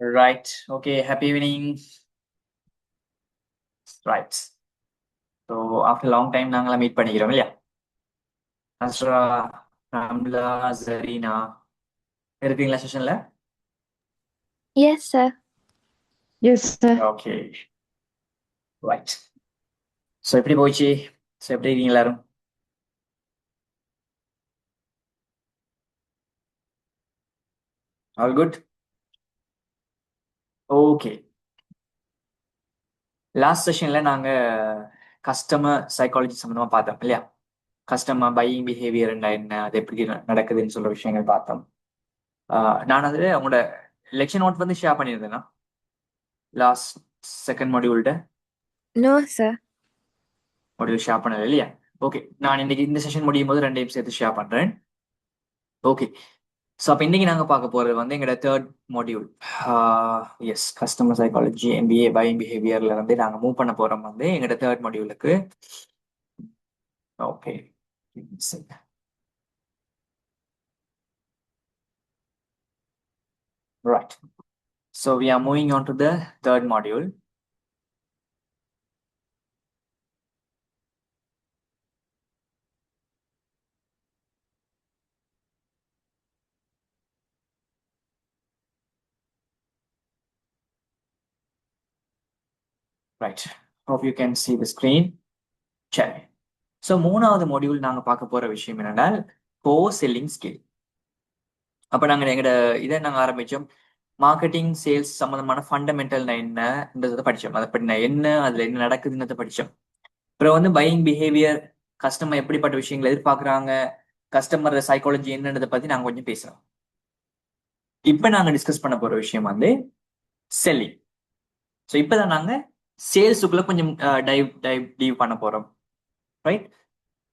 Right. Okay. Happy evening. Right. So after a long time நாங்கள meet பண்ணிக்கிறோம் இல்லையா? அஸ்ரா, ரம்லா, ஜரீனா இருக்கீங்களா செஷன்ல? Yes, sir. Yes, sir. Okay. Right. So எப்படி போச்சு? So எப்படி இருக்கீங்க எல்லாரும்? All good? Okay. லாஸ்ட் செஷன்ல நாங்க கஸ்டமர் சைக்காலஜி சம்பந்தமா பார்த்தோம் இல்லையா? கஸ்டமர் பையிங் பிஹேவியர் என்ன, அது எப்படி நடக்குதுன்னு சொல்ற விஷயங்கள் பார்த்தோம். நான் அதுல உங்களோட லெக்சர் நோட் வந்து ஷேர் பண்ணியிருந்தேன்னா லாஸ்ட் செகண்ட் மாடியூல்ட No, sir. மாடியூல் ஷேர் பண்ணல இல்லையா? ஓகே, நான் இன்னைக்கு இந்த செஷன் முடியும் போது ரெண்டையும் சேர்த்து ஷேர் பண்றேன். ஓகே, ஸோ அப்போ இன்னைக்கு நாங்கள் பார்க்க போறது வந்து எங்களோட third module. Yes, customer psychology MBA buying பிஹேவியர்ல வந்து நாங்கள் மூவ் பண்ண போறோம் வந்து எங்களோட தேர்ட் மாடியூலுக்கு. Okay, right. So we are moving on to the third module. Right. Hope you can see the screen. சரி. ஸோ மூணாவது மாடியூல் நாங்கள் பார்க்க போற விஷயம் என்னன்னா கோ செல்லிங் ஸ்கில். அப்போ நாங்கள் எங்களோட இதை நாங்கள் ஆரம்பிச்சோம். மார்க்கெட்டிங் சேல்ஸ் சம்பந்தமான ஃபண்டமெண்டல் என்னன்றதை படித்தோம். அதை பற்றி என்ன, அதுல என்ன நடக்குதுன்றதை படித்தோம். அப்புறம் வந்து பையிங் பிஹேவியர், கஸ்டமர் எப்படிப்பட்ட விஷயங்களை எதிர்பார்க்குறாங்க, கஸ்டமர் சைக்காலஜி என்னன்றதை பத்தி நாங்கள் கொஞ்சம் பேசுறோம். இப்போ நாங்கள் டிஸ்கஸ் பண்ண போற விஷயம் வந்து செல்லிங். ஸோ இப்போதான் நாங்கள் சேல்ஸுக்குள்ள கொஞ்சம் டீவ் பண்ண போறோம். ரைட்.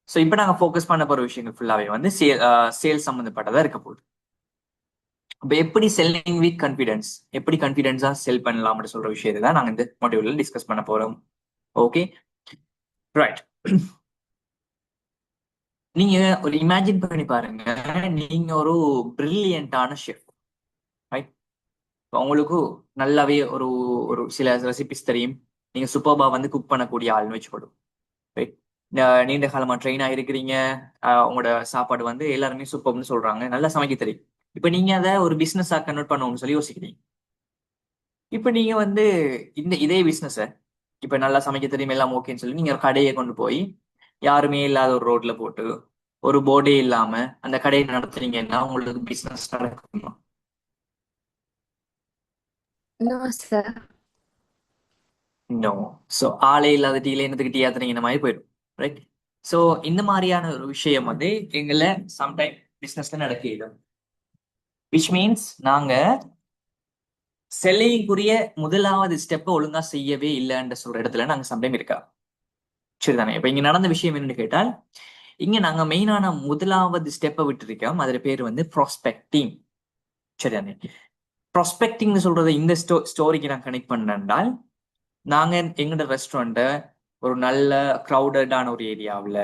ஸோ இப்போ நாங்கள் ஃபோக்கஸ் பண்ண போற விஷயங்கள் ஃபுல்லாவே வந்து சேல்ஸ் சம்மந்தப்பட்டதா இருக்க போகுது. இப்போ எப்படி செல்லிங் வித் கான்ஃபிடன்ஸ், எப்படி கான்ஃபிடன்ஸா செல் பண்ணலாம்னு சொல்ற விஷயத்தை தான் நாங்கள் இந்த மாடியூல்ல டிஸ்கஸ் பண்ண போறோம். Okay, right. நீங்க ஒரு இமேஜின் பண்ணி பாருங்க, நீங்க ஒரு பிரில்லியண்டான ஷெஃப். ரைட். உங்களுக்கு நல்லாவே ஒரு ஒரு சில ரெசிபிஸ் தெரியும். நீங்க சூப்பர்பா வந்து குக் பண்ணக்கூடிய ஆள்னு வச்சுக்கணும். ரைட். நீண்ட காலமா ட்ரெயின் ஆகிருக்கிறீங்க. உங்களோட சாப்பாடு வந்து எல்லாருமே சூப்பர்னு சொல்றாங்க, நல்லா சமைக்க தெரியும். இப்ப நீங்க அதை ஒரு பிசினஸா கன்வெர்ட் பண்ணணும்னு சொல்லி யோசிக்கிறீங்க. இப்ப நீங்க வந்து இதே பிசினஸ இப்ப நல்லா சமைக்க தெரியும் எல்லாம் ஓகேன்னு சொல்லி நீங்க ஒரு கடையை கொண்டு போய் யாருமே இல்லாத ஒரு ரோட்ல போட்டு ஒரு போர்டே இல்லாம அந்த கடையை நடத்துறீங்கன்னா உங்களுக்கு பிசினஸ் நடக்குமா? No, sir. நோ. ஸோ ஆளே இல்லாத டீல என்னத்துக்கு டீ ஆத்துறீங்க மாதிரி போயிடும். ரைட். ஸோ இந்த மாதிரியான ஒரு விஷயம் வந்து எங்களை சம்டைம் பிசினஸ்ல நடக்கிடும். விச் மீன்ஸ் நாங்க செல்லிங்குரிய முதலாவது ஸ்டெப்பை ஒழுங்கா செய்யவே இல்லைன்ற சொல்ற இடத்துல நாங்க சம்டைம் இருக்கா. சரிதானே? இப்ப இங்க நடந்த விஷயம் என்னன்னு கேட்டால், இங்க நாங்க மெயினான முதலாவது ஸ்டெப்பை விட்டு இருக்கோம். அதுல பேர் வந்து ப்ராஸ்பெக்டிங். சரிதானே? ப்ராஸ்பெக்டிங்னு சொல்றதை இந்த ஸ்டோரிக்கு நான் கனெக்ட் பண்ணால், நாங்க எங்களோட ரெஸ்டாரண்ட்டை ஒரு நல்ல க்ரௌடடான ஒரு ஏரியாவில்,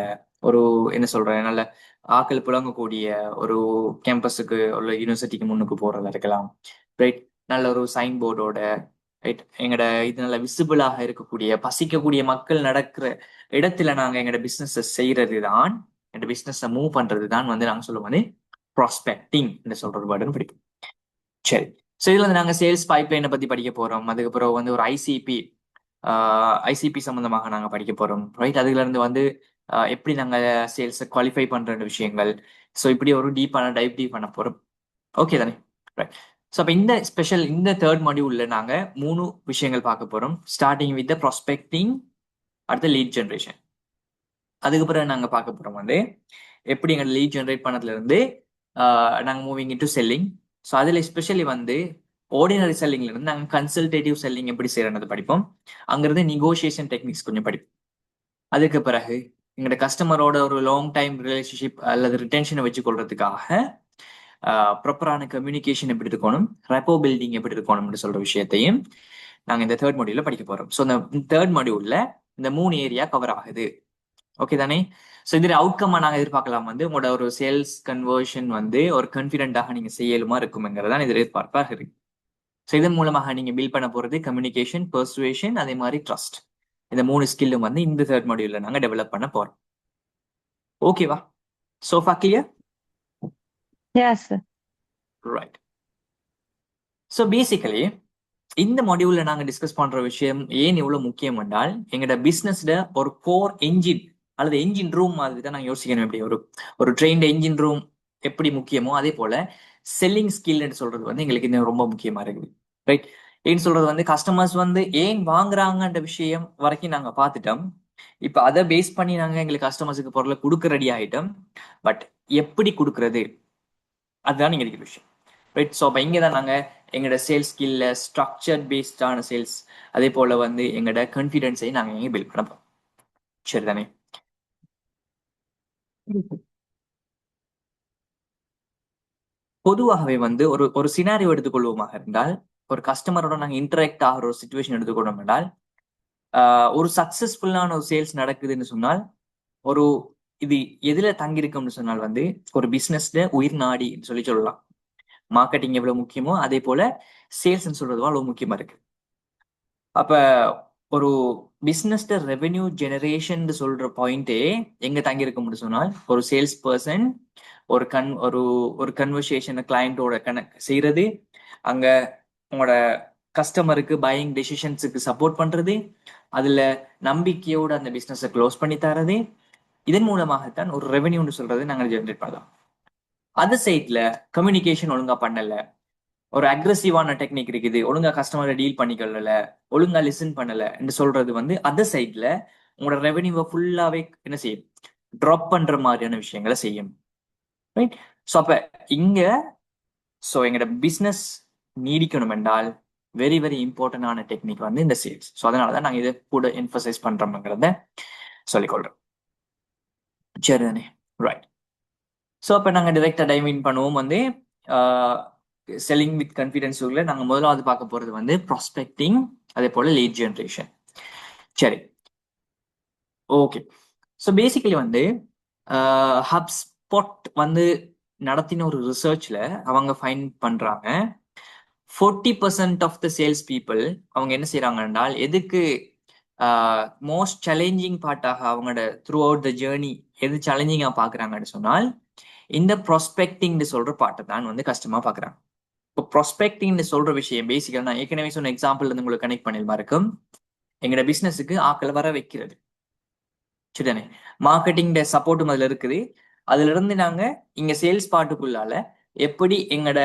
ஒரு என்ன சொல்றேன், நல்ல ஆக்கள் புழங்கக்கூடிய ஒரு கேம்பஸுக்கு ஒரு யூனிவர்சிட்டிக்கு முன்னுக்கு போறதா இருக்கலாம். ரைட். நல்ல ஒரு சைன் போர்டோட, ரைட், எங்களோட இது நல்ல விசிபிளாக இருக்கக்கூடிய பசிக்கக்கூடிய மக்கள் நடக்கிற இடத்துல நாங்க எங்களோட பிசினஸ் செய்யறது தான், எங்களோட பிசினஸ் மூவ் பண்றது தான் வந்து நாங்க சொல்லுவோம் வந்து ப்ராஸ்பெக்டிங் என்று சொல்ற வேர்டுன்னு பிடிக்கும். சரி. ஸோ இதுல வந்து நாங்க சேல்ஸ் பைப்லைனை பத்தி படிக்க போறோம். அதுக்கப்புறம் வந்து ஒரு ஐசிபி சம்பந்தமாக நாங்க படிக்க போறோம். ரைட். அதுல இருந்து வந்து எப்படி நாங்க சேல்ஸை குவாலிஃபை பண்ற விஷயங்கள். ஸோ இப்படி ஒரு டீப் பண்ண போறோம். ஓகே தானே? ரைட். ஸோ அப்போ இந்த தேர்ட் மாடியூல்ல நாங்க 3 விஷயங்கள் பார்க்க போறோம். ஸ்டார்டிங் வித் ப்ராஸ்பெக்டிங், அடுத்த லீட் ஜென்ரேஷன். அதுக்கப்புறம் நாங்க பார்க்க போறோம் வந்து எப்படி எங்க லீட் ஜென்ரேட் பண்ணதுல இருந்து நாங்க மூவிங் இன்டு செல்லிங். ஸோ அதுல எஸ்பெஷலி வந்து ஆர்டினரி செல்லிங்ல இருந்து நாங்க கன்சல்டேட்டிவ் செல்லிங் எப்படி செய்யறது படிப்போம். அங்கிருந்து நெகோசியேஷன் டெக்னிக்ஸ் கொஞ்சம் படிப்போம். அதுக்கு பிறகு எங்களோட கஸ்டமரோட ஒரு லாங் டைம் ரிலேஷன்ஷிப் அல்லது ரிட்டென்ஷனை வச்சு கொள்றதுக்காக ப்ராப்பரான கம்யூனிகேஷன் எப்படி இருக்கணும், ரெப்போ பில்டிங் எப்படி இருக்கணும்னு சொல்ற விஷயத்தையும் நாங்க இந்த தேர்ட் மாடியூல்ல படிக்க போறோம். ஸோ இந்த தேர்ட் மாடியூல்ல இந்த 3 ஏரியா கவர் ஆகுது. ஓகே தானே? ஸோ இதுல அவுட்கம்மா நாங்க எதிர்பார்க்கலாம் வந்து உங்களோட ஒரு சேல்ஸ் கன்வர்ஷன் வந்து ஒரு கான்ஃபிடென்ட்டாக நீங்க செய்யலுமா இருக்குங்கிறதான் இது எதிர்பார்ப்பாக இருக்கு. ஸோ இதன் மூலமாக நீங்க பில்ட் பண்ண போறது கம்யூனிகேஷன், பெர்சுவேஷன், அதே மாதிரி ட்ரஸ்ட். இந்த 3 ஸ்கில்லும் வந்து இந்த 3rd மாடியூல்ல நாங்க டெவலப் பண்ண போறோம். ஓகேவா? Sofa clear? Yes, sir. Right. So basically இந்த மாடியூல்ல நாங்க டிஸ்கஸ் பண்ற விஷயம் ஏன் இவ்வளவு முக்கியம் என்றால், எங்களோட பிசினஸ்ல ஒரு கோர் என்ஜின் அல்லது என்ஜின் ரூம் மாதிரி தான் நாங்க யோசிக்கணும். எப்படி ஒரு ட்ரெயின்ட் என்ஜின் ரூம் எப்படி முக்கியமோ அதே போல செல்லிங் ஸ்கில் சொல்றது வந்து எங்களுக்கு இன்னும் ரொம்ப முக்கியமா இருக்குது. ரைட்? ஏன்னு சொல்றது வந்து கஸ்டமர்ஸ் வந்து ஏன் வாங்குறாங்கன்ற விஷயம் வரைக்கும் நாங்க பார்த்துட்டோம். இப்ப அதை பேஸ் பண்ணி நாங்க எங்களுக்கு கஸ்டமர்ஸுக்கு பொருளை கொடுக்க ரெடி ஆயிட்டோம். பட் எப்படி கொடுக்கறது, அதுதான் நீங்க இருக்கிற விஷயம். ரைட்? ஸோ அப்போ இங்கே தான் நாங்கள் எங்களோட சேல்ஸ் ஸ்கில்ல ஸ்ட்ரக்சர் பேஸ்டான சேல்ஸ், அதே போல வந்து எங்களோட கான்ஃபிடென்ஸையும் நாங்கள் இங்கே பில்ட் பண்ண போறோம். சரிதானே? பொதுவாகவே வந்து ஒரு சினாரியோ எடுத்துக்கொள்வோமாக இருந்தால், ஒரு கஸ்டமரோட நாங்கள் இன்டராக்ட் ஆகிற ஒரு சுச்சுவேஷன் எடுத்துக்கொண்டோம் என்றால், ஒரு சக்சஸ்ஃபுல்லான ஒரு சேல்ஸ் நடக்குதுன்னு சொன்னால், ஒரு இது எதுல தங்கியிருக்கும்னு சொன்னால் வந்து ஒரு பிசினஸ்ல உயிர் நாடி சொல்லலாம். மார்க்கெட்டிங் எவ்வளவு முக்கியமோ அதே போல சேல்ஸ் சொல்றதும் அவ்வளவு முக்கியமா இருக்கு. அப்ப ஒரு பிசினஸ் ரெவென்யூ ஜெனரேஷன் சொல்ற பாயிண்டே எங்க தங்கி இருக்க சொன்னால், ஒரு சேல்ஸ் பர்சன் ஒரு ஒரு கன்வர்சேஷன் கிளையண்டோட செய்யறது, அங்க உங்களோட கஸ்டமருக்கு பையிங் டெசிஷன்ஸுக்கு சப்போர்ட் பண்றது, அதுல நம்பிக்கையோட அந்த பிசினஸை க்ளோஸ் பண்ணி தரது, இதன் மூலமாகத்தான் ஒரு ரெவென்யூன்னு சொல்றது நாங்கள் ஜெனரேட் பண்ணலாம். அது சைட்ல கம்யூனிகேஷன் ஒழுங்கா பண்ணல, ஒரு அக்ரெசிவான டெக்னிக் இருக்குது, ஒழுங்கா கஸ்டமரை டீல் பண்ணிக்கொள்ளல, ஒழுங்கா லிசன் பண்ணல என்று சொல்றது வந்து அதர் சைட்ல உங்களோட ரெவென்யூவை ஃபுல்லாவே என்ன செய்யும், ட்ராப் பண்ற மாதிரியான விஷயங்களை செய்யும். ரைட்? ஸோ அப்ப இங்க எங்களோட பிசினஸ் நீடிக்கணும் என்றால் வெரி வெரி இம்பார்ட்டன்டான டெக்னிக் வந்து இந்த சேல்ஸ். ஸோ அதனாலதான் நாங்க இதை கூட எம்பசைஸ் பண்றோம்ங்கிறத சொல்லிக்கொள்றோம். சரிதானே? ரைட். ஸோ அப்போ நாங்கள் டிரெக்டாக டைவ் இன் பண்ணுவோம் வந்து செல்லிங் வித் கான்ஃபிடன்ஸ். நாங்கள் முதலாவது பார்க்க போகிறது வந்து ப்ராஸ்பெக்டிங், அதே போல் லீட் ஜென்ரேஷன். சரி, ஓகே. ஸோ பேசிக்கலி வந்து ஹப்ஸ்பாட் வந்து நடத்தின ஒரு ரிசர்ச்ல அவங்க ஃபைண்ட் பண்றாங்க 40% ஆஃப் த சேல்ஸ் பீப்புள் அவங்க என்ன செய்யறாங்க என்றால், எதுக்கு மோஸ்ட் சேலஞ்சிங் பார்ட்டாக அவங்களோட த்ரூ அவுட் த ஜேர்னி எது சேலஞ்சிங்கா பாக்குறாங்கன்னு சொன்னால், இந்த ப்ராஸ்பெக்டிங் சொல்ற பாட்டை தான் வந்து கஷ்டமா பாக்குறாங்க. இப்போ ப்ராஸ்பெக்டிங் சொல்ற விஷயம் பேசிக்கா நான் ஏற்கனவே சொன்ன எக்ஸாம்பிள் இருந்து உங்களுக்கு கனெக்ட் பண்ணிருமா இருக்கும். எங்களோட பிசினஸுக்கு ஆக்களை வர வைக்கிறது. சரிதானே? மார்க்கெட்டிங் சப்போர்ட்டும் அதுல இருக்குது. அதுல இருந்து நாங்க இங்க சேல்ஸ் பாட்டுக்குள்ளால எப்படி எங்களோட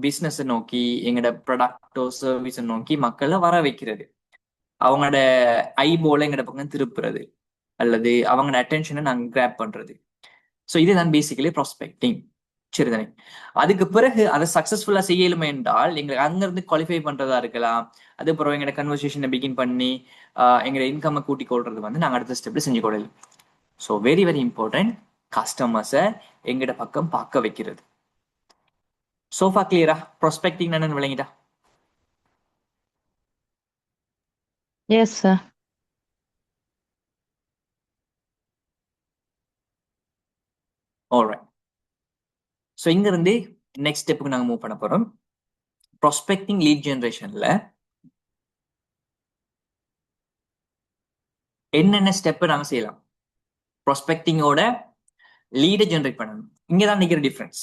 பிசினஸ் நோக்கி, எங்களோட ப்ராடக்டோ சர்வீஸை நோக்கி மக்களை வர வைக்கிறது, அவங்களோட ஐபோல எங்கட பக்கம் திருப்புறது, அல்லது அவங்களோட அட்டென்ஷனை நாங்க கிராப் பண்றது. ஸோ இதுதான் பேசிக்கலி ப்ராஸ்பெக்டிங். சரிதானே? அதுக்கு பிறகு அதை சக்சஸ்ஃபுல்லா செய்யலுமே என்றால் எங்களுக்கு அங்கிருந்து குவாலிஃபை பண்றதா இருக்கலாம். அதுக்கப்புறம் எங்களோட கன்வர்சேஷனை பிகின் பண்ணி எங்களோட இன்கம்மை கூட்டிக் கொள்றது வந்து நாங்கள் அடுத்த ஸ்டெப்ல செஞ்சு கொள்ளலாம். ஸோ வெரி வெரி இம்பார்ட்டன்ட், கஸ்டமர்ஸை எங்கட பக்கம் பார்க்க வைக்கிறது. சோஃபா கிளியரா? ப்ராஸ்பெக்டிங் என்னன்னு விளங்கிட்டா? Yes, sir. ஆல்ரைட். ஸோ இங்க இருந்து நெக்ஸ்ட் ஸ்டெப்புக்கு நாங்கள் மூவ் பண்ண போறோம். ப்ராஸ்பெக்டிங் லீட் ஜெனரேஷன்ல என்னென்ன ஸ்டெப் நாங்க செய்யலாம், ப்ராஸ்பெக்டிங்கோட லீடை ஜெனரேட் பண்ணணும். இங்கதான் நிக்கிற டிஃபரன்ஸ்.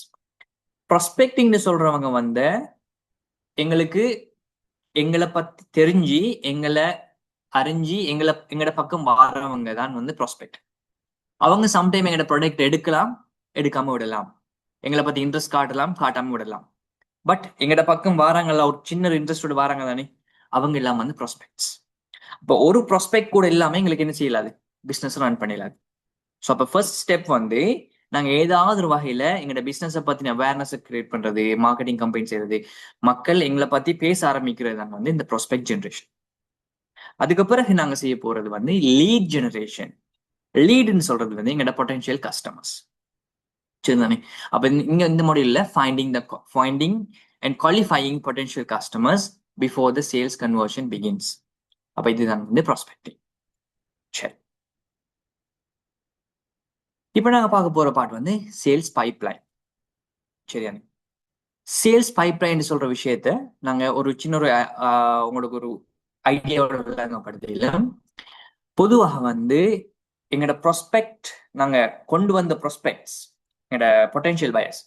ப்ராஸ்பெக்டிங் சொல்றவங்க வந்து எங்களை பத்தி தெரிஞ்சு, எங்களை அறிஞ்சு, எங்கட பக்கம் வாரவங்க தான் வந்து ப்ராஸ்பெக்ட். அவங்க சம்டைம் எங்களோட ப்ராடக்ட் எடுக்கலாம், எடுக்காம விடலாம், எங்களை பத்தி இன்ட்ரெஸ்ட் காட்டலாம், காட்டாம விடலாம். பட் எங்கட பக்கம் வாராங்கல்ல, ஒரு சின்ன இன்ட்ரெஸ்டோட வாராங்க தானே, அவங்க எல்லாம் வந்து ப்ராஸ்பெக்ட்ஸ். இப்போ ஒரு ப்ராஸ்பெக்ட் கூட இல்லாம எங்களுக்கு என்ன செய்யலாது, பிசினஸ் ரன் பண்ணிடலாது. ஸோ அப்போ ஃபர்ஸ்ட் ஸ்டெப் வந்து நாங்க ஏதாவது ஒரு வகையில எங்களோட பிசினஸை பத்தின அவேர்னஸ் கிரியேட் பண்றது, மார்க்கெட்டிங் கம்பெயின் செய்யறது, மக்கள் எங்களை பத்தி பேச ஆரம்பிக்கிறது தான் வந்து இந்த ப்ராஸ்பெக்ட் ஜெனரேஷன். அதுக்கு பிறகு நாங்க செய்ய போறது வந்து லீட் ஜெனரேஷன். லீடுன்னு சொல்றது வந்து எங்களோட பொட்டன்ஷியல் கஸ்டமர்ஸ். சரிதானே? அப்ப இங்க இந்த மாடியூல்ல finding and qualifying potential customers before the sales conversion begins. அப்ப இதுதான் வந்து ப்ராஸ்பெக்டிங். சரி, இப்ப நாங்க பார்க்க போற பார்ட் வந்து சேல்ஸ் பைப்லைன். சரியானே? சேல்ஸ் பைப்லைன் சொல்ற விஷயத்த நாங்க ஒரு சின்ன ஒரு உங்களுக்கு ஒரு ஐடியாவோட விளங்கப்படுத்தல. பொதுவாக வந்து எங்களோட ப்ராஸ்பெக்ட், நாங்க கொண்டு வந்த ப்ராஸ்பெக்ட்ஸ், எங்களோட பொட்டன்ஷியல் பயர்ஸ்,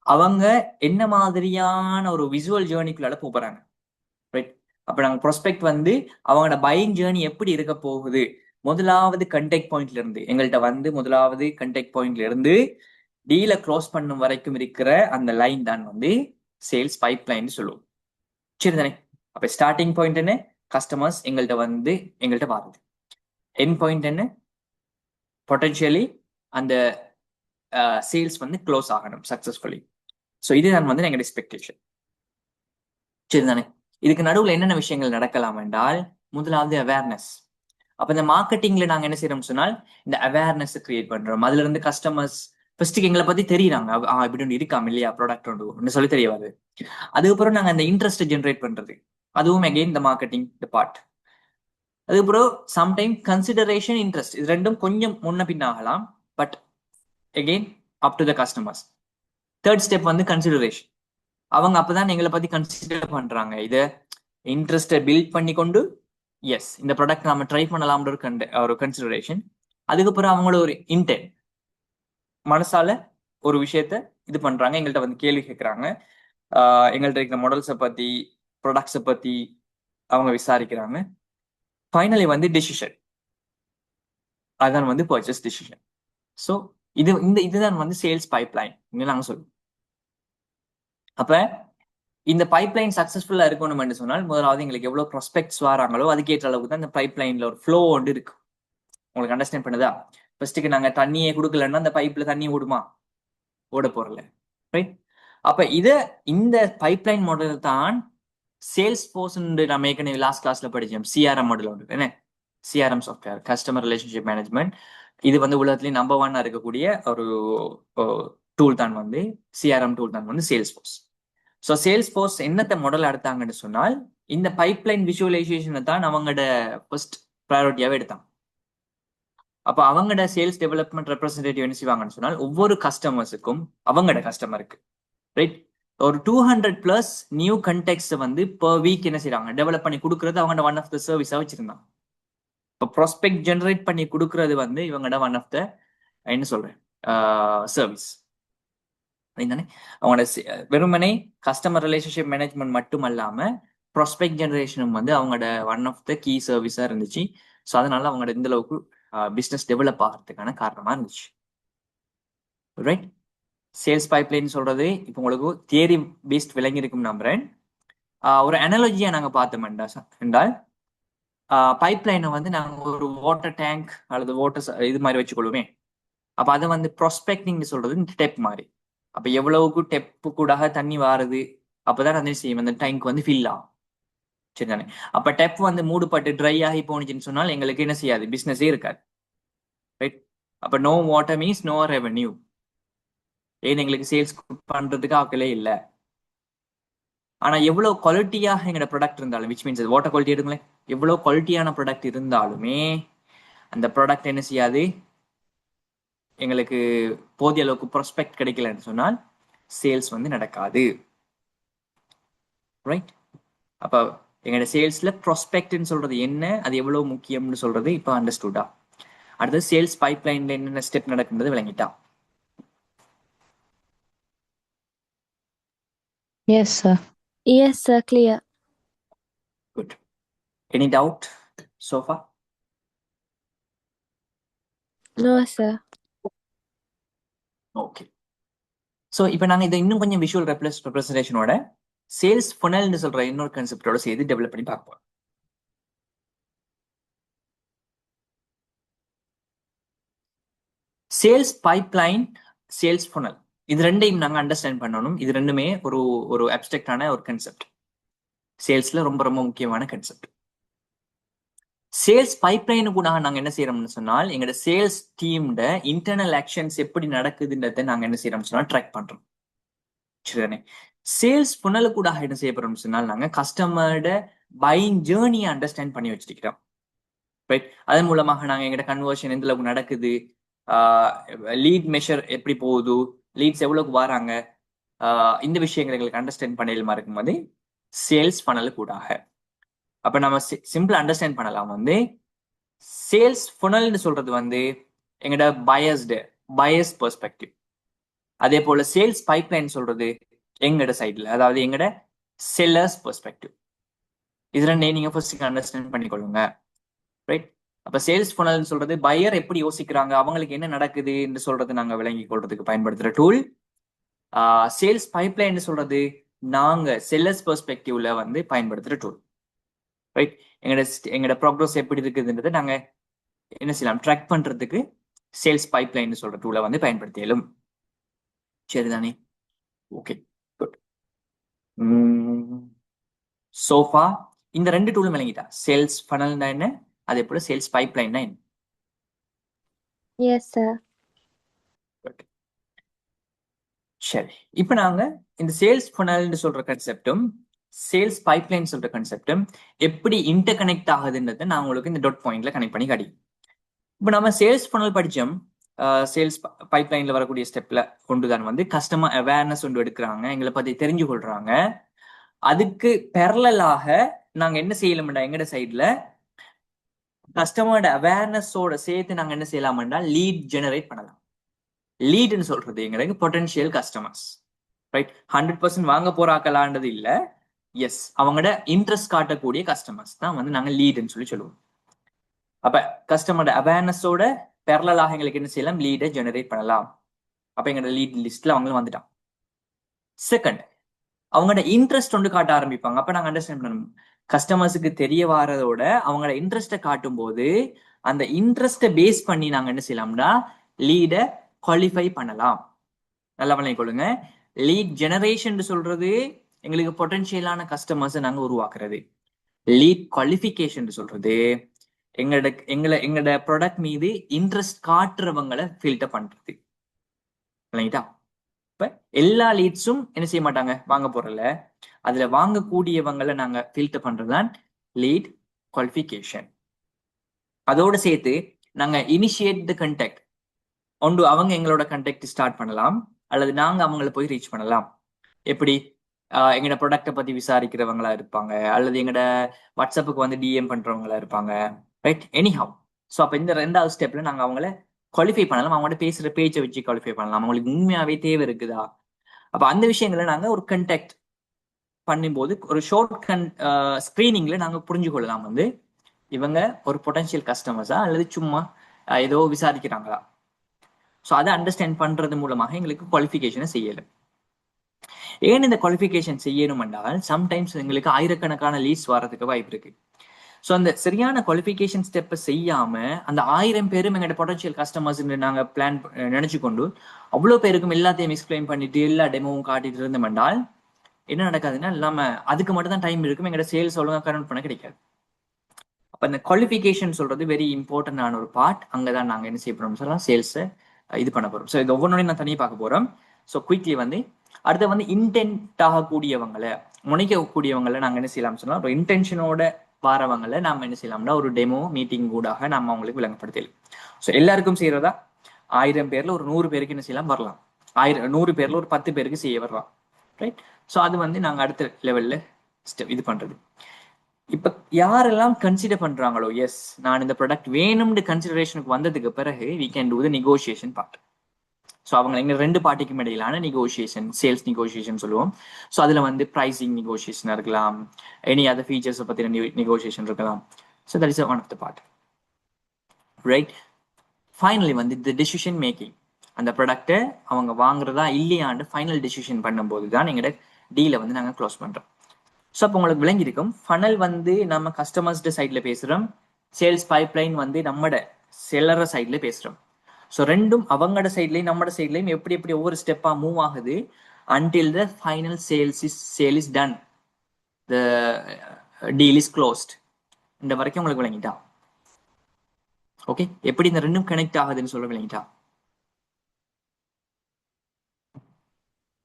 அவங்க என்ன மாதிரியான ஒரு விசுவல் ஜேர்னிக்குள்ளால போறாங்க, ரைட்? அப்ப நாங்க ப்ராஸ்பெக்ட் வந்து அவங்களோட பையிங் ஜேர்னி எப்படி இருக்க போகுது, முதலாவது கண்டெக்ட் பாயிண்ட்ல இருந்து எங்கள்கிட்ட வந்து முதலாவது கண்டெக்ட் பாயிண்ட்ல இருந்து டீலை க்ளோஸ் பண்ணும் வரைக்கும் இருக்கிற அந்த லைன் தான் வந்து சேல்ஸ் பைப்லைன் சொல்லுவோம். சரிதானே? அப்ப ஸ்டார்டிங் பாயிண்ட் என்ன? கஸ்டமர்ஸ் எங்கள்கிட்ட வந்து எங்கள்கிட்ட வாருது. என் பாயிண்ட் என்ன? பொட்டன்ஷியலி அந்த சேல்ஸ் வந்து க்ளோஸ் ஆகணும் சக்சஸ்ஃபுல்லி. ஸோ இதுதான் வந்து எங்க எக்ஸ்பெக்டேஷன். சரிதானே? இதுக்கு நடுவில் என்னென்ன விஷயங்கள் நடக்கலாம் என்றால், முதலாவது அவேர்னஸ். அப்ப இந்த மார்க்கெட்டிங்ல நாங்க என்ன செய்யறோம் சொன்னால், இந்த அவேர்னஸ் கிரியேட் பண்றோம். அதுல இருந்து கஸ்டமர்ஸ் ஃபர்ஸ்ட் எங்களை பத்தி தெரியுறாங்க, இப்படி ஒன்று இருக்காம இல்லையா ப்ராடக்ட் ஒன்று சொல்லி தெரியவாது. அதுக்கப்புறம் நாங்க அந்த இன்ட்ரெஸ்ட் ஜென்ரேட் பண்றது, அதுவும் அகெயின் இந்த மார்க்கெட்டிங் பார்ட். அதுக்கப்புறம் சம்டைம் கன்சிடரேஷன், இன்ட்ரெஸ்ட், இது ரெண்டும் கொஞ்சம் முன்ன பின் ஆகலாம், but again up to the customers. Third step வந்து கன்சிடரேஷன். அவங்க அப்பதான் எங்களை பத்தி கன்சிடர் பண்றாங்க. இதை இன்ட்ரெஸ்டை பில்ட் பண்ணி கொண்டு எஸ் இந்த ப்ராடக்ட் நம்ம ட்ரை பண்ணலாம்ன்ற ஒரு கன்சிடரேஷன். அதுக்கப்புறம் அவங்களோட ஒரு இன்டென்ட், மனசால ஒரு விஷயத்த இது பண்றாங்க, எங்கள்கிட்ட வந்து கேள்வி கேட்கறாங்க, எங்கள்கிட்ட இருக்கிற மாடல்ஸை பத்தி, ப்ராடக்ட்ஸை பத்தி அவங்க விசாரிக்கிறாங்க. ஃபைனலி வந்து டிசிஷன், அதான் வந்து பர்ச்சேஸ் டிசிஷன். ஸோ இதுதான் வந்து சேல்ஸ் பைப்லைன் நாங்க சொல்லுவோம். அப்ப இந்த பைப்லைன் சக்சஸ்ஃபுல்லா இருக்கணும் சொன்னால், முதலாவது எங்களுக்கு எவ்வளவு ப்ராஸ்பெக்ட்ஸ் வராங்களோ அதுக்கேற்ற அளவுக்கு தான் இந்த பைப்லைன்ல ஒரு ஃப்ளோ ஒன்று இருக்கு. உங்களுக்கு அண்டர்ஸ்டாண்ட் பண்ணுதா? ஃபர்ஸ்ட்டுக்கு நாங்க தண்ணியே கொடுக்கலன்னா அந்த பைப்ல தண்ணி ஓடுமா? ஓட போறல, ரைட்? அப்ப இந்த பைப்லைன் மாடல் தான் சேல்ஸ் ஃபோர்ஸ். நம்ம ஏற்கனவே லாஸ்ட் கிளாஸ்ல படிச்சோம், சிஆர்எம் மாடல் ஒன்று, என்ன CRM software, customer relationship management. இது வந்து உலகத்திலேயே நம்பர் 1 இருக்கக்கூடிய ஒரு டூல் தான் வந்து சிஆர்எம் டூல் தான் வந்து sales force. So sales force என்னத்தை மாடல் எடுத்தாங்கன்னு சொன்னால், இந்த பைப்லைன் விஷுவலைசேஷனை தான் அவங்களோட ஃபர்ஸ்ட் ப்ரையாரிட்டியாவே எடுத்தாங்க. அப்ப அவங்களோட சேல்ஸ் டெவலப்மெண்ட் ரெப்ரஸன்டேட்டிவ் என்ன செய்வாங்கன்னு சொன்னால், ஒவ்வொரு கஸ்டமர்ஸுக்கும் அவங்களோட கஸ்டமருக்கு ரைட் ஒரு 200+ நியூ கண்டெக்ட்ஸ் வந்து per வீக் என்ன செய்யறாங்க, டெவலப் பண்ணி கொடுக்கறது அவங்களோட ஒன் ஆஃப் த சர்வீஸா வச்சிருந்தாங்க. இப்போ ப்ராஸ்பெக்ட் ஜெனரேட் பண்ணி கொடுக்கறது வந்து இவங்களோட ஒன் ஆஃப் த என்ன சொல்றேன் சர்வீஸ். அவங்களோட வெறுமனே கஸ்டமர் ரிலேஷன்ஷிப் மேனேஜ்மெண்ட் மட்டும் அல்லாம ப்ராஸ்பெக்ட் ஜெனரேஷனும் வந்து அவங்களோட ஒன் ஆஃப் த கீ சர்வீஸா இருந்துச்சு. ஸோ அதனால அவங்களோட இந்த அளவுக்கு பிஸ்னஸ் டெவலப் ஆகிறதுக்கான காரணமா இருந்துச்சு. ரைட்? சேல்ஸ் பைப்லைன் சொல்றது இப்போ உங்களுக்கு தியரி பேஸ்ட் விளங்கி இருக்கும் நம்புறேன். ஒரு அனாலஜியா நாங்க பார்த்தோம் என்றால், பைப்லைனை வந்து நாங்க ஒரு வாட்டர் டேங்க் அல்லது வாட்டர் இது மாதிரி வச்சுக்கொள்ளுமே. அப்ப அதை வந்து ப்ராஸ்பெக்டிங் சொல்றது டெப் மாதிரி. அப்ப எவ்வளவுக்கு டெப்பு கூட தண்ணி வாருது, அப்பதான் அந்த செய்யும் அந்த டேங்க் வந்து ஃபில் ஆகும். சரிதானே? அப்ப டெப் வந்து மூடுபட்டு ட்ரை ஆகி போனுச்சுன்னு சொன்னால் எங்களுக்கு என்ன செய்யாது, பிசினஸே இருக்காது. ரைட்? அப்ப no water means no revenue. ஏன் எங்களுக்கு சேல்ஸ் பண்றதுக்கு ஆக்கலே இல்லை. ஆனா எவ்வளவு குவாலிட்டியாக எங்களோட ப்ராடக்ட் இருந்தாலும், விச் மீன்ஸ் வாட்டர் குவாலிட்டி எடுங்களேன், எவ்வளவு குவாலிட்டியான ப்ராடக்ட் இருந்தாலுமே அந்த ப்ராடக்ட் என்ன செய்யாது, எங்களுக்கு போதிய அளவுக்கு ப்ராஸ்பெக்ட் கிடைக்கலன்னு சொன்னால் சேல்ஸ் வந்து நடக்காது. ரைட்? அப்ப எங்களோட சேல்ஸ்ல ப்ராஸ்பெக்ட்னு சொல்றது என்ன, அது எவ்வளவு முக்கியம்னு சொல்றது இப்ப அண்டர்ஸ்டுடா? அடுத்தது சேல்ஸ் பைப்லைன்ல என்னென்ன ஸ்டெப் நடக்குன்றது விளங்கிட்டா? Yes, sir. Yes, sir. Clear. Good. Any doubt so far? No, sir. Okay. So இப்போ நாங்கள் இதை இன்னும் கொஞ்சம் விஷுவல் ரெப்ரஸன்டேஷனோட சேல்ஸ் ஃபனல்னு சொல்ற இன்னொரு கான்செப்டோட சேர்த்து டெவலப் பண்ணி பார்ப்போம். சேல்ஸ் பைப்லைன், சேல்ஸ் ஃபனல், இது ரெண்டையும் நாங்கள் அண்டர்ஸ்டாண்ட் பண்ணணும். இது ரெண்டுமே ஒரு ஒரு அப்டிராக்டான ஒரு கான்செப்ட், சேல்ஸ்ல ரொம்ப ரொம்ப முக்கியமான கான்செப்ட். சேல்ஸ் பைப்லைனு கூட நாங்கள் என்ன செய்யறோம்னு சொன்னால், எங்களோட சேல்ஸ் டீம்ட இன்டர்னல் ஆக்ஷன்ஸ் எப்படி நடக்குதுன்றதை நாங்கள் என்ன செய்யறோம்னு சொன்னால் ட்ராக் பண்றோம். சரிதானே? சேல்ஸ் ஃபனலு கூட என்ன செய்யப்படுறோம்னு சொன்னால், நாங்கள் கஸ்டமரோட பையிங் ஜேர்னியை அண்டர்ஸ்டாண்ட் பண்ணி வச்சிருக்கிறோம். ரைட்? அதன் மூலமாக நாங்கள் எங்களோட கன்வர்ஷன் எந்த அளவுக்கு நடக்குது, லீட் மெஷர் எப்படி போகுது, லீட்ஸ் எவ்வளவுக்கு வராங்க, இந்த விஷயங்களை எங்களுக்கு அண்டர்ஸ்டாண்ட் பண்ணலுமா இருக்கும்போது சேல்ஸ் ஃபனல் கூடாக. அப்ப நம்ம சிம்பிள் அண்டர்ஸ்டாண்ட் பண்ணலாம் வந்து சேல்ஸ் ஃபனல்னு சொல்றது வந்து எங்கட பயஸ் பெர்ஸ்பெக்டிவ். அதே போல சேல்ஸ் பைப்லைன் சொல்றது எங்கட சைட்ல, அதாவது எங்கட செல்லர்ஸ் பெர்ஸ்பெக்டிவ். இது ரெண்டையும் நீங்க ஃபர்ஸ்ட் அண்டர்ஸ்டாண்ட் பண்ணிக்கொள்ளுங்க. ரைட்? அப்ப சேல்ஸ் ஃபனல்னு சொல்றது பையர் எப்படி யோசிக்கிறாங்க, அவங்களுக்கு என்ன நடக்குதுன்னு சொல்றது நாங்க விளங்கி கொள்றதுக்கு பயன்படுத்துற டூல். சேல்ஸ் பைப்லைன் சொல்றது நாங்க செல்லர்ஸ் பெர்ஸ்பெக்டிவ்ல வந்து பயன்படுத்துற டூல். ரைட்? எங்கட ப்ராக்ரஸ் எப்படி இருக்குதுன்றதை நாங்க என்ன செய்யலாம், ட்ராக் பண்றதுக்கு சேல்ஸ் பைப்லைன் சொல்ற டூலை வந்து பயன்படுத்தியலும். சரிதானே? Okay, good. சோஃபா இந்த ரெண்டு டூலும் விளங்கிட்டா. சேல்ஸ் ஃபனல்னா என்ன, அதே போல சேல்ஸ் பைப்லைன்னா என்ன? Yes, sir. Good. சரி, இப்ப நாங்க இந்த சேல்ஸ் ஃபனல்னு சொல்ற கன்செப்டும் சேல்ஸ் பைப்லைன் சொல்ற கன்செப்டும் எப்படி இன்டர் கனெக்ட் ஆகுதுன்றதை நான் உங்களுக்கு இந்த டாட் பாயிண்ட்ல கனெக்ட் பண்ணி காட்டி. இப்ப நம்ம சேல்ஸ் ஃபனல் படிச்சோம். சேல்ஸ் பைப்லைன்ல வரக்கூடிய ஸ்டெப்ல கொண்டுதான் வந்து கஸ்டமர் அவேர்னஸ் ஒன்று எடுக்கிறாங்க, எங்களை பத்தி தெரிஞ்சு கொள்றாங்க. அதுக்கு பேரலாக நாங்க என்ன செய்யலாம்டா, எங்கட சைட்ல கஸ்டமரோட அவேர்னஸோட சேர்த்து நாங்க என்ன செய்யலாம்டா லீட் ஜெனரேட் பண்ணலாம். லீட்னு சொல்றது எங்களுக்கு பொட்டன்ஷியல் கஸ்டமர்ஸ். ரைட்? 100% வாங்க போறாக்கலான்றது இல்ல. எஸ், அவங்களோட இன்ட்ரெஸ்ட் காட்டக்கூடிய கஸ்டமர்ஸ் தான் வந்து நாங்க லீட்னு சொல்லி சொல்லுவோம். அப்ப கஸ்டமரோட அவேர்னஸோட பேரலாக எங்களுக்கு என்ன செய்யலாம், லீடை ஜெனரேட் பண்ணலாம். அப்ப எங்களோட லீட் லிஸ்ட்ல அவங்களும் வந்துட்டான். செகண்ட், அவங்களோட இன்ட்ரெஸ்ட் ஒன்று காட்ட ஆரம்பிப்பாங்க. அப்ப நாங்க அண்டர்ஸ்டாண்ட் பண்ணணும், கஸ்டமர்ஸுக்கு தெரிய வாரதோட அவங்களோட இன்ட்ரெஸ்ட்டை காட்டும் போது அந்த இன்ட்ரெஸ்ட்டை பேஸ் பண்ணி நாங்க என்ன செய்யலாம்னா லீடை குவாலிஃபை பண்ணலாம். நல்லா பண்ணி கொள்ளுங்க. லீட் ஜெனரேஷன் சொல்றது எங்களுக்கு பொட்டன்ஷியலான கஸ்டமர்ஸை நாங்க உருவாக்குறது. லீட் குவாலிஃபிகேஷன் சொல்றது எங்களோட ப்ராடக்ட் மீது இன்ட்ரெஸ்ட் காட்டுறவங்களை ஃபில்டர் பண்றது. இல்லைங்களா? இப்ப எல்லா லீட்ஸும் என்ன செய்ய மாட்டாங்க, வாங்க போறல. அதுல வாங்கக்கூடியவங்களை நாங்க ஃபில்டர் பண்றதுதான் லீட் குவாலிஃபிகேஷன். அதோட சேர்த்து நாங்க இனிஷியேட் த கண்டெக்ட். ஒன்று அவங்க எங்களோட கண்டெக்ட் ஸ்டார்ட் பண்ணலாம், அல்லது நாங்க அவங்கள போய் ரீச் பண்ணலாம். எப்படி? எங்களோட ப்ராடக்டை பத்தி விசாரிக்கிறவங்களா இருப்பாங்க, அல்லது எங்களோட வாட்ஸ்அப்புக்கு வந்து டிஎம் பண்றவங்களா இருப்பாங்க. ரைட்? எனிஹவ். ஸோ அப்ப இந்த ரெண்டாவது ஸ்டெப்ல நாங்க அவங்கள குவாலிஃபை பண்ணலாம். அவங்களோட பேசுற பேச்சை வச்சு குவாலிஃபை பண்ணலாம். அவங்களுக்கு உண்மையாவே தேவை இருக்குதா? அப்ப அந்த விஷயங்களை நாங்க ஒரு கண்டெக்ட் பண்ணும்போது ஒரு ஷார்ட் ஸ்கிரீனிங்ல நாங்க புரிஞ்சு கொள்ளலாம் வந்து இவங்க ஒரு பொட்டன்ஷியல் கஸ்டமர்ஸா அல்லது சும்மா ஏதோ விசாரிக்கிறாங்களா. ஸோ அதை அண்டர்ஸ்டாண்ட் பண்றது மூலமாக எங்களுக்கு குவாலிஃபிகேஷனை செய்யலை. ஏன் இந்த குவாலிஃபிகேஷன் செய்யணும் என்றால் சம்டைம்ஸ் எங்களுக்கு ஆயிரக்கணக்கான லீட்ஸ் வரதுக்கு வாய்ப்பு இருக்கு. ஸோ அந்த சரியான குவாலிஃபிகேஷன் ஸ்டெப்பை செய்யாம அந்த 1000 பேரும் எங்களோட பொட்டன்ஷியல் கஸ்டமர்ஸ் நாங்க பிளான் நினைச்சு கொண்டு அவ்வளோ பேருக்கும் எல்லாத்தையும் எக்ஸ்பிளைன் பண்ணிட்டு எல்லா டெமோவும் காட்டிட்டு இருந்தோம் என்றால் என்ன நடக்காதுன்னா இல்லாம அதுக்கு மட்டும் தான் டைம் இருக்கும், எங்களோட சேல்ஸ் ஒழுங்காக கன்வெர்ட் பண்ண கிடைக்காது. அப்ப அந்த குவாலிஃபிகேஷன் சொல்றது வெரி இம்பார்ட்டன்டான ஒரு பார்ட். அங்கதான் நாங்க என்ன செய்ய போறோம் சொல்லலாம், சேல்ஸை இது பண்ண போறோம். ஸோ இது ஒவ்வொன்றையும் நான் தனியாக பார்க்க போறோம். ஸோ குயிக்லி வந்து அடுத்த வந்து இன்டென்ட் ஆகக்கூடியவங்களை முனைக்கக்கூடியவங்களை நாங்க என்ன செய்யலாம் சொல்லலாம், ஒரு இன்டென்ஷனோட வாரவங்களை நாம என்ன செய்யலாம்னா ஒரு டெமோ மீட்டிங் கூடாக நம்ம அவங்களுக்கு விளங்கப்படுத்தலாம். ஸோ எல்லாருக்கும் செய்யறதா 1000 பேர்ல ஒரு 100 பேருக்கு என்ன செய்யலாம் வரலாம், 100 பேர்ல ஒரு 10 பேருக்கு செய்ய வரலாம். ரைட்? ஸோ அது வந்து நாங்க அடுத்த லெவல்ல இது பண்றது. இப்ப யாரெல்லாம் கன்சிடர் பண்றாங்களோ, எஸ் நான் இந்த ப்ராடக்ட் வேணும்னு கன்சிடரேஷனுக்கு வந்ததுக்கு பிறகு we can do the negotiation part. So அவங்க எங்க ரெண்டு பார்ட்டிக்கும் இடையிலான நெகோசியேஷன், சேல்ஸ் நெகோசியேஷன் சொல்லுவோம். ஸோ அதுல வந்து ப்ரைசிங் நெகோசியேஷன் இருக்கலாம், எனி அதர் ஃபீச்சர்ஸ் பத்தின நெகோசியேஷன் இருக்கலாம். So that is one of the part. Right? Finally வந்து இந்த டெசிஷன் மேக்கிங், அந்த ப்ராடக்டை அவங்க வாங்குறதா இல்லையான்னு ஃபைனல் டெசிஷன் பண்ணும்போது தான் எங்களோட டீலை வந்து நாங்கள் க்ளோஸ் பண்றோம். ஸோ அப்போ உங்களுக்கு விளங்கி இருக்கும், ஃபனல் வந்து நம்ம கஸ்டமர்ஸ்ட சைட்ல பேசுறோம், சேல்ஸ் பைப்லைன் வந்து நம்மட செல்லற சைட்ல பேசுறோம். ஸோ ரெண்டும் அவங்களோட சைட்லையும் நம்மட சைட்லையும் எப்படி எப்படி ஒவ்வொரு ஸ்டெப்பா மூவ் ஆகுது until the final sale is done, the deal is closed. இந்த வரைக்கும் உங்களுக்கு விளங்கிட்டா? ஓகே, எப்படி இந்த ரெண்டும் கனெக்ட் ஆகுதுன்னு சொல்ல விளங்கிட்டா?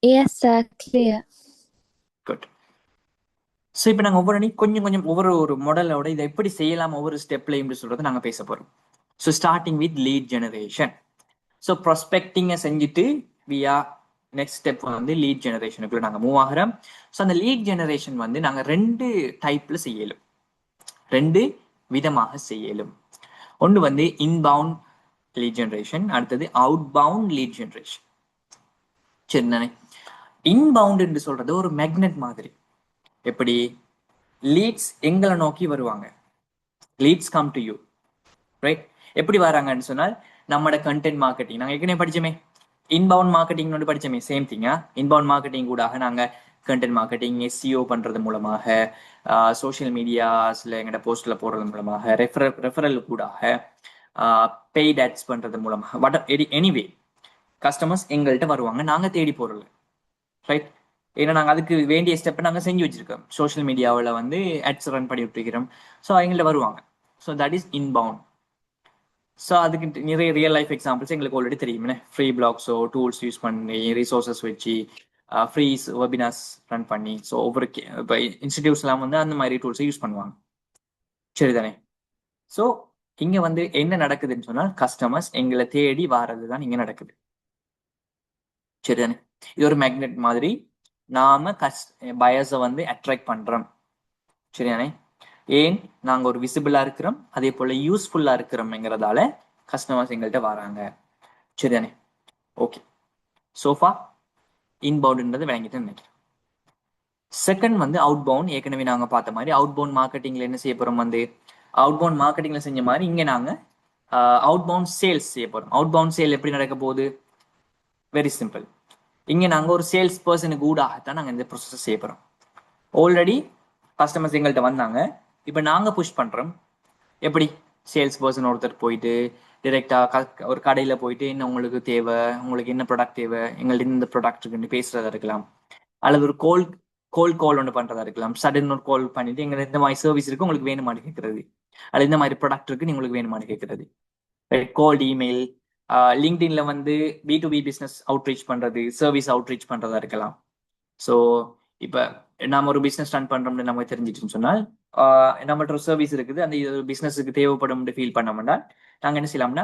Yes, sir. Clear. Good. So இப்போ நாங்கள் கொஞ்சம் கொஞ்சம் ஒவ்வொரு மாடலோட இதை எப்படி செய்யலாம் ஒவ்வொரு ஸ்டெப்லையும் சொல்றதை நாங்கள் பேச போறோம். So starting with lead generation. So ப்ராஸ்பெக்டிங்கை செஞ்சுட்டு வி ஆர் நெக்ஸ்ட் ஸ்டெப் வந்து லீட் ஜெனரேஷனுக்குள்ள நாங்கள் மூவ் ஆகிறோம். ஸோ அந்த லீட் ஜெனரேஷன் வந்து நாங்கள் 2 டைப்ல செய்யலும், 2 விதமாக செய்யலும். ஒன்று வந்து இன்பவுண்ட் லீட் ஜெனரேஷன், அடுத்தது அவுட்பவுண்ட் லீட் ஜெனரேஷன். சரிதானே? இன்பவுண்ட் என்று சொல்றது ஒரு மேக்னெட் மாதிரி. எப்படி? லீட்ஸ் எங்களை நோக்கி வருவாங்க, leads come to you, right? எப்படி வராங்கன்னு சொன்னால் நம்மளோட கண்டென்ட் மார்க்கெட்டிங் நாங்கள் ஏற்கனவே படிச்சோமே, இன்பவுண்ட் மார்க்கெட்டிங் ஒன்று படிச்சோமே, சேம் திங்கா. இன்பவுண்ட் மார்க்கெட்டிங் கூட நாங்கள் கண்டென்ட் மார்க்கெட்டிங் எஸ்இஓ பண்றது மூலமாக, சோஷியல் மீடியாஸ்ல எங்களோட போஸ்ட்ல போடுறது மூலமாக, ரெஃபரல் கூட, பெய்ட் ஆட்ஸ் பண்றது மூலமாக, வாட் எனிவே கஸ்டமர்ஸ் எங்கள்கிட்ட வருவாங்க, நாங்கள் தேடி போறது, ரைட்? ஏன்னா நாங்கள் அதுக்கு வேண்டிய ஸ்டெப்பை நாங்கள் செஞ்சு வச்சிருக்கோம். சோஷியல் மீடியாவில் வந்து ஆட்ஸ் ரன் பண்ணி விட்டுருக்கிறோம். ஸோ எங்கள்கிட்ட வருவாங்க. So that is inbound. So அதுக்கு நிறைய ரியல் லைஃப் எக்ஸாம்பிள்ஸ் எங்களுக்கு ஆல்ரெடி தெரியுமே. ஃப்ரீ பிளாக்ஸோ டூல்ஸ் யூஸ் பண்ணி, ரிசோர்ஸஸ் வச்சு, ஃப்ரீ வெபினார்ஸ் ரன் பண்ணி, ஸோ ஒவ்வொரு இப்போ இன்ஸ்டிடியூட்ஸ்லாம் வந்து அந்த மாதிரி டூல்ஸை யூஸ் பண்ணுவாங்க. சரிதானே? ஸோ இங்கே வந்து என்ன நடக்குதுன்னு சொன்னால் கஸ்டமர்ஸ் எங்களை தேடி வாரது தான் இங்கே நடக்குது. சரிதானே? இது ஒரு மேக்னெட் மாதிரி நாம பயர்ஸை வந்து அட்ராக்ட் பண்றோம். சரிதானே? ஏன்? நாங்க ஒரு விசிபிளா இருக்கிறோம், அதே போல யூஸ்ஃபுல்லா இருக்கிறோம்ங்கிறதால கஸ்டமர்ஸ் எங்கள்கிட்ட வராங்க. சரிதானே? ஓகே, சோஃபா இன்பவுண்ட்ன்றது விளங்கிட்டு நினைக்கிறேன். செகண்ட் வந்து அவுட் பவுண்ட். ஏற்கனவே நாங்க பார்த்த மாதிரி அவுட் பவுண்ட் மார்க்கெட்டிங்ல என்ன செய்ய போறோம், வந்து அவுட் பவுண்ட் மார்க்கெட்டிங்ல செஞ்ச மாதிரி இங்க நாங்க அவுட் பவுண்ட் சேல்ஸ் செய்ய போறோம். அவுட் பவுண்ட் சேல் எப்படி நடக்க போகுது? Very simple. இங்க நாங்க ஒரு சேல்ஸ் பர்சனுக்கு ஊடாகத்தான் நாங்க இந்த ப்ரொசஸ் செய்ய போறோம். ஆல்ரெடி கஸ்டமர்ஸ் எங்கள்கிட்ட வந்தாங்க, இப்போ நாங்க புஷ் பண்றோம். எப்படி? சேல்ஸ் பர்சன் ஒருத்தர் போயிட்டு டிரெக்டா ஒரு கடையில போயிட்டு என்ன உங்களுக்கு தேவை, உங்களுக்கு என்ன ப்ராடக்ட் தேவை, எங்கள்ட்ட இந்த ப்ராடக்ட் இருக்குன்னு பேசுறதா இருக்கலாம், அல்லது ஒரு கால் ஒன்று பண்றதா இருக்கலாம். சடன் ஒரு கால் பண்ணிட்டு எங்களுக்கு இந்த மாதிரி சர்வீஸ் இருக்கு உங்களுக்கு வேணுமான்னு கேட்கறது, அல்லது இந்த மாதிரி ப்ராடக்ட் இருக்கு உங்களுக்கு வேணுமான்னு கேட்கறது. கோல்ட் இமெயில், லிங்க்டின்ல வந்து B2B பிசினஸ் அவுட்ரீச் பண்றது, சர்வீஸ் அவுட்ரீச் பண்றதா இருக்கலாம். ஸோ இப்போ நாம ஒரு பிசினஸ் ரன் பண்றோம்னு நமக்கு தெரிஞ்சிச்சுன்னு சொன்னால், நம்மள்ட்ட ஒரு சர்வீஸ் இருக்குது, அந்த பிசினஸுக்கு தேவைப்படும் ஃபீல் பண்ணோம்னா நாங்க என்ன செய்யலாம்னா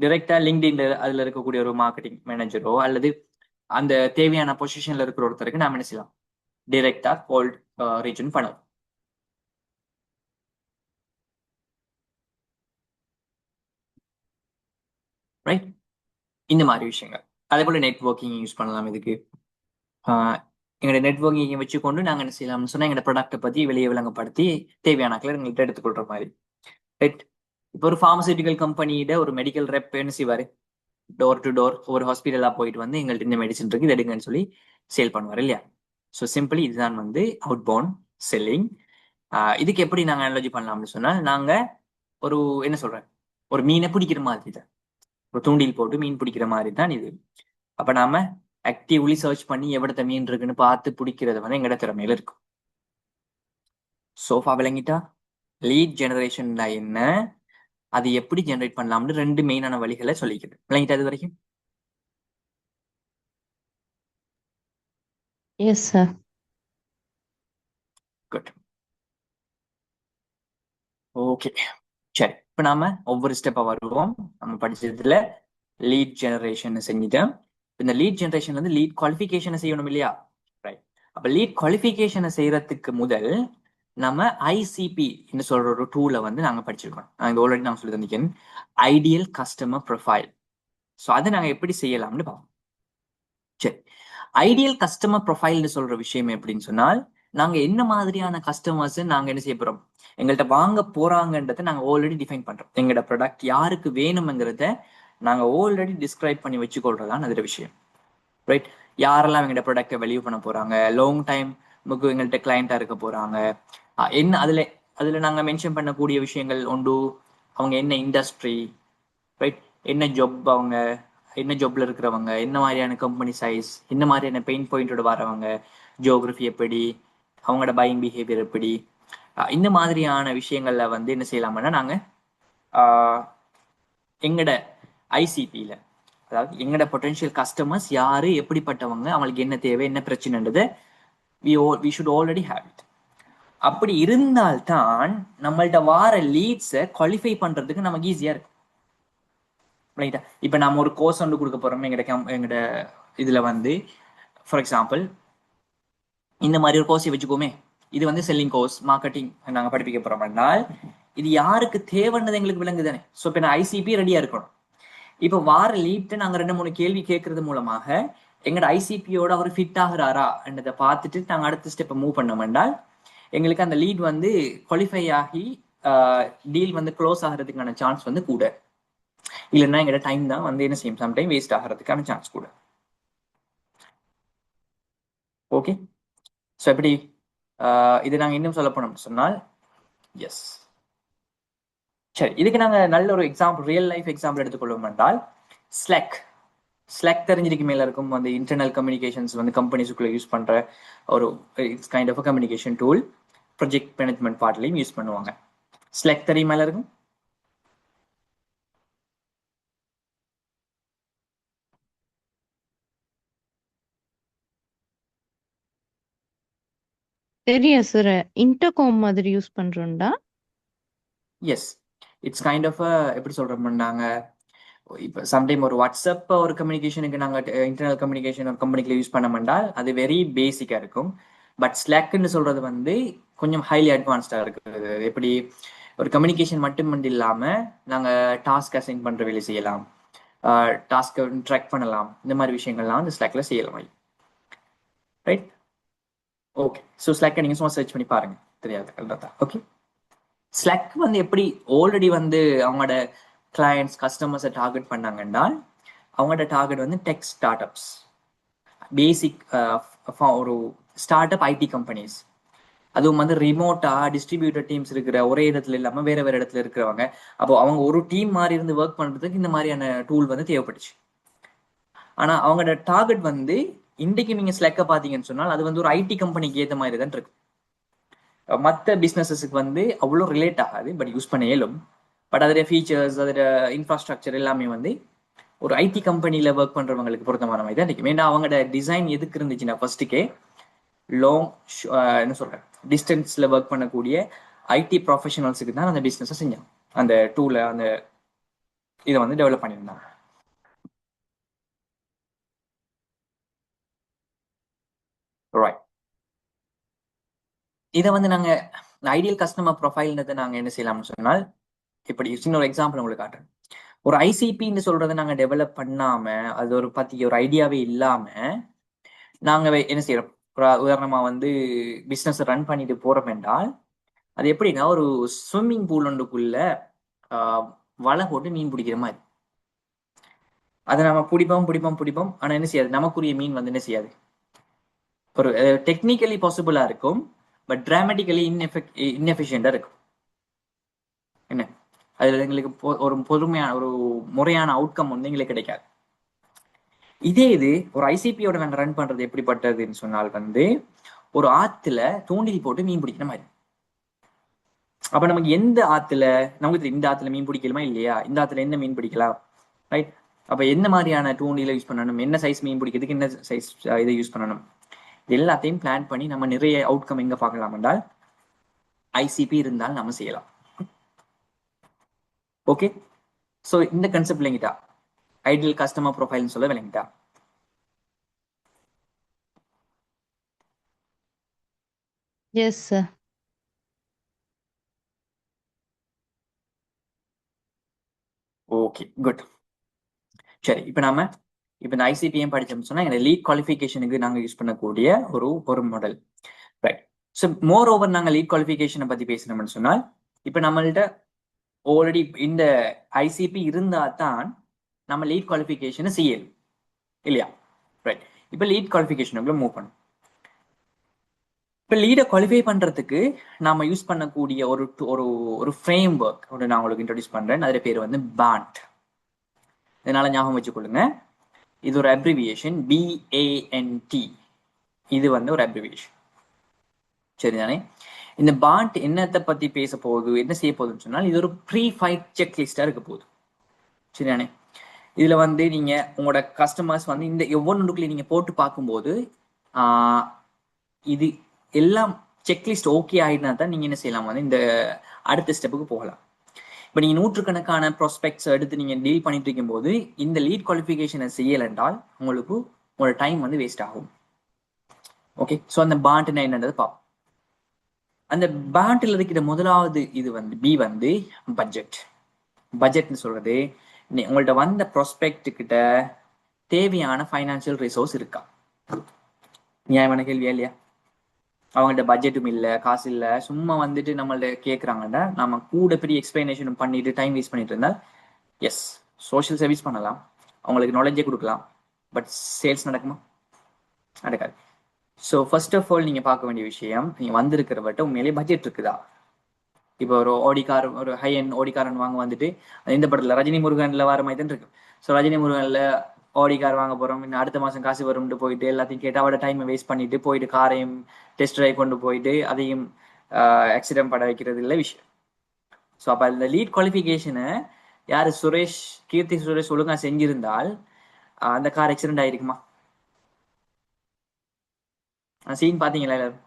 டிரெக்டா லிங்க்டின்ல அதுல இருக்கக்கூடிய ஒரு மார்க்கெட்டிங் மேனேஜரோ அல்லது அந்த தேவையான பொசிஷன்ல இருக்கிற ஒருத்தருக்கு நாம என்ன செய்யலாம், டிரெக்டா கோல்ட் ரீச் பண்ணலாம். ரைட்? இந்த மாதிரி விஷயங்கள். அதே போல நெட்வொர்க்கிங் யூஸ் பண்ணலாம் இதுக்கு. எங்களோட நெட்வொர்க்கிங்கை வச்சுக்கொண்டு நாங்கள் என்ன செய்யலாம்னு சொன்னால் எங்களோட ப்ராடக்ட்டை பற்றி வெளியே விளங்கப்படுத்தி தேவையான எங்கள்கிட்ட எடுத்துக்கொள்ற மாதிரி. ரைட்? இப்போ ஒரு ஃபார்மசூட்டிக்கல் கம்பெனியிட ஒரு மெடிக்கல் ரெப் என்ன செய்வார், டோர் டு டோர் ஒரு ஹாஸ்பிட்டலாக போயிட்டு வந்து எங்கள்கிட்ட இந்த மெடிசன் இருக்கு இது எடுங்கன்னு சொல்லி சேல் பண்ணுவார் இல்லையா? ஸோ சிம்பிளி இதுதான் வந்து அவுட் பவுண்ட் செல்லிங். இதுக்கு எப்படி நாங்கள் அனாலஜி பண்ணலாம்னு சொன்னால், நாங்கள் ஒரு என்ன சொல்கிறேன், ஒரு மீனை பிடிக்கிற மாதிரி தான், ஒரு தூண்டில் போட்டு மீன் பிடிக்கிற மாதிரி தான் இது. அப்போ நாம ஆக்டிவ்லி சர்ச் பண்ணி எவ்வளவு மீன் இருக்குன்னு பார்த்து பிடிக்கிறது வந்து எங்கட திறமையில இருக்கும். சோஃபா விளங்கிட்டா? லீட் ஜெனரேஷன் என்ன, அது எப்படி ஜெனரேட் பண்ணலாம்னு 2 மெயினான வழிகளை சொல்லிக்கிறது. விளங்கிட்டா இது வரைக்கும்? Yes sir. குட். ஓகே, சரி. இப்ப நாம ஒவ்வொரு ஸ்டெப்பா வருவோம். நம்ம படிச்சதுல லீட் ஜெனரேஷன் செஞ்சுட்டேன். இந்த லீட் ஜெனரேஷன்ல இருந்து லீட் குவாலிஃபிகேஷனை செய்யணும் இல்லையா? ரைட். அப்ப லீட் குவாலிஃபிகேஷனை செய்யறதுக்கு முதல் நம்ம ஐசிபி சொல்ற ஒரு டூலை வந்து நாங்க படிச்சிருக்கோம். நான் இது ஆல்ரெடி நான் சொல்லி தந்திருக்கேன், ஐடியல் கஸ்டமர் ப்ரொஃபைல். ஸோ அதை நாங்க எப்படி செய்யலாம்னு பார்ப்போம். சரி, ஐடியல் கஸ்டமர் ப்ரொஃபைல்னு சொல்ற விஷயம் எப்படின்னு சொன்னால், நாங்க என்ன மாதிரியான கஸ்டமர்ஸ் நாங்க என்ன செய்ய போறோம், எங்கள்கிட்ட வாங்க போறாங்கன்றதை நாங்க ஆல்ரெடி டிஃபைன் பண்றோம். எங்களோட ப்ராடக்ட் யாருக்கு வேணும்ங்கிறத நாங்க ஆல்ரெடி டிஸ்கிரைப் பண்ணி வச்சுக்கொள்றதான் அதில் விஷயம். ரைட்? யாரெல்லாம் எங்கள்கிட்ட ப்ராடக்டை வெளியூ பண்ண போறாங்க, லாங் டைம் எங்கள்கிட்ட கிளையண்டா இருக்க போறாங்க, என்ன அதுல நாங்க மென்ஷன் பண்ணக்கூடிய விஷயங்கள் உண்டு. அவங்க என்ன இண்டஸ்ட்ரி, ரைட், என்ன ஜாப், அவங்க என்ன ஜாப்ல இருக்கிறவங்க, என்ன மாதிரியான கம்பெனி சைஸ், என்ன மாதிரியான பெயின் பாயிண்டோட வரவங்க, ஜியோகிராஃபி எப்படி, அவங்களோட பையிங் பிஹேவியர் எப்படி, இந்த மாதிரியான விஷயங்கள்ல வந்து என்ன செய்யலாம்னா நாங்க எங்கட ஐசிபியில, அதாவது எங்கட பொட்டன்ஷியல் கஸ்டமர்ஸ் யாரு, எப்படிப்பட்டவங்க, அவங்களுக்கு என்ன தேவை, என்ன பிரச்சனைன்றது we should already have it. அப்படி இருந்தால்தான் நம்மள்ட்ட வார லீட்ஸை குவாலிஃபை பண்றதுக்கு நமக்கு ஈஸியா இருக்கும். இப்ப நம்ம ஒரு கோர்ஸ் ஒன்று கொடுக்க போறோம் எங்கட இதுல வந்து ஃபார் எக்ஸாம்பிள் இந்த மாதிரி ஒரு கோர்ஸை வச்சுக்கோமே, இது வந்து செல்லிங் கோர்ஸ் மார்க்கெட்டிங் நாங்க படிப்பிக்க போறோம் என்றால் இது யாருக்கு தேவைன்றது எங்களுக்கு விளங்கு தானே. ஸோ இப்போ நான் ஐசிபி ரெடியா இருக்கணும். இப்போ வார லீட்டை நாங்க 2-3 கேள்வி கேட்கறது மூலமாக எங்களோட ஐசிபியோட அவர் ஃபிட் ஆகுறாரா என்றதை பார்த்துட்டு நாங்க அடுத்த ஸ்டெப்பை மூவ் பண்ணோம் என்றால் எங்களுக்கு அந்த லீட் வந்து குவாலிஃபை ஆகி டீல் வந்து க்ளோஸ் ஆகிறதுக்கான சான்ஸ் வந்து கூட. இல்லைன்னா எங்களோட டைம் தான் வந்து என்ன செய்யும், சம்டைம் வேஸ்ட் ஆகிறதுக்கான சான்ஸ் கூட. ஓகே, ஸோ எப்படி இது நாங்கள் இன்னும் சொல்ல போனோம்னு சொன்னால் எஸ். சரி, இதுக்கு நாங்கள் நல்ல ஒரு எக்ஸாம்பிள், ரியல் லைஃப் எக்ஸாம்பிள் எடுத்துக்கொள்வோம் என்றால் ஸ்லாக் தெரிஞ்சிருக்கு மேல இருக்கும். வந்து இன்டர்னல் கம்யூனிகேஷன்ஸ் வந்து கம்பெனிஸுக்குள்ள யூஸ் பண்ற ஒரு it's kind of communication tool. Project management பார்ட்லையும் யூஸ் பண்ணுவாங்க. ஸ்லாக் தெரியும் மேல இருக்கும். தெரியும் சார். இன்டர்காம் மாதிரி யூஸ் பண்றோம்டா. எஸ், இட்ஸ் கைண்ட் ஆஃப் எப்படி சொல்றோம்னாங்க, இப்போ சம்டைம் ஒரு வாட்ஸ்அப் ஒரு கம்யூனிகேஷனுக்கு நாங்கள் இன்டர்னல் கம்யூனிகேஷன் ஒரு கம்பெனிக்குள்ள யூஸ் பண்ண மாட்டால் அது வெரி பேசிக்காக இருக்கும். பட் ஸ்லாக்னு சொல்றது வந்து கொஞ்சம் ஹைலி அட்வான்ஸ்டாக இருக்குது. எப்படி ஒரு கம்யூனிகேஷன் மட்டும் இல்லாமல் நாங்கள் டாஸ்க் அசைன் பண்ணுற வேலை செய்யலாம், டாஸ்க்கை ட்ராக் பண்ணலாம், இந்த மாதிரி விஷயங்கள்லாம் வந்து ஸ்லாக்ல செய்யலாம். Right, okay. ஸோ ஸ்லாக்கை நீங்கள் சும்மா சர்ச் பண்ணி பாருங்க, தெரியாது. ஓகே, ஸ்லாக் வந்து எப்படி ஆல்ரெடி வந்து அவங்களோட கிளையண்ட்ஸ் கஸ்டமர்ஸை டார்கெட் பண்ணாங்கன்னா அவங்களோட டார்கெட் வந்து டெக் ஸ்டார்ட் அப்ஸ், பேசிக் ஒரு ஸ்டார்ட் அப் ஐடி கம்பெனிஸ், அதுவும் வந்து ரிமோட்டா டிஸ்ட்ரிபியூட்டர் டீம்ஸ் இருக்கிற ஒரே இடத்துல இல்லாமல் வேற வேற இடத்துல இருக்கிறவங்க. அப்போ அவங்க ஒரு டீம் மாதிரி இருந்து ஒர்க் பண்றதுக்கு இந்த மாதிரியான டூல் வந்து தேவைப்பட்டுச்சு. ஆனா அவங்களோட டார்கெட் வந்து இன்றைக்கு நீங்க ஸ்லாக்க பாத்தீங்கன்னு சொன்னால் அது வந்து ஒரு ஐடி கம்பெனிக்கு ஏற்ற மாதிரி தான் இருக்கு. மற்ற பிஸ்னஸஸுக்கு வந்து அவ்வளோ ரிலேட் ஆகாது, பட் யூஸ் பண்ண இயலும். பட் அதோட ஃபீச்சர்ஸ், அதோட இன்ஃப்ராஸ்ட்ரக்சர் எல்லாமே வந்து ஒரு ஐடி கம்பெனியில் ஒர்க் பண்ணுறவங்களுக்கு பொருத்தமான மாதிரி தான் இருக்கும். ஏன்னா அவங்களோட டிசைன் எதுக்கு இருந்துச்சுன்னா ஃபர்ஸ்ட்டுக்கே லாங் என்ன சொல்கிறேன் டிஸ்டன்ஸில் ஒர்க் பண்ணக்கூடிய ஐடி ப்ரொஃபஷனல்ஸுக்கு தான் அந்த பிஸ்னஸை செஞ்சாங்க. அந்த டூலை அந்த இதை வந்து டெவலப் பண்ணியிருந்தாங்க. ரைட், இதை வந்து நாங்கள் ஐடியல் கஸ்டமர் ப்ரொஃபைல்ன்றதை நாங்கள் என்ன செய்யலாம்னு சொன்னால் இப்படி சின்ன ஒரு எக்ஸாம்பிள் உங்களுக்கு காட்டுறேன். ஒரு ஐசிபின்னு சொல்றதை நாங்கள் டெவலப் பண்ணாம அது ஒரு பத்தி ஒரு ஐடியாவே இல்லாம நாங்க என்ன செய்யறோம், உதாரணமா வந்து பிசினஸ் ரன் பண்ணிட்டு போறோம் என்றால் அது எப்படின்னா ஒரு ஸ்விம்மிங் பூல் ஒன்றுக்குள்ள வலை போட்டு மீன் பிடிக்கிற மாதிரி. அதை நம்ம பிடிப்போம். ஆனா என்ன செய்யாது, நமக்குரிய மீன் வந்து என்ன செய்யாது, ஒரு டெக்னிக்கலி பாசிபிளா இருக்கும், பட் டிராமட்டிக்கலி இன்எஃபிஷியண்டா இருக்கும். என்ன அதுல எங்களுக்கு ஒரு பொறுமையான ஒரு முறையான அவுட்கம் வந்து எங்களுக்கு கிடைக்காது. இதே இது ஒரு ஐசிபியோட நாங்க ரன் பண்றது எப்படிப்பட்டதுன்னு சொன்னால் வந்து ஒரு ஆத்துல தூண்டில் போட்டு மீன் பிடிக்கிற மாதிரி. அப்ப நமக்கு எந்த ஆத்துல நமக்கு இந்த ஆத்துல மீன் பிடிக்கலாமா இல்லையா, இந்த ஆத்துல என்ன மீன் பிடிக்கலாம், ரைட். அப்ப என்ன மாதிரியான தூண்டில யூஸ் பண்ணணும், என்ன சைஸ் மீன் பிடிக்கிறதுக்கு என்ன சைஸ் இதை யூஸ் பண்ணணும், இது எல்லாத்தையும் பிளான் பண்ணி நம்ம நிறைய அவுட்கம் எங்க பார்க்கலாம் என்றால் ஐசிபி இருந்தால் நம்ம செய்யலாம். ஓகே, ஸோ இந்த கன்செப்ட் விளங்கிட்டா, ஐடியல் கஸ்டமர் ப்ரொஃபைல்னு சொல்ல விளங்கிட்டா. Yes sir. Okay, good. சரி, இப்போ நாம இந்த ஐசிபிஎம் படிச்சோம்னு சொன்னா எங்க லீட் குவாலிஃபிகேஷனுக்கு நாங்க யூஸ் பண்ணக்கூடிய ஒரு model, right. So more over நாங்க லீட் குவாலிஃபிகேஷனை பத்தி பேசணும்னு சொன்னால் இப்போ நம்மள்ட்ட ஆல்ரெடி இந்த ஐசிபி இருந்தா தான் நம்ம லீட் குவாலிஃபிகேஷனை செய்யணும் இல்லையா, ரைட். இப்போ லீட் குவாலிஃபிகேஷனுக்குள்ள மூவ் பண்ணும். இப்போ லீடை குவாலிஃபை பண்றதுக்கு நாம யூஸ் பண்ணக்கூடிய ஒரு ஒரு ஒரு ஃப்ரேம் ஒர்க் நான் உங்களுக்கு இன்ட்ரோடியூஸ் பண்றேன். அதோட பேர் வந்து பாண்ட். இதனால ஞாபகம் வச்சுக்கொள்ளுங்க, இது ஒரு அப்ரிவியேஷன், BANT. இது வந்து ஒரு அப்ரிவியேஷன், சரிதானே. இந்த பாண்ட் என்னத்தை பத்தி பேச போகுது, என்ன செய்ய போகுதுன்னு சொன்னால் இது ஒரு ப்ரீ ஃபைட் செக்லிஸ்டா இருக்க போகுது, சரிதானே. இதுல வந்து நீங்க உங்களோட கஸ்டமர்ஸ் வந்து இந்த ஒவ்வொன்றுக்குள்ள நீங்க போட்டு பார்க்கும்போது இது எல்லாம் செக்லிஸ்ட் ஓகே ஆயிடுனா தான் நீங்க என்ன செய்யலாம், வந்து இந்த அடுத்த ஸ்டெப்புக்கு போகலாம். இப்போ நீங்க நூற்றுக்கணக்கான ப்ராஸ்பெக்ட்ஸ் எடுத்து நீங்க டீல் பண்ணிட்டு இருக்கும் போது இந்த லீட் குவாலிஃபிகேஷனை செய்யல் என்றால் உங்களுக்கு உங்களோட டைம் வந்து வேஸ்ட் ஆகும். ஓகே, ஸோ அந்த பாண்ட்னா என்னன்றது பார்ப்போம். அந்த பாண்டில் இருக்கிற முதலாவது இது வந்து பி வந்து பட்ஜெட். பட்ஜெட்னு சொல்றது உங்கள்ட்ட வந்த ப்ராஸ்பெக்ட் கிட்ட தேவையான ஃபைனான்சியல் ரிசோர்ஸ் இருக்கா? நியாயமான கேள்வியா இல்லையா? அவங்கள்ட்ட பட்ஜெட்டும் இல்லை, காசு இல்லை, சும்மா வந்துட்டு நம்மள்ட்ட கேட்குறாங்கன்னா நம்ம கூட பெரிய எக்ஸ்பிளனேஷன் பண்ணிட்டு டைம் வேஸ்ட் பண்ணிட்டு இருந்தால் எஸ், சோஷியல் சர்வீஸ் பண்ணலாம், அவங்களுக்கு நாலேஜே கொடுக்கலாம், பட் சேல்ஸ் நடக்குமா? நடக்காது. ஸோ ஃபர்ஸ்ட் ஆஃப் ஆல் நீங்கள் பார்க்க வேண்டிய விஷயம், நீங்கள் வந்திருக்கிறவட்ட உண்மையிலேயே பட்ஜெட் இருக்குதா? இப்போ ஒரு ஓடி கார், ஒரு ஹை எண்ட் ஓடி காரன் வாங்க வந்துட்டு இந்த படத்தில் ரஜினி முருகன்ல வர மாதிரி தான் இருக்கு. ஸோ ரஜினி முருகன்ல ஓடி கார் வாங்க போகிறோம், இன்னும் அடுத்த மாதம் காசு வரும்னு போயிட்டு எல்லாத்தையும் கேட்டு அவட டைமை வேஸ்ட் பண்ணிட்டு போயிட்டு காரையும் டெஸ்ட் ட்ரைவ் கொண்டு போயிட்டு அதையும் ஆக்சிடென்ட் பட வைக்கிறது இல்லை விஷயம். ஸோ அப்போ அந்த லீட் குவாலிஃபிகேஷனை யார் சுரேஷ், கீர்த்தி சுரேஷ் ஒழுங்கா செஞ்சிருந்தால் அந்த கார் ஆக்சிடென்ட் ஆயிருக்குமா? சீன் பார்த்தீங்களா எல்லாரும்?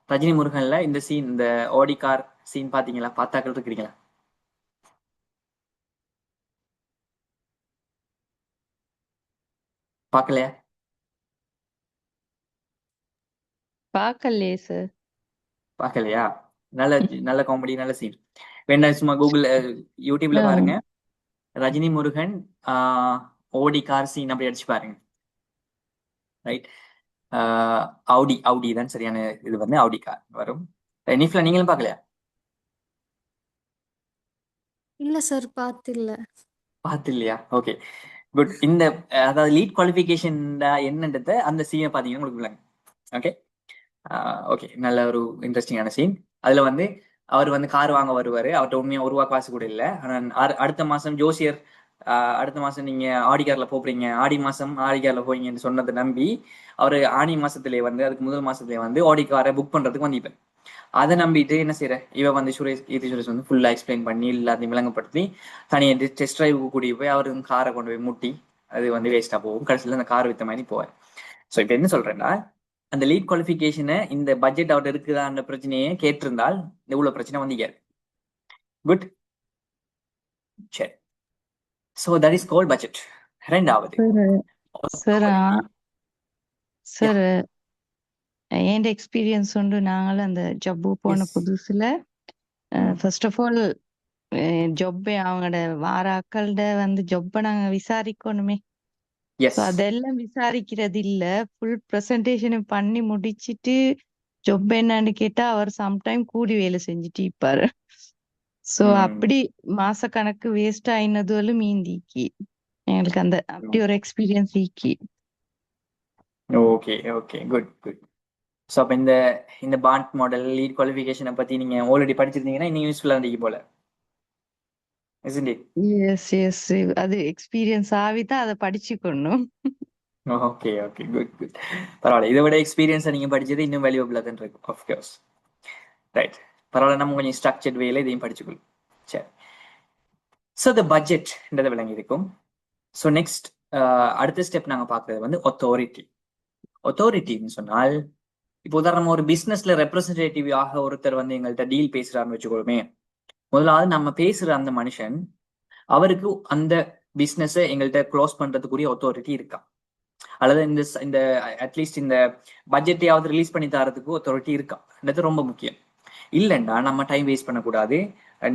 ரஜினி முருகன்ல இந்த சீன், இந்த ஓடி கார் சீன் பார்த்தீங்களா? பார்த்தாக்கள் இருக்கிறீங்களா? பார்க்கலையா? பார்க்கலையே சார். பார்க்கலையா? நல்ல நல்ல காமெடி, நல்ல சீன். வேணா சும்மா கூகுள் யூடியூப்ல பாருங்க, ரஜினி முருகன் ஓடி கார் சீன் அப்படி அடிச்சு பாருங்க. ரைட், அவுடி தான் சரியான இது வந்து அவுடி கார் வரும். நிஃப்ல நீங்களும் பார்க்கலையா? இல்ல சார், பார்த்தில்ல. பார்த்து இல்லையா? Okay good. இந்த அதாவது லீட் குவாலிஃபிகேஷன் என்னன்றத அந்த சீனை பார்த்தீங்கன்னா உங்களுக்கு விளங்கும். ஓகே ஓகே, நல்ல ஒரு இன்ட்ரெஸ்டிங்கான சீன். அதுல வந்து அவர் வந்து கார் வாங்க வருவாரு, அவர்கிட்ட உண்மையா ஒரு ரூபா காசு கூட இல்லை. ஆனால் அடுத்த மாசம் ஜோசியர் அடுத்த மாசம் நீங்க ஆடி கார்ல போறீங்க, ஆடி மாசம் ஆடி கார்ல போறீங்கன்னு சொன்னதை நம்பி அவரு ஆடி மாசத்திலே வந்து அதுக்கு முதல் மாசத்திலே வந்து ஆடி காரை புக் பண்றதுக்கு வந்திப்பேன். அதை நம்பிட்டு என்ன செய்யற இவ வந்து சுரேஷ், கீர்த்தி சுரேஷ் வந்து ஃபுல்லா எக்ஸ்பிளைன் பண்ணி எல்லாத்தையும் விளங்கப்படுத்தி தனியாக டெஸ்ட் டிரைவ் கூடி போய் அவரு காரை கொண்டு போய் முட்டி அது வந்து வேஸ்டா போகும். கடைசியில் அந்த கார் வித்த மாதிரி போவார். ஸோ இப்போ என்ன சொல்றேன்னா, அந்த லீட் குவாலிஃபிகேஷனை இந்த பட்ஜெட் அவர்கிட்ட இருக்குதான்ற பிரச்சனையே கேட்டிருந்தால் இவ்வளவு பிரச்சனை வந்தீங்க. குட், சரி. So that is called budget. ரெண்டாவது சார் சார் என் எக்ஸ்பீரியன்ஸ் உண்டு. நாங்களும் அந்த ஜப்பு போன புதுசுல ஃபர்ஸ்ட் ஆஃப் ஆல் ஜொப்பை அவங்களோட வார ஆக்கள்கிட்ட வந்து ஜொப்பை நாங்க விசாரிக்கணுமே. எஸ், அதெல்லாம் விசாரிக்கிறது இல்ல. ஃபுல் ப்ரெசன்டேஷன் பண்ணி முடிச்சிட்டு ஜொப் என்னன்னு கேட்டா அவர் சம்டைம் கூடி வேலை செஞ்சுட்டு இருப்பாரு. சோ அப்படி மாச கணக்கு வேஸ்ட் ஆயினதும் மீந்திக்கு எங்களுக்கு அந்த அப்படி ஒரு எக்ஸ்பீரியன்ஸ் ஈக்கி. Okay okay, good good. So அப்போ இந்த பாண்ட் மாடல் லீட் குவாலிஃபிகேஷனை பத்தி நீங்க ஆல்ரெடி படிச்சிருந்தீங்கன்னா இன்னும் யூஸ்ஃபுல்லா இருந்தீங்க போல. எஸ் எஸ், அது எக்ஸ்பீரியன்ஸ் ஆவிதான் அதை படிச்சுக்கணும். Okay okay, good good. பரவாயில்ல, இதை விட எக்ஸ்பீரியன்ஸை நீங்க படிச்சது இன்னும் வேல்யூபிளா தான் இருக்கும். ஆஃப்கோர்ஸ். ரைட், பரவாயில்ல, நம்ம கொஞ்சம் ஸ்ட்ரக்சர்ட் வேல இதையும் படிச்சுக்கொள்ளும். சரி, ஸோ த பட்ஜெட்ன்றதை விளங்கி இருக்கும். ஸோ நெக்ஸ்ட் அடுத்த ஸ்டெப் நாங்கள் பார்க்குறது வந்து ஒத்தாரிட்டி. ஒத்தாரிட்டின்னு சொன்னால் இப்போ உதாரணமா ஒரு பிஸ்னஸ்ல ரெப்ரஸன்டேட்டிவ் ஆக ஒருத்தர் வந்து எங்கள்கிட்ட டீல் பேசுறாருன்னு வச்சுக்கோமே, முதலாவது நம்ம பேசுற அந்த மனுஷன் அவருக்கு அந்த பிஸ்னஸை எங்கள்கிட்ட க்ளோஸ் பண்றதுக்குரிய ஒத்தாரிட்டி இருக்கா, அல்லது இந்த அட்லீஸ்ட் இந்த பட்ஜெட்டையாவது ரிலீஸ் பண்ணி தரதுக்கு ஒத்தாரிட்டி இருக்கான்றது ரொம்ப முக்கியம். இல்லைன்னா நம்ம டைம் வேஸ்ட் பண்ணக்கூடாது.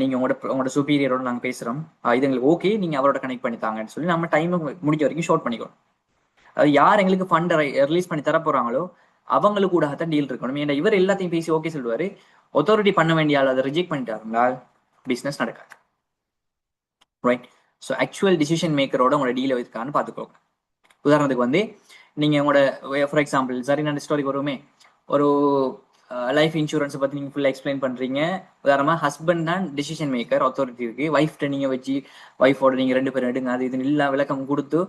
நீங்க உங்களோட சுப்பீரியரோட நாங்கள் பேசுறோம், இது எங்களுக்கு ஓகே, நீங்க அவரோட கனெக்ட் பண்ணித்தாங்கன்னு சொல்லி நம்ம டைம் முடிஞ்ச வரைக்கும் ஷார்ட் பண்ணிக்கணும். அது யார் எங்களுக்கு ஃபண்டை ரிலீஸ் பண்ணி தர போறாங்களோ அவங்களுக்கு கூட தான் டீல் இருக்கணும். ஏன்னா இவர் எல்லாத்தையும் பேசி ஓகே சொல்லுவாரு, ஒத்தாரிட்டி பண்ண வேண்டிய ஆள் அதை ரிஜெக்ட் பண்ணிட்டாருங்களா பிஸ்னஸ் நடக்காது. ரைட், ஸோ ஆக்சுவல் டிசிஷன் மேக்கரோட உங்களோட டீல் இருக்கான்னு பார்த்துக்கோங்க. உதாரணத்துக்கு வந்து நீங்க உங்களோட ஃபார் எக்ஸாம்பிள் சரியான ஸ்டோரிக்கு வருவோமே, ஒரு லைஃப் இன்சூரன்ஸை பற்றி நீங்கள் ஃபுல்லாக எக்ஸ்பிளைன் பண்ணுறீங்க. உதாரணமாக ஹஸ்பண்ட் தான் டிசிஷன் மேக்கர், அத்தாரிட்டி இருக்கு. ஒய்ஃப்ட்ட நீங்கள் வச்சு ஒய்ஃபோட நீங்கள் 2 பேரும் எடுங்க அது இது எல்லா விளக்கம் கொடுத்து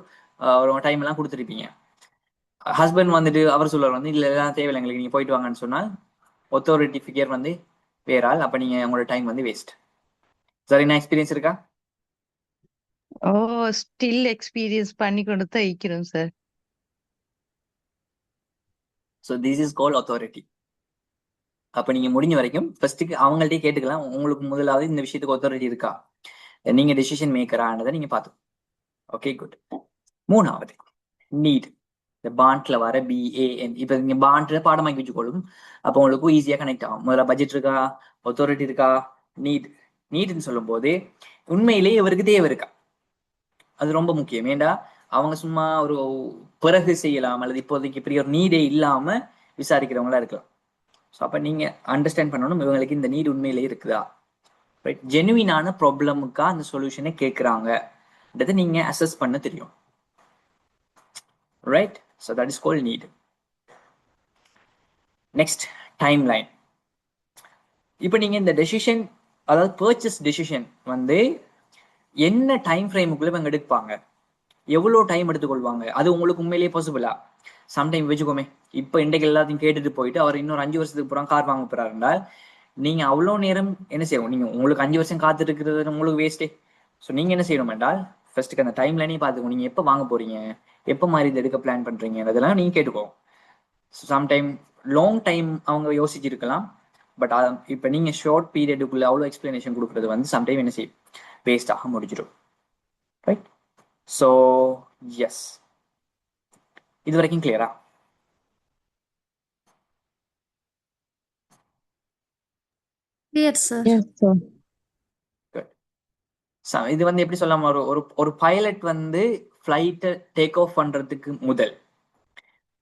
ஒரு டைம் எல்லாம் கொடுத்துருப்பீங்க. ஹஸ்பண்ட் வந்துட்டு அவர் சொல்லுவார் வந்து இல்லை எல்லாம் தேவையில்லை எங்களுக்கு, நீங்கள் போயிட்டு வாங்கன்னு சொன்னால் அத்தாரிட்டி ஃபிகர் வந்து வேற ஆள். அப்போ நீங்கள் உங்களோட டைம் வந்து வேஸ்ட். சரியான எக்ஸ்பீரியன்ஸ் இருக்கா? ஓ, ஸ்டில் எக்ஸ்பீரியன்ஸ் பண்ணி கொண்டு தான் இருக்கிறோம் sir. So this is call authority. அப்போ நீங்க முடிஞ்ச வரைக்கும் ஃபர்ஸ்ட்டுக்கு அவங்கள்ட்டே கேட்டுக்கலாம், உங்களுக்கு முதலாவது இந்த விஷயத்துக்கு அத்தாரிட்டி இருக்கா, நீங்க டெசிஷன் மேக்கரானதை நீங்க பார்த்து. Okay good. மூணாவது நீட். இந்த பாண்ட்ல வர BAN. இப்ப நீங்க பாண்ட்ல பாடமாக்கி வச்சுக்கொள்ளும், அப்போ உங்களுக்கு ஈஸியா கனெக்ட் ஆகும். முதல்ல பட்ஜெட் இருக்கா, authority இருக்கா, நீட். நீட்னு சொல்லும் போது உண்மையிலேயே இவருக்கு தேவை இருக்கா, அது ரொம்ப முக்கியம். ஏண்டா அவங்க சும்மா ஒரு பிறகு செய்யலாம் அல்லது இப்போதைக்கு இப்படி ஒரு நீடே இல்லாம விசாரிக்கிறவங்களா இருக்கலாம். ஸோ அப்ப நீங்க அண்டர்ஸ்டாண்ட் பண்ணணும் இவங்களுக்கு இந்த நீட் உண்மையிலேயே இருக்குதா, ரைட்? ஜெனுவினான ப்ராப்ளமுக்கா அந்த சொல்யூஷனை கேட்குறாங்கன்றதை நீங்க அசஸ் பண்ண தெரியும், right? So that is called need. Next, timeline. இப்போ நீங்க இந்த டெசிஷன், அதாவது பர்ச்சேஸ் டெசிஷன் வந்து என்ன டைம் ஃப்ரேமுக்குள்ள இவங்க எடுப்பாங்க, எவ்வளோ டைம் எடுத்துக்கொள்வாங்க, அது உங்களுக்கு உண்மையிலேயே பாசிபிளா? சம்டைம் வச்சுக்கோமே, இப்போ இன்றைக்கு எல்லாத்தையும் கேட்டுட்டு போயிட்டு அவர் இன்னொரு 5 வருஷத்துக்கு அப்புறம் கார் வாங்க போறாருன்றால் நீங்க அவ்வளோ நேரம் என்ன செய்யணும்? நீங்க உங்களுக்கு 5 வருஷம் காத்துட்டு இருக்கிறது உங்களுக்கு வேஸ்டே. ஸோ நீங்க என்ன செய்யணும் என்றால் ஃபர்ஸ்ட்டுக்கு அந்த டைம் லைனே பார்த்துக்கணும். நீங்க எப்போ வாங்க போறீங்க, எப்போ மாதிரி இது எடுக்க பிளான் பண்றீங்க, அதெல்லாம் நீங்க கேட்டுக்கோ. சம்டைம் லாங் டைம் அவங்க யோசிச்சிருக்கலாம், பட் இப்போ நீங்க ஷார்ட் பீரியடுக்குள்ள அவ்வளோ எக்ஸ்பிளனேஷன் கொடுக்குறது வந்து சம்டைம் என்ன செய்யும், வேஸ்டாக முடிச்சிடும், ரைட்? ஸோ எஸ், இது வரைக்கும் கிளியரா? Clear sir. Yes sir. இது வந்து எப்படி சொல்லாம, ஒரு ஒரு ஒரு பைலட் வந்து ஃபிளைட்டை டேக் ஆஃப் பண்றதுக்கு முதல்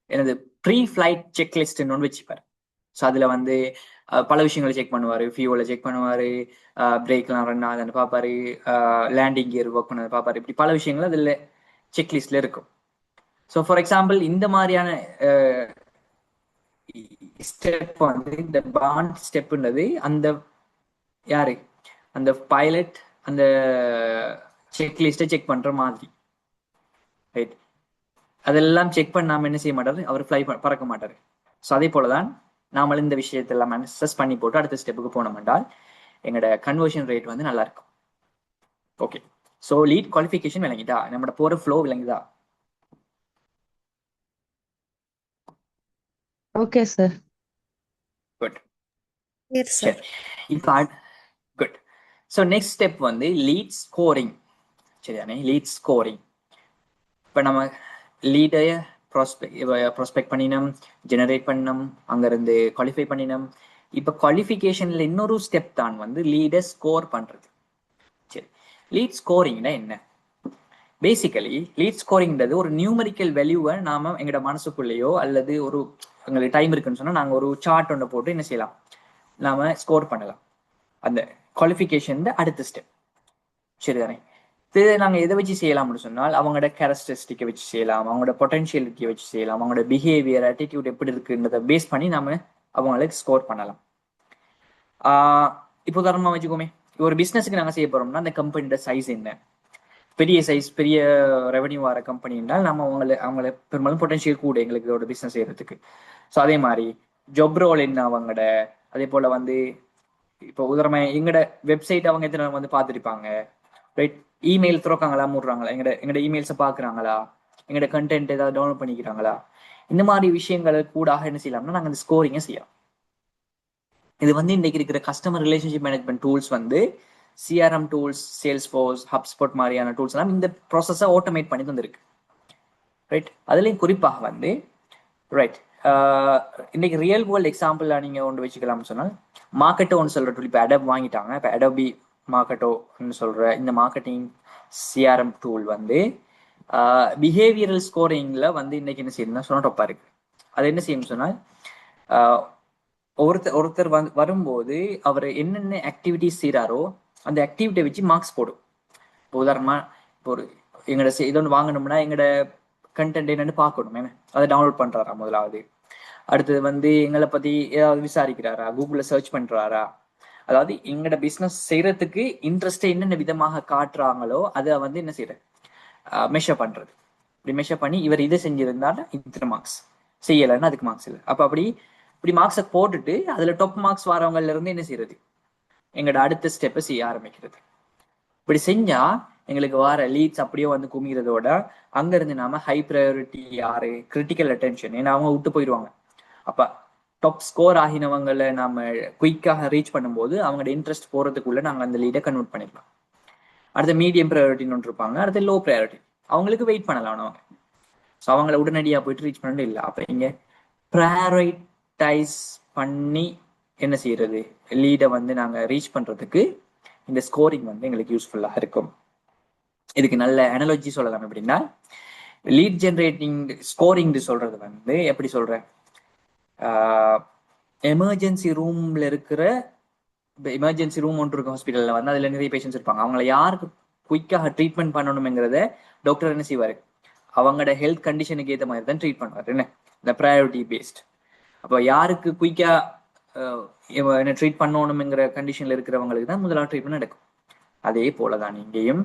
எனது ப்ரீ ஃபிளைட் செக்லிஸ்ட்னு ஒன்று வச்சுப்பார். ஸோ அதுல வந்து பல விஷயங்களை செக் பண்ணுவாரு, ஃபியூவலை செக் பண்ணுவாரு, பிரேக்லாம் ரன் ஆகுதுன்னு பார்ப்பாரு, லேண்டிங் கியர் ஒர்க் பண்ணதை பார்ப்பாரு, இப்படி பல விஷயங்கள் அதில் செக்லிஸ்ட்ல இருக்கும். ஸோ ஃபார் எக்ஸாம்பிள் இந்த மாதிரியான ஸ்டெப் வந்து இந்த பாண்ட் ஸ்டெப்ன்றது அந்த யாரு, அந்த பைலட் அந்த செக்லிஸ்ட்டை செக் பண்ற மாதிரி, ரைட்? அதெல்லாம் செக் பண்ணாம என்ன செய்ய மாட்டாரு, அவர் பறக்க மாட்டாரு. ஸோ அதே போலதான் நாமளும் இந்த விஷயத்தெல்லாம் அசஸ் பண்ணி போட்டு அடுத்த ஸ்டெப்புக்கு போனோம் என்றால் எங்களோட கன்வர்ஷன் ரேட் வந்து நல்லா இருக்கும். ஓகே, ஸோ லீட் குவாலிஃபிகேஷன் விளங்கிட்டா, நம்மளோட போற ஃப்ளோ விளங்குதா? Okay sir. Good, clear sir. சரி. இப்போ குட். ஸோ நெக்ஸ்ட் ஸ்டெப் வந்து லீட் ஸ்கோரிங், சரிதானே? Lead scoring. இப்போ நம்ம லீடை ப்ராஸ்பெக்ட் பண்ணினோம், ஜெனரேட் பண்ணோம், அங்கிருந்து குவாலிஃபை பண்ணினோம். இப்போ குவாலிஃபிகேஷன்ல இன்னொரு ஸ்டெப் தான் வந்து லீடை ஸ்கோர் பண்றது. சரி, லீட் ஸ்கோரிங்னா என்ன? பேசிக்கலி லீட் ஸ்கோரிங்ன்றது ஒரு நியூமரிக்கல் வேல்யூவை நாம எங்களோட மனசுக்குள்ளேயோ அல்லது ஒரு எங்களுக்கு டைம் இருக்குன்னு சொன்னா நாங்க ஒரு சார்ட் ஒன்று போட்டு என்ன செய்யலாம், நாம ஸ்கோர் பண்ணலாம். அந்த குவாலிஃபிகேஷன் அடுத்த ஸ்டெப், சரிதானே? இது நாங்க எதை வச்சு செய்யலாம்னு சொன்னால் அவங்களோட கேரக்டரிஸ்டிக்கை வச்சு செய்யலாம், அவங்களோட பொட்டன்ஷியலிட்டியை வச்சு செய்யலாம், அவங்களோட பிஹேவியர் ஆட்டிடியூட் எப்படி இருக்குன்றதை பேஸ் பண்ணி நாம அவங்களுக்கு ஸ்கோர் பண்ணலாம். இப்போ உதாரணமா வச்சுக்கோமே, ஒரு பிசினஸுக்கு நாங்க செய்ய போறோம்னா அந்த கம்பெனியோட சைஸ் என்ன, பெரிய சைஸ் பெரிய ரெவன்யூ வர கம்பெனி என்றால் நம்ம அவங்கள பெரும்பாலும் பொட்டன்ஷியல் கூட எங்களுக்கு இதோட பிசினஸ் செய்யறதுக்கு. ஸோ அதே மாதிரி ஜாப் ரோல் என்ன அவங்களோட, அதே போல வந்து இப்போ உதாரணமா எங்களோட வெப்சைட் அவங்க எத்தனை வந்து பார்த்துருப்பாங்க, ரைட்? இமெயில் திறக்காங்களா, மூடுறாங்களா, எங்களோட இமெயில்ஸை பார்க்குறாங்களா, எங்களோட கண்டென்ட் ஏதாவது டவுன்லோட் பண்ணிக்கிறாங்களா, இந்த மாதிரி விஷயங்களை கூட என்ன செய்யலாம்னா நாங்கள் அந்த ஸ்கோரிங்கை செய்யலாம். இது வந்து இன்னைக்கு இருக்கிற கஸ்டமர் ரிலேஷன்ஷிப் மேனேஜ்மெண்ட் டூல்ஸ் வந்து சிஆர்எம் டூல்ஸ், சேல்ஸ்ஃபோர்ஸ், ஹப்ஸ்பாட் மாதிரியான டூல்ஸ் எல்லாம் இந்த ப்ராசஸை ஆட்டோமேட் பண்ணி தந்திருக்கு, ரைட்? அதுலேயும் குறிப்பாக வந்து ரைட் இன்னைக்கு ரியல் வேர்ல்டு எக்ஸாம்பிள் நீங்க ஒன்று வச்சுக்கலாம்னு சொன்னால் மார்க்கெட்டோ ஒன்று சொல்ற டூல். இப்போ அடப் வாங்கிட்டாங்க, இப்போ அடோபி மார்க்கெட்டோன்னு சொல்ற இந்த மார்க்கெட்டிங் சிஆர்எம் டூல் வந்து பிஹேவியரல் ஸ்கோரிங்ல வந்து இன்னைக்கு என்ன செய்யணும்னா சொன்னா டொப்பா இருக்கு. அது என்ன செய்யணும்னு சொன்னால் ஒருத்தர் வரும்போது அவர் என்னென்ன ஆக்டிவிட்டிஸ் செய்யறாரோ அந்த ஆக்டிவிட்டியை வச்சு மார்க்ஸ் போடும். இப்போ உதாரணமா இப்போ ஒரு எங்களோட இது ஒன்று வாங்கணும்னா எங்களோட கண்டென்ட் என்னன்னு பார்க்கணும், என்ன அதை டவுன்லோட் பண்றாரா முதலாவது, அடுத்தது வந்து எங்களை பத்தி ஏதாவது விசாரிக்கிறாரா, கூகுள்ல சர்ச் பண்றாரா, அதாவது எங்களோட பிசினஸ் செய்யறதுக்கு இன்ட்ரெஸ்ட் என்னென்ன விதமாக காட்டுறாங்களோ அதை வந்து என்ன செய்யற மெஷர் பண்றது. இப்படி மெஷர் பண்ணி இவர் இதை செஞ்சிருந்தாலும் இத்தனை மார்க்ஸ், செய்யலைன்னா அதுக்கு மார்க்ஸ் இல்லை. அப்ப இப்படி மார்க்ஸை போட்டுட்டு அதுல டாப் மார்க்ஸ் வரவங்கல இருந்து என்ன செய்யறது, எங்களோட அடுத்த ஸ்டெப்பை செய்ய ஆரம்பிக்கிறது. இப்படி செஞ்சா எங்களுக்கு வர லீட்ஸ் அப்படியே வந்து குமிகிறதோட அங்க இருந்து நாம ஹை ப்ரையாரிட்டி யாரு, கிரிட்டிக்கல் அட்டென்ஷன், ஏன்னா அவங்க விட்டு போயிடுவாங்க. அப்ப டாப் ஸ்கோர் ஆகினவங்களை நாம குயிக்காக ரீச் பண்ணும்போது அவங்களோட இன்ட்ரெஸ்ட் போறதுக்குள்ள நாங்க அந்த லீடை கன்வெர்ட் பண்ணிடலாம். அடுத்த மீடியம் ப்ரையாரிட்டின்னு ஒன்று இருப்பாங்க, அடுத்த லோ ப்ரையாரிட்டி. அவங்களுக்கு வெயிட் பண்ணலாம் அவங்க. ஸோ அவங்கள உடனடியாக போயிட்டு ரீச் பண்ணணும் இல்லை. அப்போ இங்கே ப்ரையாரிட்டைஸ் பண்ணி என்ன செய்யறது, லீடை வந்து நாங்கள் ரீச் பண்ணுறதுக்கு இந்த ஸ்கோரிங் வந்து எங்களுக்கு யூஸ்ஃபுல்லாக இருக்கும். இதுக்கு நல்ல அனாலஜி சொல்லலாம். எப்படின்னா லீட் ஜென்ரேட்டிங் ஸ்கோரிங் சொல்றது வந்து எப்படி சொல்றேன், எமர்ஜென்சி ரூம்ல இருக்கிற எமர்ஜென்சி ரூம் ஒன்று இருக்கும் ஹாஸ்பிட்டலில் வந்து அதில் நிறைய பேஷண்ட்ஸ் இருப்பாங்க. அவங்கள யாருக்கு குயிக்காக ட்ரீட்மெண்ட் பண்ணணுங்கிறத டாக்டர் என்ன செய்வார், அவங்களோட ஹெல்த் கண்டிஷனுக்கு ஏற்ற மாதிரி தான் ட்ரீட் பண்ணுவார். என்ன இந்த ப்ரையாரிட்டி பேஸ்ட். அப்போ யாருக்கு குயிக்காக என்ன ட்ரீட் பண்ணணுங்கிற கண்டிஷனில் இருக்கிறவங்களுக்கு தான் முதலாவது ட்ரீட்மெண்ட் நடக்கும். அதே போல தான் இங்கேயும்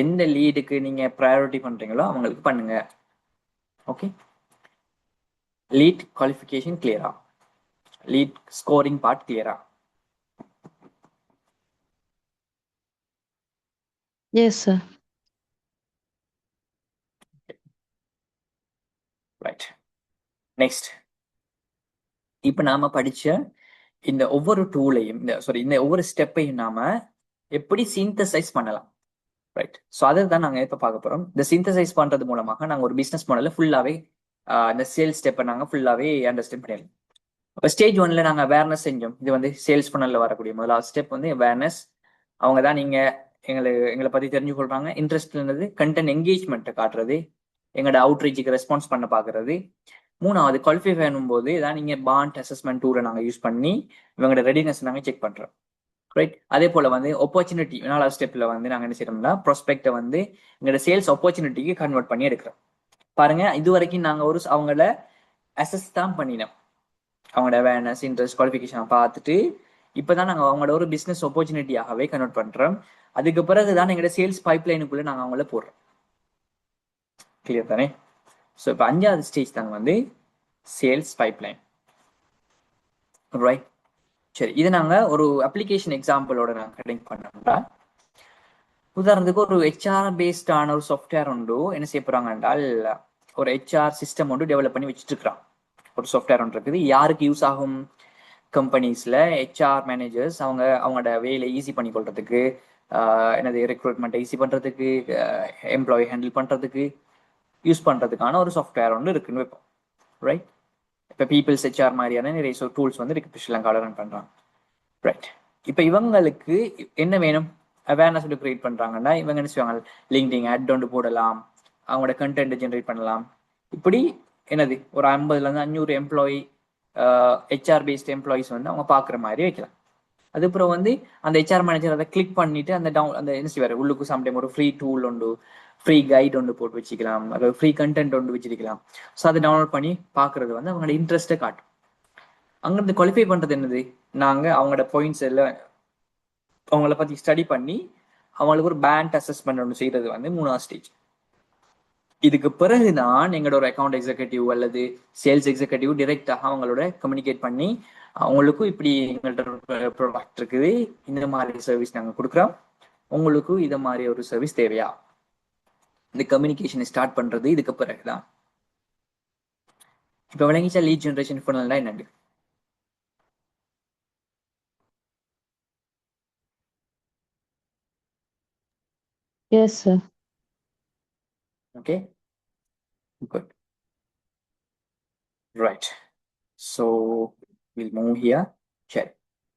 எந்த லீடுக்கு நீங்கள் ப்ரையாரிட்டி பண்ணுறீங்களோ அவங்களுக்கு பண்ணுங்க. ஓகே, லீட் குவாலிஃபிகேஷன் கிளியரா, லீட் ஸ்கோரிங் பார்ட் கிளியரா? Yes, sir. ரைட். நெக்ஸ்ட், இப்போ நாம படிச்ச இந்த ஒவ்வொரு டூலையும் இந்த ஒவ்வொரு ஸ்டெப்பையும் நாம எப்படி சிந்தசைஸ் பண்ணலாம். ரைட். ஸோ அதை தான் நாங்கள் இப்போ பார்க்க போகிறோம். இந்த சிந்தசைஸ் பண்ணுறது மூலமாக நாங்கள் ஒரு பிஸ்னஸ் மாடலில் ஃபுல்லாகவே இந்த சேல்ஸ் ஸ்டெப்பை நாங்கள் ஃபுல்லாகவே அண்டர்ஸ்டாண்ட் பண்ணிடலாம். அப்போ ஸ்டேஜ் 1ல நாங்கள் அவேர்னஸ் செஞ்சோம். இது வந்து சேல்ஸ் பண்ணல வரக்கூடிய முதலாவது ஸ்டெப் வந்து அவேர்னஸ். அவங்க தான் நீங்கள் எங்களை பற்றி தெரிஞ்சு கொள்றாங்க. இன்ட்ரெஸ்ட் இருந்தது கண்டென்ட் என்கேஜ்மெண்ட்டை காட்டுறது, எங்களோட அவுட்ரீச்சுக்கு ரெஸ்பான்ஸ் பண்ண பார்க்கறது. மூணாவது குவாலிஃபை பண்ணும்போது தான் நீங்கள் பாண்ட் அசஸ்மெண்ட் டூலை நாங்கள் யூஸ் பண்ணி இவங்களோட ரெடினஸ் நாங்கள் செக் பண்ணுறோம். ரைட். அதே போல வந்து ஆப்பர்ச்சுனிட்டி 4வது ஸ்டெப்ல வந்து நாங்கள் என்ன செய்யறோம்னா ப்ராஸ்பெக்டை வந்து எங்களோட சேல்ஸ் ஆப்பர்ச்சுனிட்டிக்கு கன்வெர்ட் பண்ணி எடுக்கிறோம். பாருங்க, இது வரைக்கும் நாங்கள் அவங்கள அசஸ் தான் பண்ணினோம். அவங்களோட அவேர்னஸ், இன்ட்ரெஸ்ட், குவாலிஃபிகேஷன் பார்த்துட்டு இப்போதான் நாங்கள் அவங்களோட ஒரு பிஸ்னஸ் ஆப்பர்ச்சுனிட்டியாகவே கன்வெர்ட் பண்றோம். அதுக்கு பிறகு தான் எங்களோட சேல்ஸ் பைப்லைனுக்குள்ள நாங்கள் அவங்கள போடுறோம். கிளியர் தானே? ஸோ இப்போ 5வது ஸ்டேஜ் தாங்க வந்து சேல்ஸ் பைப்லைன். ரைட். சரி, இது நாங்கள் ஒரு அப்ளிகேஷன் எக்ஸாம்பிளோட நாங்கள் கனெக்ட் பண்ணோம்னா, உதாரணத்துக்கு ஒரு ஹெச்ஆர் பேஸ்டான ஒரு சாஃப்ட்வேர் உண்டு என்ன செய்ய போறாங்க என்றால், ஒரு ஹெச்ஆர் சிஸ்டம் ஒன்று டெவலப் பண்ணி வச்சுட்டு இருக்கிறான். ஒரு சாஃப்ட்வேர் ஒன்று இருக்குது. யாருக்கு யூஸ் ஆகும்? கம்பெனிஸ்ல ஹெச்ஆர் மேனேஜர்ஸ் அவங்களோட வேலையை ஈஸி பண்ணி கொள்றதுக்கு, என்னது ரெக்ரூட்மெண்ட்டை ஈஸி பண்றதுக்கு, எம்ப்ளாயி ஹேண்டில் பண்றதுக்கு யூஸ் பண்றதுக்கான ஒரு சாஃப்ட்வேர் ஒன்று இருக்குன்னு வைப்போம். ரைட். இப்போ பீப்புள்ஸ் ஹெச்ஆர் மாதிரியான நிறைய டூல்ஸ் வந்து இருக்கு, ஸ்ரீலங்காவில் ரன் பண்றாங்க. ரைட். இப்போ இவங்களுக்கு என்ன வேணும்? அவேர்னஸ் கிரியேட் பண்றாங்கன்னா இவங்க என்ன செய்வாங்க, லிங்க்டின் ஆட் ஒன்று போடலாம், அவங்களோட கண்டென்ட் ஜென்ரேட் பண்ணலாம். இப்படி என்னது ஒரு 50லேருந்து 500 எம்ப்ளாயி ஹெச்ஆர் பேஸ்ட் எம்ப்ளாயிஸ் வந்து அவங்க பார்க்குற மாதிரி வைக்கலாம். அதுக்கப்புறம் வந்து அந்த ஹெச்ஆர் மேனேஜர் அதை கிளிக் பண்ணிட்டு அந்த என்ன செய்வார், உள்ளுக்கு சம்டைம் ஒரு ஃப்ரீ டூல் உண்டு, ஃப்ரீ கைட் ஒன்று போட்டு வச்சுக்கலாம், அதாவது ஃப்ரீ கண்டென்ட் ஒன்று வச்சிருக்கலாம். ஸோ அதை டவுன்லோட் பண்ணி பார்க்கறது வந்து அவங்களோட இன்ட்ரெஸ்ட்டை காட்டும். அங்கிருந்து குவாலிஃபை பண்றது என்னது, நாங்கள் அவங்களோட பாயிண்ட்ஸ் எல்லாம் அவங்கள பத்தி ஸ்டடி பண்ணி அவங்களுக்கு ஒரு பேண்ட் அசஸ்மெண்ட் ஒன்று செய்யறது வந்து 3வது ஸ்டேஜ். இதுக்கு பிறகுதான் எங்களோட ஒரு அக்கௌண்ட் எக்ஸிகூட்டிவ் அல்லது சேல்ஸ் எக்ஸிகூட்டிவ் டிரெக்டாக அவங்களோட கம்யூனிகேட் பண்ணி அவங்களுக்கும் இப்படி எங்கள்கிட்ட ப்ராடக்ட் இருக்குது, இந்த மாதிரி சர்வீஸ் நாங்கள் கொடுக்குறோம், உங்களுக்கும் இதை மாதிரி ஒரு சர்வீஸ் தேவையா, இந்த கம்யூனிகேஷனை ஸ்டார்ட் பண்றது இதுக்கு பிறகுதான். இப்போ விளங்கிச்சா லீட் ஜென்ரேஷன் ஃபுனல்னா என்னண்டு? Yes, sir. Okay, good. Right. So we'll move here. சரி,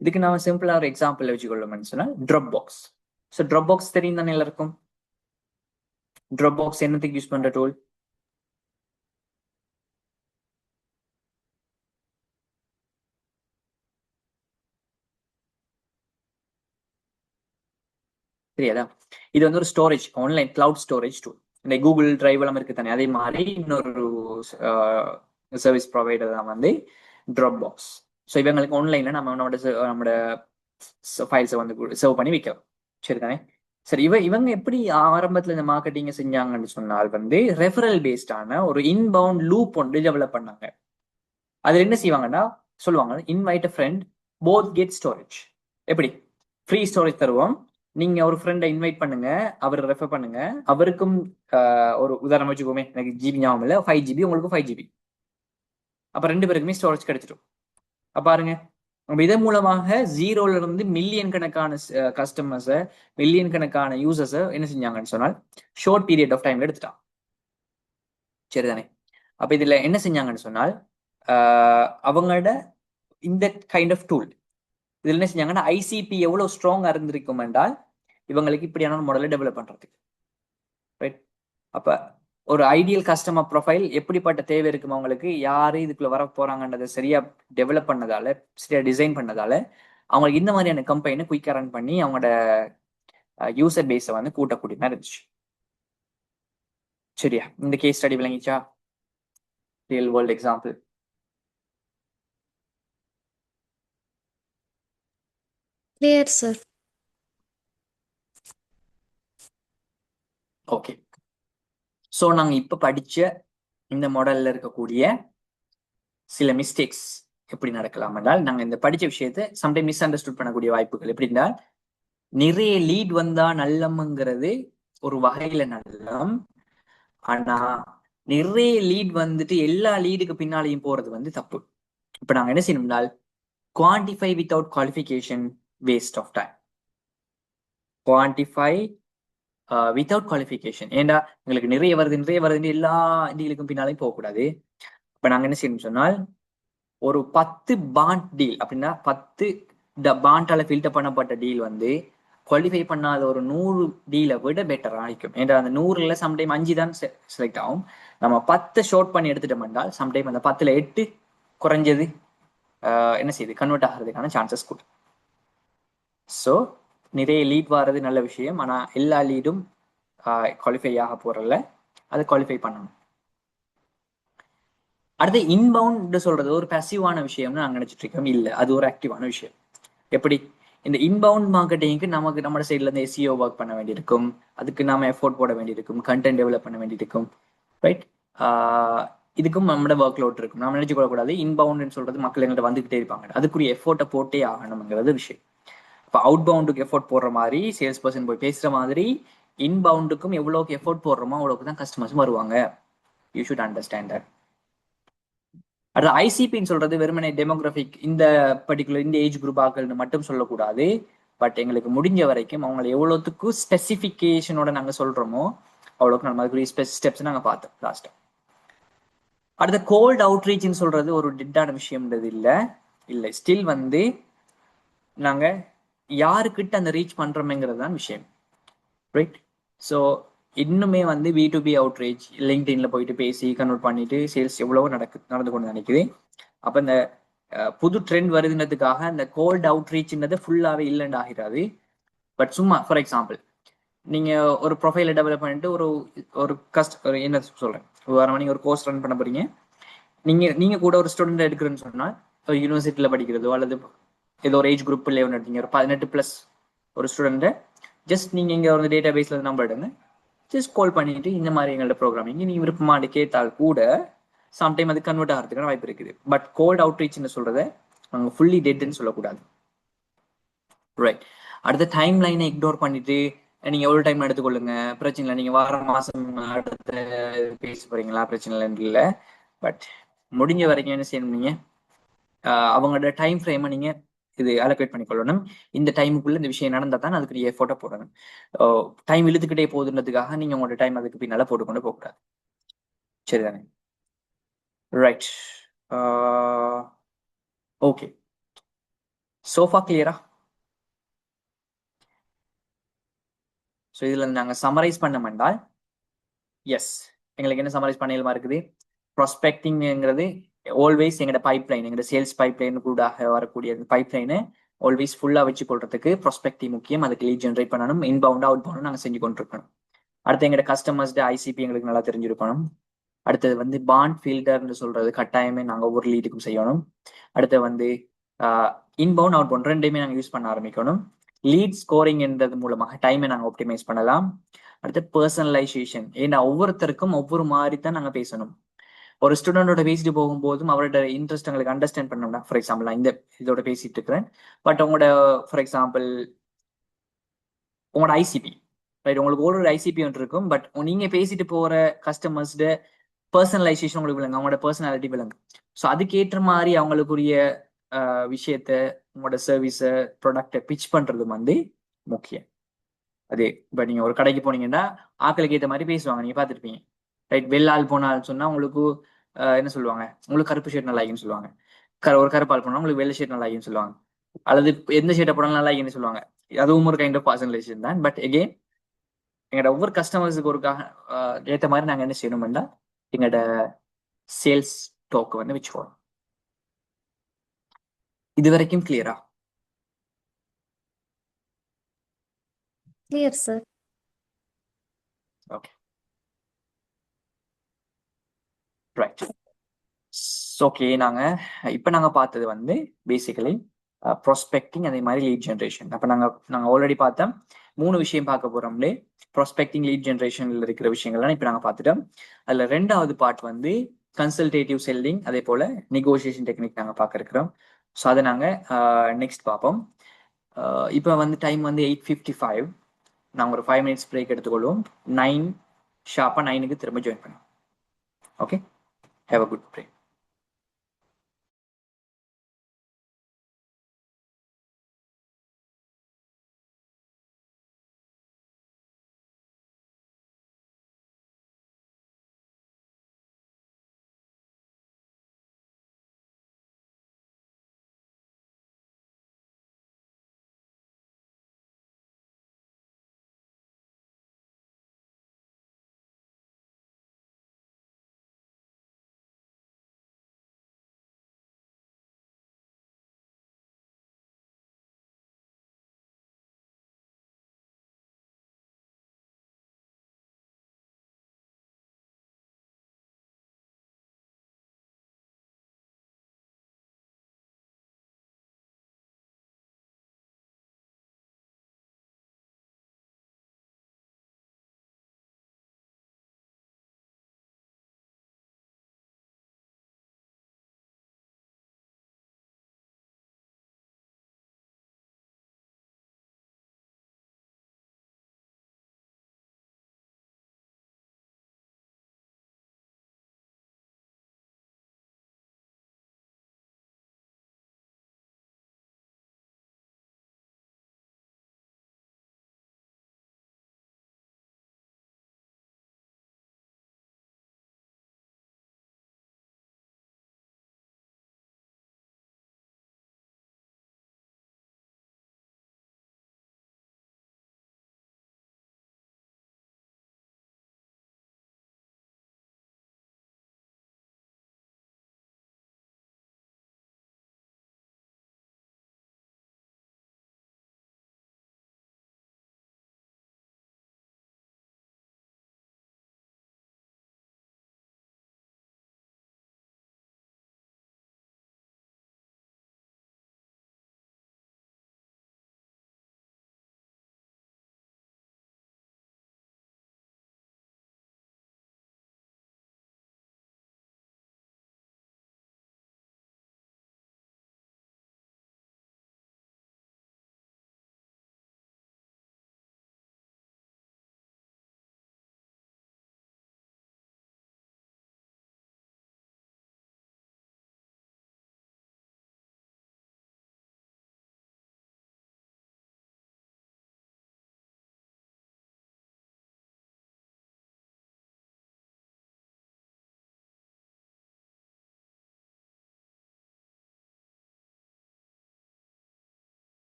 இதுக்கு நாம சிம்பிளா ஒரு எக்ஸாம்பிள் வச்சுக்கொள்ளணும்னு சொன்னா drop box. So drop box தெரியும் தானே எல்லாருக்கும்? ட்ராப் பாக்ஸ் என்னத்துக்கு யூஸ் பண்ற டூல்? தெரியாதா? இது வந்து ஒரு storage, online cloud storage tool. இந்த கூகுள் டிரைவ் எல்லாம் இருக்கு தானே, அதே மாதிரி இன்னொரு சர்வீஸ் ப்ரொவைடர் தான் வந்து ட்ராப் பாக்ஸ். ஸோ இவங்களுக்கு ஆன்லைன்ல நம்மளோட ஃபைல்ஸை வந்து சர்வ் பண்ணி வைக்கலாம். சரி தானே? சரி, இவங்க எப்படி ஆரம்பத்துல இந்த மார்க்கெட்டிங் செஞ்சாங்கன்னு சொன்னால் வந்து ரெஃபரல் பேஸ்டான ஒரு இன்பவுண்ட் லூப் ஒன்று டெவலப் பண்ணாங்க. அதுல என்ன செய்வாங்கன்னா சொல்லுவாங்க, invite a friend both get storage. எப்படி ஃப்ரீ ஸ்டோரேஜ் தருவோம், நீங்க ஒரு ஃப்ரெண்டை இன்வைட் பண்ணுங்க, அவர் ரெஃபர் பண்ணுங்க, அவருக்கும் ஒரு உதாரணம் வச்சுக்கோமே, எனக்கு ஜிபி ஞாபகம் இல்லை, 5 GB உங்களுக்கும் 5 GB, அப்ப 2 பேருக்குமே ஸ்டோரேஜ் கிடைச்சிடும். பாருங்க, நம்ம இதன் மூலமாக ஜீரோல இருந்து மில்லியன் கணக்கான கஸ்டமர்ஸை, மில்லியன் கணக்கான யூசர்ஸை என்ன செஞ்சாங்கன்னு சொன்னால் ஷார்ட் பீரியட் ஆஃப் டைம்ல எடுத்துட்டான். சரிதானே? அப்ப இதுல என்ன செஞ்சாங்கன்னு சொன்னால் அவங்களோட இந்த கைண்ட் ஆஃப் டூல் இதுல என்ன செஞ்சாங்கன்னா ஐசிபி எவ்வளவு ஸ்ட்ராங்கா இருந்திருக்கும் என்றால் இவங்களுக்கு இப்படியான ஒரு மாடலை டெவலப் பண்றதுக்கு. ரைட்? அப்ப ஒரு ஐடியல் கஸ்டமர் ப்ரொஃபைல் எப்படிப்பட்ட தேவை இருக்கும் அவங்களுக்கு, யாரு இதுக்குள்ள வர போறாங்கன்றதை சரியா டெவலப் பண்ணதால, சரியா டிசைன் பண்ணதால அவங்களுக்கு இந்த மாதிரியான கம்பெனியை குயிக்கா ரன் பண்ணி அவங்களோட யூசர் பேஸை வந்து கூட்டக்கூடிய மாதிரி இருந்துச்சு. சரியா? இந்த கேஸ் ஸ்டடி விளங்கிச்சா? Real world example. Clear, sir. Okay. So நாங்கள் இப்போ படிச்ச இந்த மாடல்ல இருக்கக்கூடிய சில மிஸ்டேக்ஸ் எப்படி நடக்கலாம் என்றால், நாங்கள் இந்த படிச்ச விஷயத்தை சம்டைம் மிஸ் அண்டர்ஸ்டுட் பண்ணக்கூடிய வாய்ப்புகள் எப்படின்னா, நிறைய லீட் வந்தா நல்லம்ங்கிறது ஒரு வகையில நல்லம். ஆனா நிறைய லீட் வந்துட்டு எல்லா லீடுக்கு பின்னாலையும் போறது வந்து தப்பு. இப்ப நாங்க என்ன செய்யணும்னால் quantify without qualification waste of time. Quantify without qualification. ஏண்டா எங்களுக்கு நிறைய வருதுன்னு எல்லா டீலுக்கும் பின்னாலையும் போகக்கூடாது. இப்ப நாங்க என்ன செய்யணும் சொன்னால் ஒரு 10 பாண்ட் டீல் அப்படின்னா 10 பாண்டால ஃபில்டர் பண்ணப்பட்ட டீல் வந்து குவாலிஃபை பண்ணாத ஒரு 100 டீலை விட பெட்டரா இருக்கும். ஏன்னா அந்த 100ல சம்டைம் 5 தான் செலக்ட் ஆகும். நம்ம 10 ஷார்ட் பண்ணி எடுத்துட்டோம் என்றால் சம்டைம் அந்த 10ல 8 குறைஞ்சது என்ன செய்யுது கன்வெர்ட் ஆகிறதுக்கான சான்சஸ் கூட. ஸோ நிறைய லீட் வர்றது நல்ல விஷயம். ஆனா எல்லா லீடும் குவாலிஃபை ஆக போறல, அதை குவாலிஃபை பண்ணணும். அடுத்து இன்பவுண்ட் சொல்றது ஒரு பேசிவான விஷயம்னு நாங்க நினைச்சிட்டு இருக்கோம். இல்ல, அது ஒரு ஆக்டிவான விஷயம். எப்படி? இந்த இன்பவுண்ட் மார்க்கெட்டிங்க்கு நமக்கு நம்ம சைட்ல இருந்து எஸ்இஓ ஒர்க் பண்ண வேண்டியிருக்கும், அதுக்கு நாம எஃபோர்ட் போட வேண்டியிருக்கும், கண்டென்ட் டெவலப் பண்ண வேண்டியிருக்கும். ரைட்? இதுக்கும் நம்மளோட ஒர்க் லோட் இருக்கும். நம்ம நினைச்சு கொள்ளக்கூடாது இன்பவுண்ட்னு சொல்றது மக்கள் எங்கள்கிட்ட வந்துகிட்டே இருப்பாங்க, அதுக்குரிய எஃபோர்ட்டை போட்டே ஆகணுங்கிறது விஷயம். இப்போ அவுட் பவுண்டுக்கு எஃபோர்ட் போடுற மாதிரி, சேல்ஸ் பர்சன் போய் பேசுற மாதிரி, இன்பவுண்டுக்கும் எவ்வளவுக்கு எஃபோர்ட் போடுறோமோ அவ்வளவுக்கு தான் கஸ்டமர்ஸும் வருவாங்க. You should understand that. அடுத்து ஐசிபின்னு சொல்றது வெறுமனே டெமோகிராஃபிக், இந்த பர்டிகுலர் இந்த ஏஜ் குரூப் ஆக்கள்னு மட்டும் சொல்லக்கூடாது. பட் எங்களுக்கு முடிஞ்ச வரைக்கும் அவங்களை எவ்வளோத்துக்கு ஸ்பெசிஃபிகேஷனோட நாங்க சொல்றோமோ அவ்வளோக்கு நம்ம அதுக்குரிய ஸ்டெப்ஸ் நாங்க பார்த்தோம் லாஸ்ட். அடுத்த கோல்ட் அவுட்ரீச்னு சொல்றது ஒரு டெட்டான விஷயம்ன்றது இல்லை ஸ்டில் வந்து நாங்க யாருக்கிட்ட அந்த ரீச் பண்றோமேங்கிறது தான் விஷயம். ரைட்? ஸோ இன்னுமே வந்து B2B அவுட்ரீச் லிங்க்டின்ல போயிட்டு பேசி கன்வெர்ட் பண்ணிட்டு சேல்ஸ் எவ்வளவோ நடந்து கொண்டு நினைக்குது. அப்ப இந்த புது ட்ரெண்ட் வருதுன்றதுக்காக இந்த கோல்ட் அவுட்ரீச்ன்றது ஃபுல்லாவே இல்லைன்னு ஆகிறாது. பட் சும்மா ஃபார் எக்ஸாம்பிள் நீங்க ஒரு ப்ரொஃபைலை டெவலப் பண்ணிட்டு ஒரு என்ன சொல்றேன், உதாரணமா நீங்க ஒரு கோர்ஸ் ரன் பண்ண போறீங்க. நீங்க கூட ஒரு ஸ்டூடெண்ட் எடுக்கிறேன்னு சொன்னா ஒரு யூனிவர்சிட்டியில படிக்கிறதோ அல்லது ஏதோ ஒரு ஏஜ் குரூப் இல்லை எடுத்தீங்க, ஒரு 18+ ஒரு ஸ்டூடெண்ட்டை ஜஸ்ட் நீங்க இங்க ஒரு டேட்டா பேஸ்ல நம்பர் எடுங்க, ஜஸ்ட் கால் பண்ணிட்டு இந்த மாதிரி எங்களோட ப்ரோக்ராமிங் நீங்க விருப்பமானு கேட்டால் கூட சம்டைம் அது கன்வெர்ட் ஆகிறதுக்கான வாய்ப்பு இருக்குது. பட் கோல்ட் அவுட்ரீச்னு சொல்றத நாங்க ஃபுல்லி டெட்னு சொல்லக்கூடாது. ரைட்? அடுத்த டைம் லைனை இக்னோர் பண்ணிட்டு நீங்க எவ்வளவு டைம் எடுத்துக்கொள்ளுங்க, பிரச்சனை இல்லை, நீங்க வாரம் மாசம் அடுத்த பேச போறீங்களா, பிரச்சனை இல்லை. பட் முடிஞ்ச வரைக்கும் என்ன செய்யணும், நீங்க அவங்களோட டைம் ஃப்ரேமை நீங்க இது அலோகேட் பண்ணிக்கொள்ளணும். இந்த டைமுக்குள்ள இந்த விஷயம் நடந்தா தான் அதுக்கு நீங்க எஃபோர்ட்டை போடணும். டைம் இழுத்துக்கிட்டே போகுதுன்றதுக்காக நீங்க உங்களோட டைம் அதுக்கு பின்னால போட்டுக்கொண்டு போகக்கூடாது. சரிதானே? ரைட். ஓகே, சோஃபா கிளியரா? ஸோ இதுல நாங்க சமரைஸ் பண்ணமென்றால், எஸ், எங்களுக்கு என்ன சமரைஸ் பண்ண இயல்பா இருக்குது, ப்ராஸ்பெக்டிங்கிறது ஆல்வேஸ் எங்களோட பைப்லைன், எங்களோட சேல்ஸ் பைப்லைன் கூட வரக்கூடிய பைப்லைனை ஆல்வேஸ் ஃபுல்லா வச்சு கொள்றதுக்கு ப்ராஸ்பெக்டிவ் முக்கியம். அதுக்கு லீட் ஜென்ரேட் பண்ணணும், இன்பவுண்ட் அவுட் பவுண்ட் நாங்கள் செஞ்சு கொண்டிருக்கணும். அடுத்து எங்களோட கஸ்டமர்ஸ்ட ஐசிபி எங்களுக்கு நல்லா தெரிஞ்சிருக்கணும். அடுத்தது வந்து பாண்ட் ஃபில்டர்னு சொல்றது கட்டாயமே நாங்கள் ஒவ்வொரு லீடுக்கும் செய்யணும். அடுத்து வந்து இன்பவுண்ட் அவுட் பவுண்ட் ரெண்டையுமே நாங்கள் யூஸ் பண்ண ஆரம்பிக்கணும். லீட் ஸ்கோரிங் என்றது மூலமாக டைமை நாங்கள் ஆப்டிமைஸ் பண்ணலாம். அடுத்து பர்சனலைசேஷன், ஏன்னா ஒவ்வொருத்தருக்கும் ஒவ்வொரு மாதிரி தான் நாங்கள் பேசணும். ஒரு ஸ்டூடெண்டோட பேசிட்டு போகும்போதும் அவரோட இன்ட்ரெஸ்ட் எங்களுக்கு அண்டர்ஸ்டாண்ட் பண்ணோம்னா, ஃபார் எக்ஸாம்பிள் நான் இந்த இதோட பேசிட்டு இருக்கிறேன், பட் உங்களோட ஃபார் எக்ஸாம்பிள் உங்களோட ஐசிபி, ரைட், உங்களுக்கு ஒரு ஐசிபி ஒன்று இருக்கும், பட் நீங்க பேசிட்டு போற கஸ்டமர்ஸ்ட பர்சனலைசேஷன் உங்களுக்கு விளங்கு, அவங்களோட பர்சனாலிட்டி விளங்கு. ஸோ அதுக்கேற்ற மாதிரி அவங்களுக்குரிய விஷயத்த உங்களோட சர்வீஸை ப்ராடக்டை பிச் பண்றது வந்து முக்கியம். அது இப்போ நீங்க ஒரு கடைக்கு போனீங்கன்னா ஆட்களுக்கு ஏற்ற மாதிரி பேசுவாங்க, நீங்க பார்த்துருப்பீங்க. ரைட், வெள்ளாள் போனால் சொன்னா உங்களுக்கு என்ன சொல்லுவாங்க, உங்களுக்கு கருப்பு ஷர்ட் நல்லா இருக்குன்னு சொல்லுவாங்க. ஒரு கருப்பால் போனா உங்களுக்கு வெள்ளை ஷர்ட் நல்லா இருக்குன்னு சொல்லுவாங்க. அல்லது எந்த ஷர்ட்டை போனாலும் நல்லா இருக்குன்னு சொல்லுவாங்க. அதுவும் ஒரு கைண்ட் ஆஃப் பர்சனலைசேஷன் தான். பட் எகெயின் எங்களோட ஒவ்வொரு கஸ்டமர்ஸுக்கு ஒருக்காக ஏற்ற மாதிரி நாங்கள் என்ன செய்யணும்னா எங்களோட சேல்ஸ் டோக்கை வந்து வச்சுக்கோம். இது வரைக்கும் கிளியரா? Clear, sir. Okay, right. Okay, இப்போ நாங்கள் பார்த்தது வந்து பேசிக்கலி ப்ராஸ்பெக்டிங், அதே மாதிரி லீட் ஜென்ரேஷன். அப்போ நாங்கள் ஆல்ரெடி பார்த்தோம் 3 விஷயம் பார்க்க போகிறோம்லே. ப்ராஸ்பெக்டிங், லீட் ஜென்ரேஷனில் இருக்கிற விஷயங்கள்லாம் இப்போ நாங்கள் பார்த்துட்டோம். அதில் 2வது பார்ட் வந்து கன்சல்டேட்டிவ் செல்லிங், அதே போல் நெகோசியேஷன் டெக்னிக் நாங்கள் பார்க்க இருக்கிறோம். ஸோ அதை நாங்கள் நெக்ஸ்ட் பார்ப்போம். இப்போ வந்து டைம் வந்து 8:55. நாங்கள் ஒரு 5 minutes பிரேக் எடுத்துக்கொள்வோம். 9 ஷார்ப்பாக 9க்கு திரும்ப ஜாயின் பண்ணுவோம். Okay, have a good break.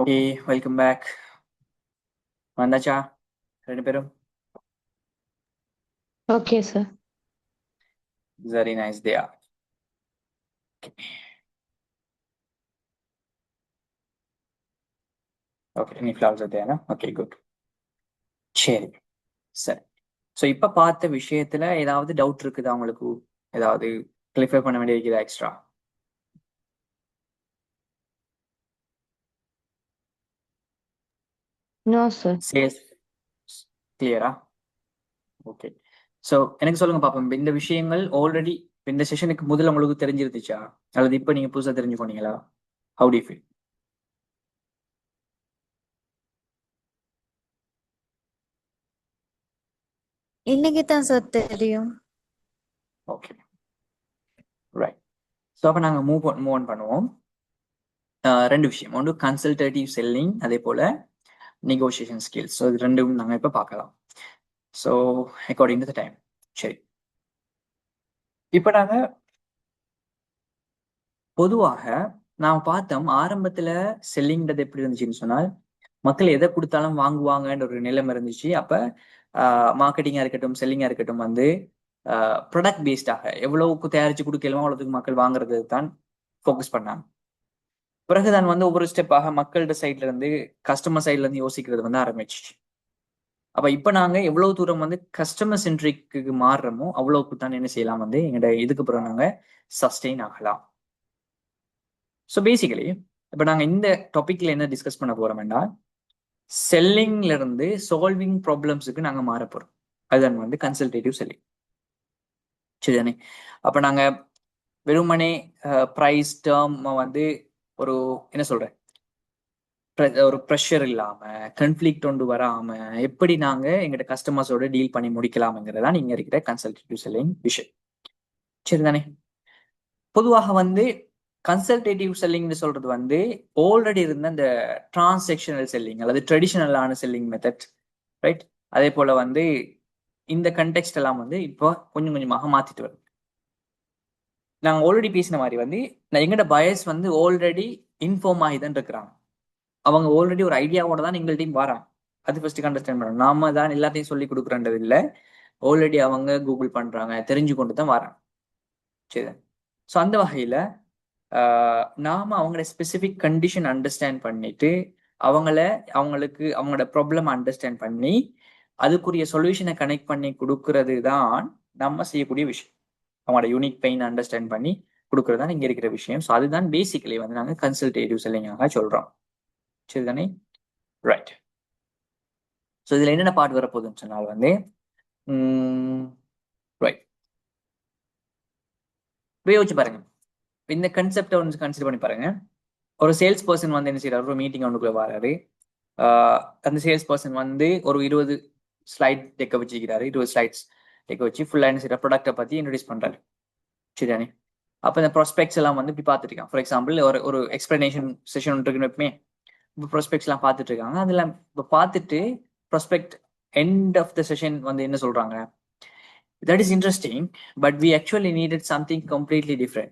Okay, welcome back. வந்தாச்சா ரெண்டு பேரும்? Okay sir. Very nice day. Okay, நீ ஃபிளவர்ஸ் தேனா? Okay, good. சரி, சரி. ஸோ இப்போ பார்த்த விஷயத்துல ஏதாவது டவுட் இருக்குதா உங்களுக்கு? ஏதாவது கிளிஃபை பண்ண வேண்டிய இருக்குதா எக்ஸ்ட்ரா? No sir. சேல்ஸ் கிளியரா? ஓகே. ஸோ எனக்கு சொல்லுங்க பாப்போம், இந்த விஷயங்கள் ஆல்ரெடி இந்த செஷனுக்கு முதல்ல உங்களுக்கு தெரிஞ்சிருந்துச்சா, அல்லது இப்போ நீங்க புதுசா தெரிஞ்சுக்கோனீங்களா? How do you feel? இன்னைக்கு தான் சார் தெரியும். Okay, right. ஸோ அப்போ நாங்கள் மூவ் ஆன் பண்ணுவோம். ரெண்டு விஷயம், ஒன்று கன்சல்டேட்டிவ் செல்லிங், அதே போல நெகோசியேஷன் ஸ்கில்ஸ். ஸோ இது ரெண்டும் நாங்கள் இப்போ பார்க்கலாம். So according to the time. சரி, இப்போ நாங்கள் பொதுவாக நான் பார்த்தோம் ஆரம்பத்துல செல்லிங்கிறது எப்படி இருந்துச்சுன்னு சொன்னால், மக்கள் எதை கொடுத்தாலும் வாங்குவாங்கன்ற ஒரு நிலைமை இருந்துச்சு. அப்ப மார்க்கெட்டிங்கா இருக்கட்டும், செல்லிங்கா இருக்கட்டும் வந்து ப்ராடக்ட் பேஸ்டாக எவ்வளவுக்கு தயாரிச்சு கொடுக்கலுமோ அவ்வளவுக்கு மக்கள் வாங்குறது தான் ஃபோக்கஸ் பண்ணாங்க. பிறகுதான் வந்து ஒவ்வொரு ஸ்டெப்பாக மக்களோட சைட்ல இருந்து, கஸ்டமர் சைட்ல இருந்து யோசிக்கிறது வந்து ஆரம்பிச்சிச்சு. அப்ப இப்ப நாங்க எவ்வளவு தூரம் வந்து கஸ்டமர் சென்ட்ரிக்கு மாறுறோமோ அவ்வளவுக்கு தான் என்ன செய்யலாம் வந்து எங்கட இதுக்கு பிறகு நாங்க சஸ்டெயின் ஆகலாம். ஸோ பேசிக்கலி இப்போ நாங்கள் இந்த டாபிக்ல என்ன டிஸ்கஸ் பண்ண போறோம்னா, செல்லிங்ல இருந்து சால்விங் ப்ராப்ளம்ஸுக்கு நாங்கள் மாற போறோம். அதுதான் வந்து கன்சல்டேட்டிவ் செல்லிங். சரிதானே? அப்ப நாங்க வெறுமனே ப்ரைஸ் டேர்ம் வந்து ஒரு என்ன சொல்றேன், ஒரு ப்ரெஷர் இல்லாம, கன்ஃபிளிக்ட் ஒன்று வராம எப்படி நாங்க எங்கட கஸ்டமர்ஸோட டீல் பண்ணி முடிக்கலாம்ங்கிறதா நீங்க இருக்கிற கன்சல்டேட்டிவ் செல்லிங் விஷயம். சரிதானே? பொதுவாக வந்து கன்சல்டேட்டிவ் செல்லிங்னு சொல்றது வந்து ஆல்ரெடி இருந்த அந்த டிரான்சாக்ஷனல் செல்லிங் அல்லது ட்ரெடிஷனலான செல்லிங் மெத்தட், ரைட்? அதே போல வந்து இந்த கண்டெக்ஸ்ட் எல்லாம் வந்து இப்போ கொஞ்சம் கொஞ்சமாக மாத்திட்டு வருது. நாங்க ஆல்ரெடி பேசின மாதிரி வந்து எங்கட பயஸ் வந்து ஆல்ரெடி இன்ஃபார்ம் ஆகி தான் இருக்கிறாங்க. அவங்க ஆல்ரெடி ஒரு ஐடியாவோட தான் எங்கள்ட்டையும் வராங்க. அது ஃபர்ஸ்ட் அண்டர்ஸ்டாண்ட் பண்ணணும். நாம தான் எல்லாத்தையும் சொல்லி கொடுக்குறன்றது இல்லை. ஆல்ரெடி அவங்க கூகுள் பண்றாங்க, தெரிஞ்சு கொண்டு தான் வராங்க. சரி. ஸோ அந்த வகையில நாம அவங்களோட ஸ்பெசிபிக் கண்டிஷன் அண்டர்ஸ்டாண்ட் பண்ணிட்டு அவங்களுக்கு அவங்களோட ப்ராப்ளம் அண்டர்ஸ்டாண்ட் பண்ணி அதுக்குரிய சொல்யூஷனை கனெக்ட் பண்ணி கொடுக்கறது தான் நம்ம செய்யக்கூடிய விஷயம். அவங்களோட யூனிக் பெயின் அண்டர்ஸ்டாண்ட் பண்ணி கொடுக்கறது தான் இங்க இருக்கிற விஷயம். ஸோ அதுதான் பேசிக்கலி வந்து நாங்கள் கன்சல்டேட்டிவ் செல்லிங்காக சொல்றோம். சரிதானே? ரைட். ஸோ இதுல என்னென்ன பாட்டு வரப்போகுதுன்னு சொன்னால் வந்து ரைட், யோசிச்சு பாருங்க. இந்த கன்செப்டை வந்து கன்சிடர் பண்ணி பாருங்க. ஒரு சேல்ஸ் பர்சன் வந்து என்ன செய்யறாரு, ஒரு மீட்டிங் ஒன்றுக்குள்ள வராரு. அந்த சேல்ஸ் பர்சன் வந்து ஒரு 20 ஸ்லைட் டெக்க வச்சுக்கிறாரு. 20 ஸ்லைட்ஸ் டெக்க வச்சு ஃபுல்லா என்ன செய்யற ப்ராடக்ட்டை பத்தி இன்ட்ரோடியூஸ் பண்றாரு. சரிதானே? அப்ப இந்த ப்ராஸ்பெக்ட்ஸ் எல்லாம் வந்து இப்படி பார்த்துட்டு இருக்காங்க. ஃபார் எக்ஸாம்பிள் ஒரு ஒரு எக்ஸ்பிளனேஷன் செஷன் இருக்குன்னு எப்பவுமே இப்போ ப்ராஸ்பெக்ட்ஸ் எல்லாம் பார்த்துட்டு இருக்காங்க. அதுல இப்போ பார்த்துட்டு prospect end of the session வந்து என்ன சொல்றாங்க, that is interesting, but we actually needed something completely different.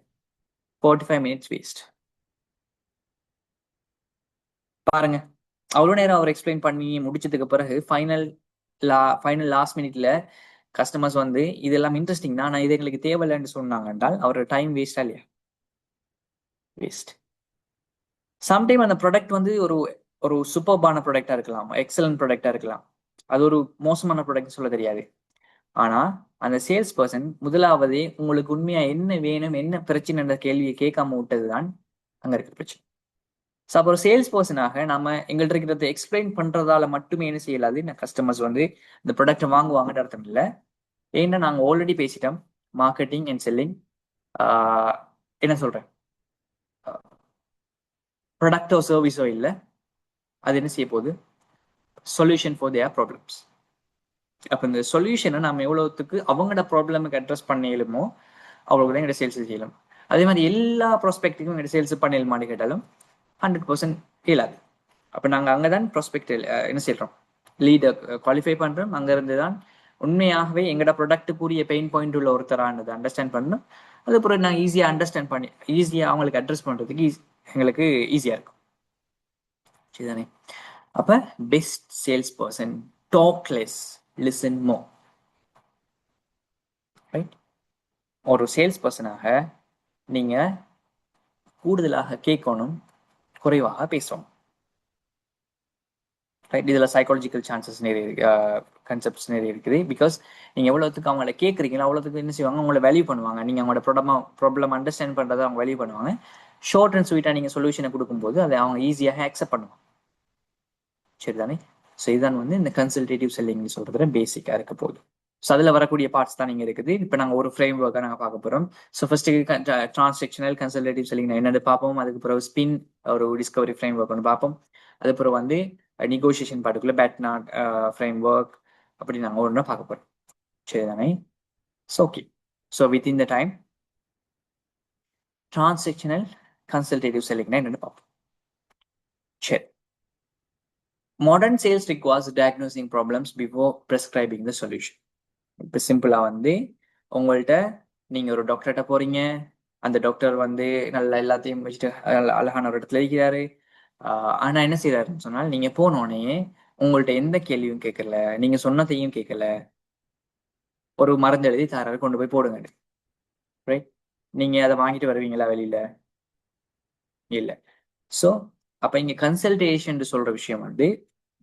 45 minutes waste. பாருங்க, அவ்வளோ நேரம் அவர் எக்ஸ்பிளைன் பண்ணி முடிச்சதுக்கு பிறகு ஃபைனல் லாஸ்ட் மினிட்ல கஸ்டமர்ஸ் வந்து இதெல்லாம் இன்ட்ரெஸ்டிங் தான், நான் இது எங்களுக்கு தேவையில்லைன்னு சொன்னாங்க என்றால் அவரோட டைம் வேஸ்டா இல்லையா? வேஸ்ட். சம்டைம் அந்த ப்ராடக்ட் வந்து ஒரு ஒரு சூப்பர்பான ப்ராடக்டா இருக்கலாம், எக்ஸலன்ட் ப்ராடக்டா இருக்கலாம். அது ஒரு மோசமான ப்ராடக்ட் சொல்ல தெரியாது. ஆனா அந்த சேல்ஸ் பர்சன் முதலாவதே உங்களுக்கு உண்மையா என்ன வேணும், என்ன பிரச்சனைன்ற கேள்வியை கேட்காம விட்டதுதான் அங்க இருக்கிற பிரச்சனை. ஸோ அப்போ ஒரு சேல்ஸ் பர்சனாக நம்ம எங்கள்கிட்ட இருக்கிறத எக்ஸ்பிளைன் பண்றதால மட்டுமே என்ன செய்யலாது, கஸ்டமர்ஸ் வந்து இந்த ப்ராடக்ட்டை வாங்குவாங்கன்ற அர்த்தம் இல்லை. ஏன்னா நாங்கள் ஆல்ரெடி பேசிட்டோம், மார்க்கெட்டிங் அண்ட் செல்லிங் என்ன சொல்றேன், ப்ராடக்டோ சர்வீஸோ இல்லை, அது என்ன செய்ய போகுது, சொல்யூஷன் ஃபார் தேர் ப்ராப்ளம்ஸ். அப்போ இந்த சொல்யூஷனை நம்ம எவ்வளவுத்துக்கு அவங்களோட ப்ராப்ளமுக்கு அட்ரஸ் பண்ணிடலுமோ அவ்வளவு தான் எங்கள்ட சேல்ஸ் செய்யலாம். அதே மாதிரி எல்லா ப்ராஸ்பெக்ட்டுக்கும் எங்கள்ட சேல்ஸ் பண்ணிடலுமான்னு கேட்டாலும் 100% இயலாது. அப்போ நாங்கள் அங்கே தான் ப்ராஸ்பெக்ட் என்ன செய்யறோம், லீடர் குவாலிஃபை பண்றோம். அங்கிருந்து தான் உண்மையாகவே எங்களோட ப்ராடக்ட்டுக்குரிய பெயின் பாயிண்ட் உள்ள ஒருத்தரானது அண்டர்ஸ்டாண்ட் பண்ணணும். அதுக்கப்புறம் நாங்கள் ஈஸியாக அண்டர்ஸ்டாண்ட் பண்ணி ஈஸியாக அவங்களுக்கு அட்ரஸ் பண்றதுக்கு எங்களுக்கு ஈஸியாக இருக்கும். சரிதானே? அப்ப best sales person talk less, listen more. Right? ஒரு சேல்ஸ் பர்சனாக நீங்க கூடுதலாக கேட்கணும், குறைவாக பேசணும். ரைட்? இதுல சைக்காலஜிக்கல் சான்சஸ் நிறைய கன்செப்ட்ஸ் நிறைய இருக்குது. பிகாஸ் நீங்க எவ்வளவுக்கு அவங்கள கேட்குறீங்களோ அவ்வளவுக்கு என்ன செய்வாங்க, உங்களை வேல்யூ பண்ணுவாங்க. நீங்க அவங்களோட ப்ராப்ளம் அண்டர்ஸ்டாண்ட் பண்றதை அவங்க வேல்யூ பண்ணுவாங்க. ஷார்ட் அண்ட் ஸ்வீட்டா நீங்க சொல்யூஷனை கொடுக்கும்போது அதை அவங்க ஈஸியாக அக்செப்ட் பண்ணுவாங்க. சரிதானே? ஸோ இதுதான் வந்து இந்த கன்சல்டேட்டிவ் செல்லிங் சொல்றதுல பேசிக்கா இருக்க போகுது. ஸோ அதில் வரக்கூடிய பார்ட்ஸ் தான் நீங்க இருக்குது. இப்போ நாங்கள் ஒரு ஃப்ரேம் ஒர்க்காக நாங்கள் பார்க்க போறோம். So first transactional consultative selling என்னது பார்ப்போம். அதுக்கு பிறகு ஸ்பின் ஒரு டிஸ்கவரி ஃப்ரேம் ஒர்க் ஒன்று பார்ப்போம். அது பிறகு வந்து நெகோசியேஷன் பார்ட்டுக்குள்ள பேட் நாட் ஃப்ரேம் ஒர்க் அப்படி நாங்கள் ஒன்று பார்க்க போறோம். சரிதானே? So okay. So within the time transactional consultative செல்லிங்னா என்னன்னு பார்ப்போம். சரி. Modern sales requires diagnosing problems before prescribing the solution. இப்போ சிம்பிளா வந்து உங்கள்கிட்ட நீங்க ஒரு டாக்டர்கிட்ட போறீங்க. அந்த டாக்டர் வந்து நல்லா எல்லாத்தையும் வச்சுட்டு அழகான ஒரு இடத்துல இருக்கிறாரு. ஆனா என்ன செய்யறாருன்னு சொன்னால், நீங்க போனோடனே உங்கள்ட்ட எந்த கேள்வியும் கேட்கல, நீங்க சொன்னதையும் கேட்கல, ஒரு மருந்து எழுதி தராரு, கொண்டு போய் போடுங்க. ரைட்? நீங்க அதை வாங்கிட்டு வருவீங்களா வெளியில? இல்ல. ஸோ அப்ப இங்க கன்சல்டேஷன் சொல்ற விஷயம் வந்து,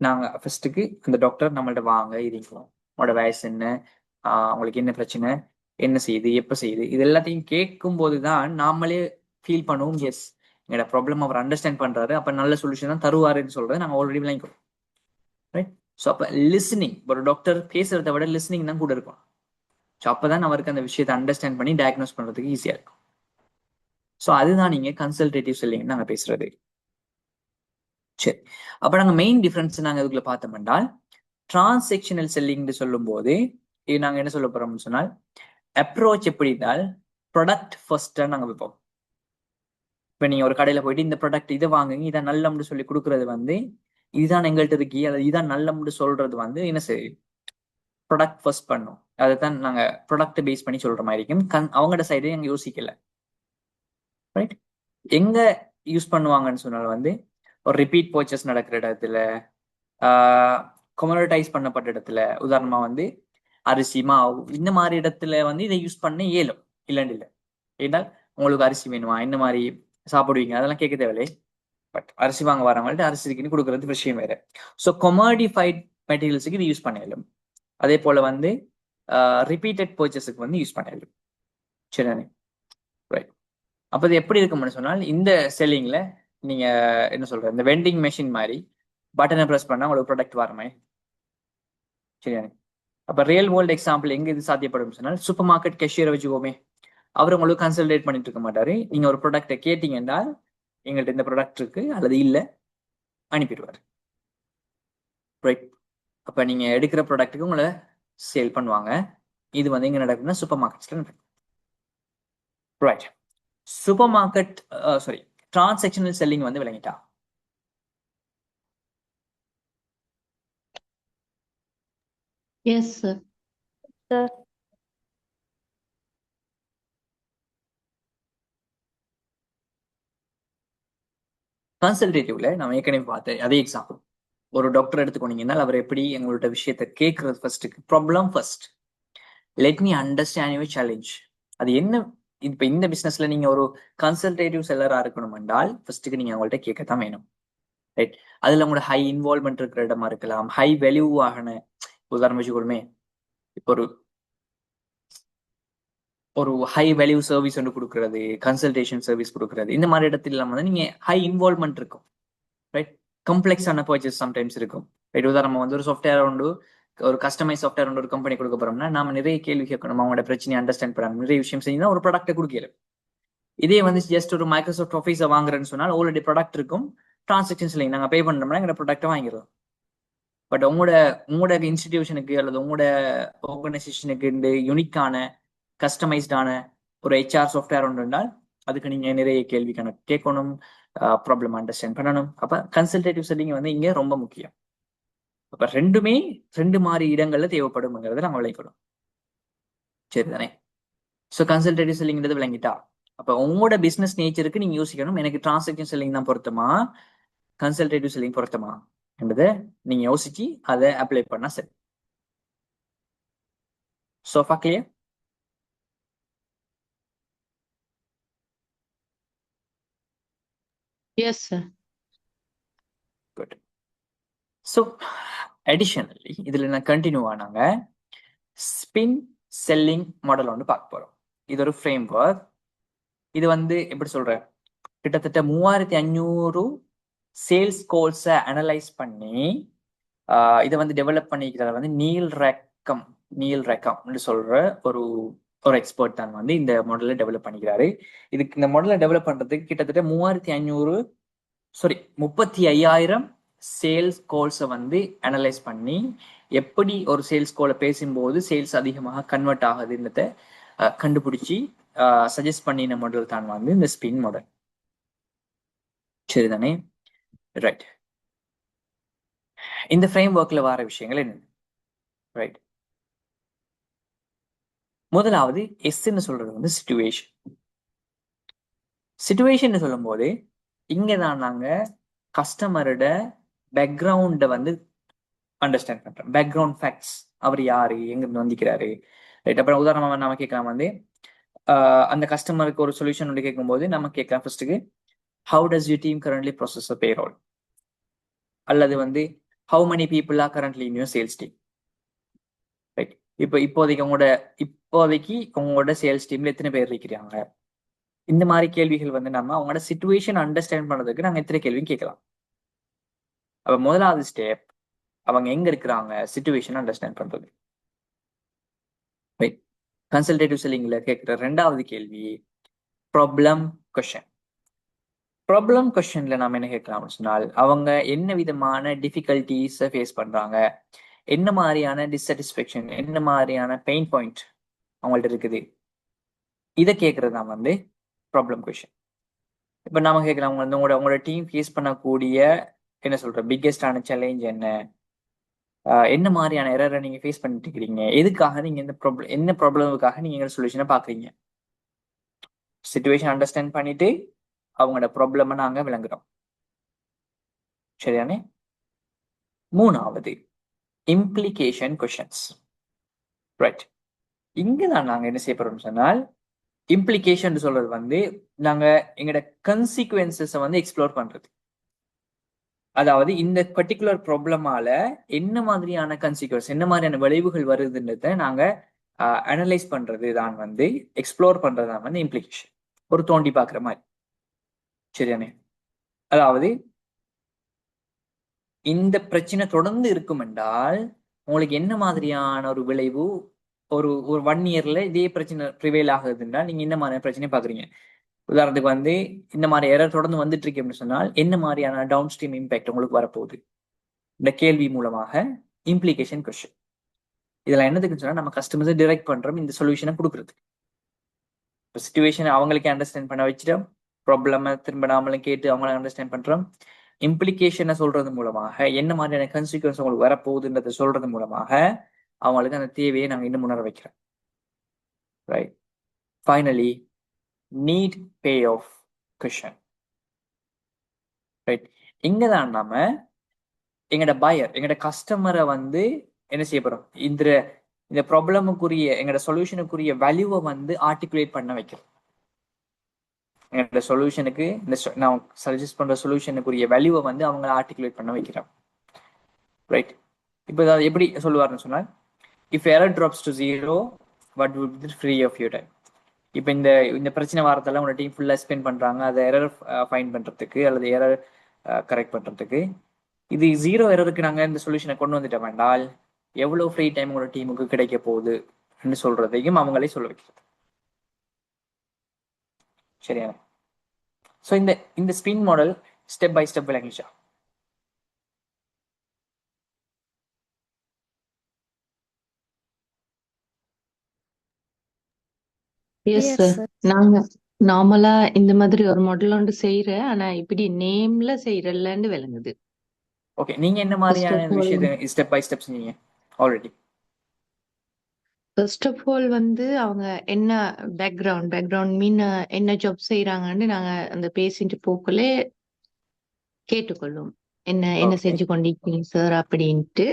நாங்க ஃபர்ஸ்ட்டுக்கு அந்த டாக்டர் நம்மள்ட்ட வாங்க இருக்கோம், உங்களோட வயசு என்ன, உங்களுக்கு என்ன பிரச்சனை, என்ன செய்யுது, எப்ப செய்யுது, இது எல்லாத்தையும் கேட்கும் போதுதான் நாமளே ஃபீல் பண்ணுவோம், எஸ் எங்களோட ப்ராப்ளம் அவர் அண்டர்ஸ்டாண்ட் பண்றாரு, அப்ப நல்ல சொல்யூஷன் தான் தருவாருன்னு சொல்றது நாங்க ஆல்ரெடி விளங்கிக்கிறோம். ரைட்? ஸோ அப்ப லிசனிங், ஒரு டாக்டர் பேசுறதை விட லிசனிங் தான் கூட இருக்கும். ஸோ அப்பதான் அவருக்கு அந்த விஷயத்தை அண்டர்ஸ்டாண்ட் பண்ணி டயக்னோஸ் பண்றதுக்கு ஈஸியா இருக்கும். ஸோ அதுதான் நீங்க கன்சல்டேட்டிவ் செல்லிங் நாங்க பேசுறது. சரி. அப்ப நாங்க மெயின் டிஃபரன்ஸ் நாங்க இதுக்குள்ள பார்த்தோம் என்றால், டிரான்சாக்ஷனல் செல்லிங் சொல்லும் போது இது நாங்க என்ன சொல்ல போறோம்னு சொன்னால், அப்ரோச் எப்படி இருந்தால் ப்ராடக்ட் ஃபர்ஸ்ட் நாங்க வைப்போம். இப்ப நீங்க ஒரு கடையில போயிட்டு இந்த ப்ராடக்ட் இதை வாங்குங்க, இதான் நல்லம்னு சொல்லி கொடுக்கறது வந்து, இதுதான் எங்கள்கிட்ட இருக்கி அல்லது இதுதான் நல்லம்னு சொல்றது வந்து என்ன செய்யும், ப்ராடக்ட் ஃபர்ஸ்ட் பண்ணும். அதை தான் நாங்க ப்ராடக்ட் பேஸ் பண்ணி சொல்ற மாதிரி இருக்கும். அவங்களோட சைடே எங்க யோசிக்கல. ரைட்? எங்க யூஸ் பண்ணுவாங்கன்னு சொன்னால் வந்து, ஒரு ரிப்பீட் பர்ச்சேஸ் நடக்கிற இடத்துல, கமோடிடைஸ் பண்ணப்பட்ட இடத்துல, உதாரணமா வந்து அரிசி, மாவு, இந்த மாதிரி இடத்துல வந்து இதை யூஸ் பண்ண இயலும். இல்லைன்னு இல்லை. ஏன்னால் உங்களுக்கு அரிசி வேணுமா, இந்த மாதிரி சாப்பிடுவீங்க, அதெல்லாம் கேட்க தேவையில்லை. பட் அரிசி வாங்க வரவங்கள்ட்ட அரிசி இருக்குன்னு கொடுக்கறது விஷயம் வேற. ஸோ கொமாடிஃபைட் மெட்டீரியல்ஸுக்கு இது யூஸ் பண்ண இயலும். அதே போல வந்து ரிப்பீட்டட் பர்ச்சேஸுக்கு வந்து யூஸ் பண்ண இயலும். சரிதானே? ரைட். அப்போ இது எப்படி இருக்கும்னு சொன்னால், இந்த செல்லிங்ல நீங்க என்ன சொல்ற, இந்த வெண்டிங் மெஷின் மாதிரி பட்டனை ப்ரெஸ் பண்ணா உங்களுக்கு ப்ராடக்ட் வரமே. சரியானே? அப்ப ரியல் வேர்ல்டு எக்ஸாம்பிள் எங்க இது சாத்தியப்படும் சொன்னால், சூப்பர் மார்க்கெட் கேஷியரை வச்சுக்கோமே, அவர் உங்களுக்கு கன்சல்டேட் பண்ணிட்டு இருக்க மாட்டாரு. நீங்க ஒரு ப்ராடக்ட்டை கேட்டீங்க என்றால், எங்கள்கிட்ட இந்த ப்ராடக்ட் இருக்கு அல்லது இல்ல அனுப்பிடுவார். ரைட்? அப்ப நீங்க எடுக்கிற ப்ராடக்ட்டுக்கு உங்களை சேல் பண்ணுவாங்க. இது வந்து எங்க நடக்குதுன்னா சூப்பர் மார்க்கெட்ஸ்ல நடக்கும். Right. Super market sorry transactional selling வந்து விளங்கிட்டா? Yes sir. சார் கன்சல்டேட்டிவ்ல நம்ம ஏற்கனவே பார்த்தேன் அதே எக்ஸாம்பிள். ஒரு டாக்டர் எடுத்துக்கொண்டீங்கன்னா அவர் எப்படி எங்களோட விஷயத்த கேட்கறது ஃபர்ஸ்ட்டுக்கு problem first, let me understand your challenge. அது என்ன? இப்ப இந்த பிசினஸ்ல நீங்க ஒரு கன்சல்டேட்டிவ் செல்லரா இருக்கணும் என்றால் ஃபர்ஸ்ட்டுக்கு நீங்க அவங்கள்ட்ட கேட்கத்தான் வேணும். ரைட்? அதுல உங்களோட ஹை இன்வால்வ்மெண்ட் இருக்கிற இடமா இருக்கலாம், ஹை வேல்யூ ஆகன, உதாரணம் வச்சுக்கொள்ளுமே, இப்போ ஒரு ஹை வேல்யூ சர்வீஸ் ஒன்று கொடுக்கறது, கன்சல்டேஷன் சர்வீஸ் கொடுக்கறது, இந்த மாதிரி இடத்துல வந்து நீங்க ஹை இன்வால்வ்மெண்ட் இருக்கும். ரைட்? கம்ப்ளெக்ஸான பர்ச்சேஸ் சம்டைம்ஸ் இருக்கும். ரைட்? உதாரணமா வந்து ஒரு சாஃப்ட்வேர் உண்டு, ஒரு கஸ்டமைஸ் சாஃப்ட்வேர் ஒன்று ஒரு கம்பெனி கொடுக்க போறோம்னா நாம நிறைய கேள்வி கேட்கணும், அவங்களோட பிரச்சனையை அண்டர்ஸ்டாண்ட் பண்ணணும், நிறைய விஷயம் செஞ்சா ஒரு ப்ராடக்ட்டை கொடுக்கல. இதே வந்து ஜஸ்ட் ஒரு மைக்ரோசாஃப்ட் ஆஃபீஸை வாங்குறேன்னு சொன்னால் ஆல்ரெடி ப்ராடக்ட் இருக்கும், டிரான்சாக்ஷன்ஸ் இல்லைங்க, நாங்கள் பே பண்ணோம்னா எங்க ப்ராடக்ட்டை வாங்கிடுவோம். பட் உங்களோட இன்ஸ்டிடியூஷனுக்கு அல்லது உங்களோட ஆர்கனைசேஷனுக்கு இந்த யூனிக்கான கஸ்டமைஸ்டான ஒரு ஹெச்ஆர் சாஃப்ட்வேர் ஒன்று இருந்தால் அதுக்கு நீங்க நிறைய கேள்வி கணக்கு கேட்கணும், ப்ராப்ளம் அண்டர்ஸ்டாண்ட் பண்ணணும். அப்ப கன்சல்டேட்டிவ் செல்லிங் வந்து இங்க ரொம்ப முக்கியம். அப்ப ரெண்டுமே ரெண்டு மாதிரி இடங்கள்ல தேவைப்படும்ங்கிறத நம்ம விளக்கணும். சரிதானே? ஸோ கன்சல்டேட்டிவ் செல்லிங்கிறது விளங்கிட்டா? அப்ப உங்களோட பிசினஸ் நேச்சருக்கு நீங்க யோசிக்கணும், எனக்கு டிரான்சாக்ஷன் செல்லிங் தான் பொருத்தமா கன்சல்டேட்டிவ் செல்லிங் பொருத்தமா என்பதை நீங்க யோசிச்சு அதை அப்ளை பண்ணா சரி. Sofa clear? Yes, sir. Good. So additionally இதுல நான் கண்டினியூ ஆனாங்க ஸ்பின் செல்லிங் மாடல் ஒன்று பார்க்க போறோம். இது ஒரு ஃப்ரேம் ஒர்க். இது எப்படி சொல்றேன், கிட்டத்தட்ட 3500 சேல்ஸ் கோல்ஸை அனலைஸ் பண்ணி இதை டெவலப் பண்ணிக்கிறது நீல் ரெக்கம் சொல்ற ஒரு ஒரு எக்ஸ்பர்ட் தான் இந்த மாடலை டெவலப் பண்ணிக்கிறாரு. இதுக்கு இந்த மாடலை டெவலப் பண்றதுக்கு கிட்டத்தட்ட 35,000 சேல்ஸ் கோல்ஸை அனலைஸ் பண்ணி எப்படி ஒரு சேல்ஸ் கோலை பேசும்போது சேல்ஸ் அதிகமாக கன்வெர்ட் ஆகுதுன்றத கண்டுபிடிச்சி சஜஸ்ட் பண்ணின மாடல் தான் இந்த ஸ்பின் மாடல். சரிதானே? ரைட். இந்த ஃப்ரேம் ஒர்க்ல வர விஷயங்கள் என்ன? ரைட். முதலாவது எஸ்ன்னு சொல்றது சிச்சுவேஷன். சிச்சுவேஷன் சொல்லும் போது இங்கதான் நாங்க கஸ்டமரோட பேக்ரவுண்ட அண்டர்ஸ்டாண்ட் பண்றோம். பேக்ரவுண்ட் ஃபேக்ட்ஸ், அவர் யாரு, எங்க இருந்து வந்திக்கிறாரு. ரைட். அப்புறம் உதாரணமா நாம கேட்கலாம் அந்த கஸ்டமருக்கு ஒரு சொல்யூஷன் ஒன்று கேட்கும்போது நம்ம கேட்கலாம் ஃபர்ஸ்ட்டுக்கு, how does you team currently process a payroll, அல்லது how many people are currently in your sales team. Right. இப்போதைக்கு உங்களோட சேல்ஸ் டீம்ல எத்தனை பேர் இருக்கிறாங்க. இந்த மாதிரி கேள்விகள் நம்ம அவங்களோட சிச்சுவேஷன் அண்டர்ஸ்டாண்ட் பண்றதுக்கு நாங்க எத்தனை கேள்வியும் கேட்கலாம். அப்ப முதலாவது ஸ்டெப் அவங்க எங்க இருக்கிறாங்க, சிச்சுவேஷன் அண்டர்ஸ்டாண்ட் பண்றது. ரைட். கன்சல்டேட்டிவ் செல்லிங்ல கேட்கிற ரெண்டாவது கேள்வி ப்ராப்ளம் கொஸ்டின். ப்ராப்ளம் கொஸ்டின்ல நாம என்ன கேட்கலாம்னு சொன்னால், அவங்க என்ன விதமான டிஃபிகல்டிஸை ஃபேஸ் பண்றாங்க, என்ன மாதிரியான டிஸ்சாட்டிஸ்ஃபேக்ஷன், என்ன மாதிரியான பெயின் பாயிண்ட் அவங்கள்ட்ட இருக்குது, இதை கேட்கறது தான் ப்ராப்ளம் கொஸ்டின். இப்போ நாம கேட்கலாம், உங்களோட டீம் ஃபேஸ் பண்ணக்கூடிய பிக்கெஸ்டான சேலஞ்ச் என்ன மாதிரியான எரரை நீங்க ஃபேஸ் பண்ணிட்டு இருக்கிறீங்க, எதுக்காக நீங்க என்ன ப்ராப்ளமுக்காக நீங்க சொல்யூஷனை பாக்குறீங்க. சிச்சுவேஷன் அண்டர்ஸ்டாண்ட் பண்ணிட்டு அவங்களோட ப்ராப்ளமை நாங்க விளங்குறோம். சரியானே? மூணாவது இம்ப்ளிகேஷன் கொஸ்டின்ஸ். ரைட். இங்கதான் நாங்க என்ன செய்ய போறோம்னு சொன்னால், இம்ப்ளிகேஷன் சொல்றது நாங்க எங்களோட கன்சிக்வன்சஸை எக்ஸ்ப்ளோர் பண்றது. அதாவது இந்த பர்டிகுலர் ப்ராப்ளமால என்ன மாதிரியான கன்சிக்வன்ஸ், என்ன மாதிரியான விளைவுகள் வருதுன்றத நாங்க அனலைஸ் பண்றது தான் எக்ஸ்ப்ளோர் பண்றது தான் இம்ப்ளிகேஷன். ஒரு தோண்டி பார்க்குற மாதிரி. சரியானே? அதாவது இந்த பிரச்சனை தொடர்ந்து இருக்கும் என்றால் உங்களுக்கு என்ன மாதிரியான ஒரு விளைவு, ஒரு 1 இயர்ல இதே பிரச்சனை ப்ரிவேல் ஆகுது என்றால் நீங்க என்ன மாதிரியான பிரச்சனை பாக்குறீங்க. உதாரணத்துக்கு இந்த மாதிரி எரர் தொடர்ந்து வந்துட்டு இருக்கு அப்படின்னு சொன்னால் என்ன மாதிரியான டவுன் ஸ்ட்ரீம் இம்பாக்ட் உங்களுக்கு வரப்போகுது. இந்த கேள்வி மூலமாக இம்ப்ளிகேஷன் கொஸ்டின். இதெல்லாம் என்னதுக்குன்னு சொன்னா நம்ம கஸ்டமர்ஸை டிரெக்ட் பண்றோம் இந்த சொல்யூஷனை கொடுக்குறது. இப்போ சிச்சுவேஷனை அவங்களுக்கே அண்டர்ஸ்டாண்ட் பண்ண வச்சுட்டோம், ப்ராப்ளமை திரும்ப நாமளும் கேட்டு அவங்கள அண்டர்ஸ்டாண்ட் பண்றோம். இம்ப்ளிகேஷனை சொல்றது மூலமாக என்ன மாதிரியான கன்சிக்வன்ஸ் உங்களுக்கு வரப்போகுதுன்றதை சொல்றது மூலமாக அவங்களுக்கு அந்த தேவையை நாங்க இன்னும் உணர வைக்கிறோம். Right. Finally need payoff question. Right. இங்கதான் நாம எங்கட பயர், எங்கட கஸ்டமரை என்ன செய்ய போறோம், இந்த ப்ராப்ளமுக்குரிய எங்கட சொல்யூஷனுக்குரிய வேல்யூவை ஆர்டிகுலேட் பண்ண வைக்கிறோம். எங்களோட சொல்யூஷனுக்கு நான் சஜஸ்ட் பண்ற சொல்யூஷனுக்குரிய வேல்யூவை அவங்க ஆர்டிகுலேட் பண்ண வைக்கிறோம். ரைட். இப்போ எப்படி சொல்லுவாருன்னு சொன்னால், if error drops to 0 what would be free of your time. இப்போ இந்த பிரச்சனை வாரத்தெல்லாம் உங்களோட டீம் ஃபுல்லா ஸ்பெண்ட் பண்றாங்க அதை எரர் ஃபைண்ட் பண்றதுக்கு அல்லது எரர் கரெக்ட் பண்றதுக்கு. இது 0 எரருக்கு நாங்க இந்த சொல்யூஷனை கொண்டு வந்துட்டோம் என்றால் எவ்வளவு ஃப்ரீ டைம் உங்களோட டீமுக்கு கிடைக்க போகுது சொல்றதையும் அவங்களே சொல்ல வைக்கிறது. சரியான? ஸோ இந்த spin model step by step விளங்கிச்சா? Yes, Yes, sir. sir. நாங்க நார்மலா இந்த மாதிரி ஒரு மாடல் ஒன்று செய்யறேன். ஆனா இப்படி நேம்ல செய்யறல்லன்னு விளங்குது. ஓகே. நீங்க என்ன First மாதிரியான of all, விஷயத்தை ஸ்டெப் பை ஸ்டெப் செஞ்சீங்க ஆல்ரெடி? first of all அவங்க என்ன பேக்ரவுண்ட் மீன் என்ன ஜாப் செய்யறாங்கன்னு நாங்க அந்த பேசிட்டு போக்குள்ளே கேட்டுக்கொள்ளும். என்ன ஓகே. செஞ்சு கொண்டிருக்கீங்க சார் அப்படின்ட்டு.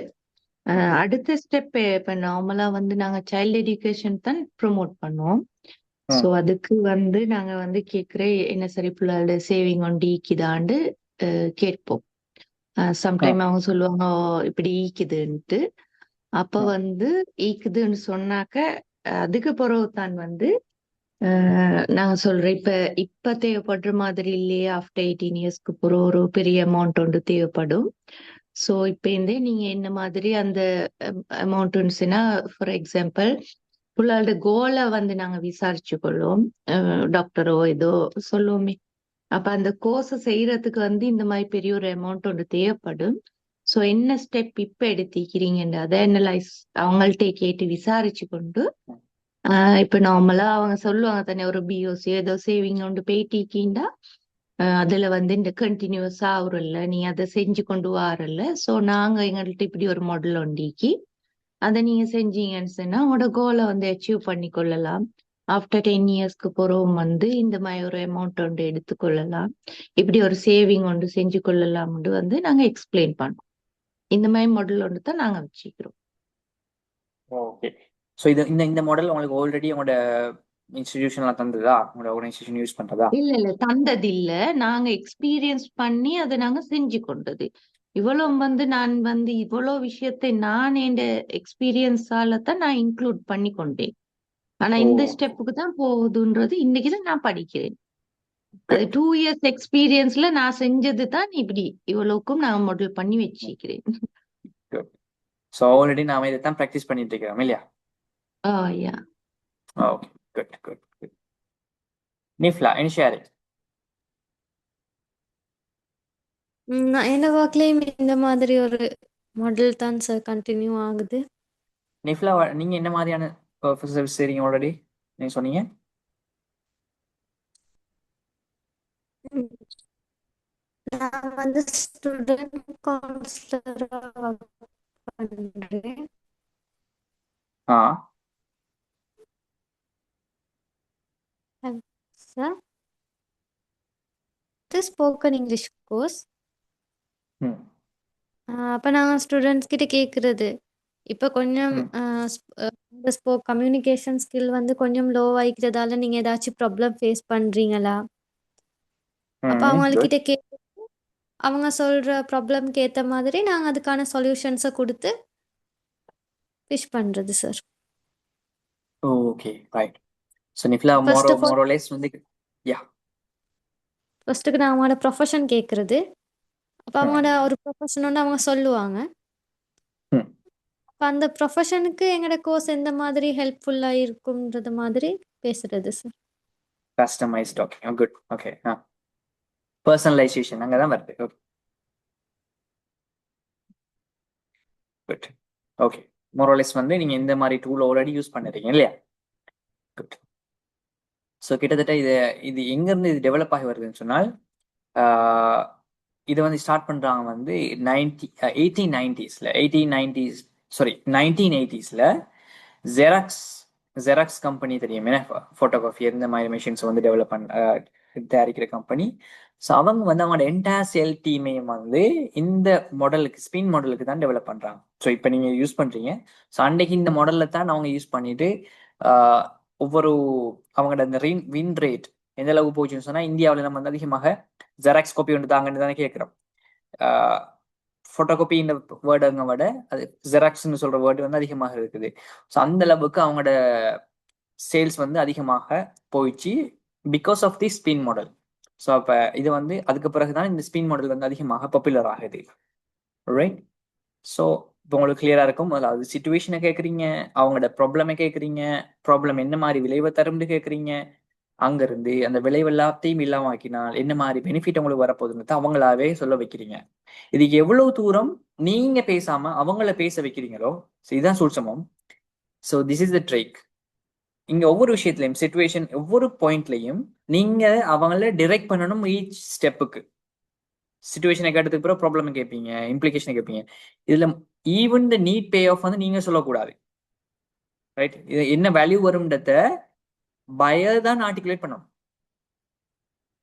அடுத்த ஸ்டெப் இப்ப நார்மலா நாங்க சைல்ட் எஜுகேஷன் தான் ப்ரோமோட் பண்ணுவோம். சோ அதுக்கு நாங்க கேக்குற என்ன சரி பிள்ளைகளோட சேவிங் ஒண்டி ஈக்குதாண்டு கேட்போம். சம்டைம் அவங்க சொல்லுவாங்க இப்படி ஈக்குதுன்ட்டு. அப்ப ஈக்குதுன்னு சொன்னாக்க அதுக்கு பிறகு தான் நாங்க சொல்றேன் இப்ப தேவைப்படுற மாதிரி இல்லையே, ஆஃப்டர் 18 இயர்ஸ்க்கு பிறகு ஒரு பெரிய அமௌண்ட் ஒன்று தேவைப்படும். சோ இப்ப இருந்தே நீங்க என்ன மாதிரி அந்த அமௌண்ட்ஸ்னா, ஃபார் எக்ஸாம்பிள் புள்ளாளோட கோலை நாங்க விசாரிச்சு கொள்வோம். டாக்டரோ ஏதோ சொல்லுவோமே. அப்ப அந்த கோர்ஸ் செய்யறதுக்கு இந்த மாதிரி பெரிய ஒரு அமௌண்ட் ஒன்று தேவைப்படும். சோ என்ன ஸ்டெப் இப்ப எடுத்திக்கிறீங்கன்னு அதை அனலைஸ் அவங்கள்ட்ட கேட்டு விசாரிச்சு கொண்டு இப்ப நார்மலா அவங்க சொல்லுவாங்க தானே, ஒரு பிஓசி ஏதோ சேவிங் ஒன்று போயிட்டீங்கன்னா அதுல இந்த கண்டினியூஸ் ஆகுறல்ல, நீ அதை செஞ்சு கொண்டு வாரல்ல. சோ நாங்க எங்கள்ட்ட இப்படி ஒரு மாடல் ஒண்டிக்கு அதை நீங்க செஞ்சீங்கன்னு சொன்னா உங்களோட கோலை அச்சீவ் பண்ணி கொள்ளலாம். ஆஃப்டர் 10 இயர்ஸ்க்கு பிறகும் இந்த மாதிரி ஒரு அமௌண்ட் ஒன்று எடுத்துக்கொள்ளலாம், இப்படி ஒரு சேவிங் ஒன்று செஞ்சு கொள்ளலாம் நாங்க எக்ஸ்பிளைன் பண்ணோம். இந்த மாதிரி மாடல் ஒன்று தான் நாங்க வச்சுக்கிறோம். ஓகே. ஸோ இந்த மாடல் உங்களுக்கு ஆல்ரெடி உங்களோட இன்ஸ்டிடியூஷன்ல தந்ததா, உங்களோட ஆர்கனைசேஷன் யூஸ் பண்றதா? இல்ல தந்தது இல்ல, நாங்க எக்ஸ்பீரியன்ஸ் பண்ணி அதை நாங்க செஞ்சு கொண்டது. இவ்வளவு நான் இவ்வளவு விஷயத்தை நான் என் எக்ஸ்பீரியன்ஸால தான் நான் இன்க்ளூட் பண்ணி கொண்டேன். ஆனா இந்த ஸ்டெப்புக்கு தான் போகுதுன்றது இன்னைக்குதான் நான் படிக்கிறேன். அது 2 இயர்ஸ் எக்ஸ்பீரியன்ஸ்ல நான் செஞ்சது தான் இப்படி இவ்வளவுக்கும் நான் மாடல் பண்ணி வச்சிருக்கிறேன். ஸோ ஆல்ரெடி நாம இதை தான் ப்ராக்டிஸ் பண்ணிட்டு இருக்கிறோம் இல்லையா? Yeah. Okay, good good good. Nifla, any sharing? நான் என்ன வாக்குலயும் இந்த மாதிரி ஒரு மாடல் தான் சார் கண்டினியூ ஆகுது. நிஃப்லா, நீங்க என்ன மாதிரியான சர்வீஸ் செய்றீங்க ஆல்ரெடி நீங்க சொன்னீங்க? ம். நான் ஸ்டூடெண்ட் கவுன்சிலரா பண்றேன். ஆ சார் ஸ்போக்கன் இங்கிலீஷ் கோர்ஸ். ம் அப்போ நாங்கள் ஸ்டூடெண்ட்ஸ் கிட்ட கேட்குறது, இப்போ கொஞ்சம் ம் கம்யூனிகேஷன் ஸ்கில் கொஞ்சம் லோ ஆகிக்கிறதால நீங்கள் ஏதாச்சும் ப்ராப்ளம் ஃபேஸ் பண்ணுறீங்களா? அப்போ ம் அவங்கக்கிட்ட குட். கேட்டு அவங்க சொல்கிற ப்ராப்ளம்க்கு ஏற்ற மாதிரி நாங்கள் அதுக்கான சொல்யூஷன்ஸை கொடுத்து ஃபிஷ் பண்ணுறது sir. Okay, right. So Nifla first of all மோரோலெஸ் யா. ஃபர்ஸ்ட்டுக்கு நான் அவங்களோட ப்ரொஃபஷன் கேட்குறது. அப்போ அவங்களோட ஒரு ப்ரொஃபஷன் அவங்க சொல்லுவாங்க. ம் அப்போ அந்த ப்ரொஃபஷனுக்கு எங்களோட கோர்ஸ் எந்த மாதிரி ஹெல்ப்ஃபுல்லாக இருக்கும்ன்றது மாதிரி பேசுறது sir. Customised. Okay, good. Okay. Personalisation அங்கே தான் வருது. Okay, good. ஓகே, மோரோலெஸ் நீங்க இந்த மாதிரி டூல் ஆல்ரெடி யூஸ் பண்ணுறீங்க இல்லையா? குட். ஸோ கிட்டத்தட்ட இது எங்கேருந்து இது டெவலப் ஆகி வருதுன்னு சொன்னால், இதை ஸ்டார்ட் பண்ணுறாங்க 1980s ஜெராக்ஸ் கம்பெனி தெரியுமே, ஃபோட்டோகிராஃபி இந்த மாதிரி மிஷின்ஸ் டெவலப் தயாரிக்கிற கம்பெனி. ஸோ அவங்க அவங்களோட என்டையர் சேல் டீமையும் இந்த மாடலுக்கு ஸ்பின் மாடலுக்கு தான் டெவலப் பண்ணுறாங்க. ஸோ இப்போ நீங்கள் யூஸ் பண்ணுறீங்க. ஸோ அன்றைக்கு இந்த மாடலில் தான் அவங்க யூஸ் பண்ணிட்டு ஒவ்வொரு அவங்களோட அந்த வின் ரேட் எந்த அளவுக்கு போச்சுன்னு சொன்னால், இந்தியாவில் நம்ம அதிகமாக ஜெராக்ஸ் காப்பி ஒன்று தாங்கன்னு தானே கேட்குறோம். ஃபோட்டோகாப்பி இந்த வேர்டுங்க விட அது ஜெராக்ஸ்ன்னு சொல்ற வேர்டு அதிகமாக இருக்குது. ஸோ அந்த அளவுக்கு அவங்களோட சேல்ஸ் அதிகமாக போயிடுச்சு because of the spin model. So அப்போ இது அதுக்கு பிறகுதான் இந்த ஸ்பின் மாடல் அதிகமாக பாப்புலர் ஆகுது. ரைட். ஸோ இப்போ உங்களுக்கு கிளியரா இருக்கும். அதாவது சிச்சுவேஷனை கேட்குறீங்க, அவங்களோட ப்ராப்ளமை கேட்குறீங்க, ப்ராப்ளம் என்ன மாதிரி விளைவை தரும்னு கேட்குறீங்க, அங்கிருந்து அந்த விளைவு எல்லாத்தையும் இல்லாம ஆக்கினால் என்ன மாதிரி பெனிஃபிட் உங்களுக்கு வரப்போகுதுன்னு அவங்களாவே சொல்ல வைக்கிறீங்க. இதுக்கு எவ்வளவு தூரம் நீங்க பேசாம அவங்கள பேச வைக்கிறீங்களோ, இதுதான் சூட்சமம். So this is the trick. இங்க ஒவ்வொரு விஷயத்திலையும் சிச்சுவேஷன் ஒவ்வொரு பாயிண்ட்லையும் நீங்க அவங்கள டிரெக்ட் பண்ணணும். ஈச் ஸ்டெப்புக்கு சிச்சுவேஷனை கேட்டதுக்கு பிறகு ப்ராப்ளம் கேட்பீங்க, இம்ப்ளிகேஷனை கேட்பீங்க. இதுல even the need payoff நீங்க சொல்லக்கூடாது. ரைட். இது என்ன வேல்யூ வரும்ன்றத பயர் தான் ஆர்டிகுலேட் பண்ணணும்.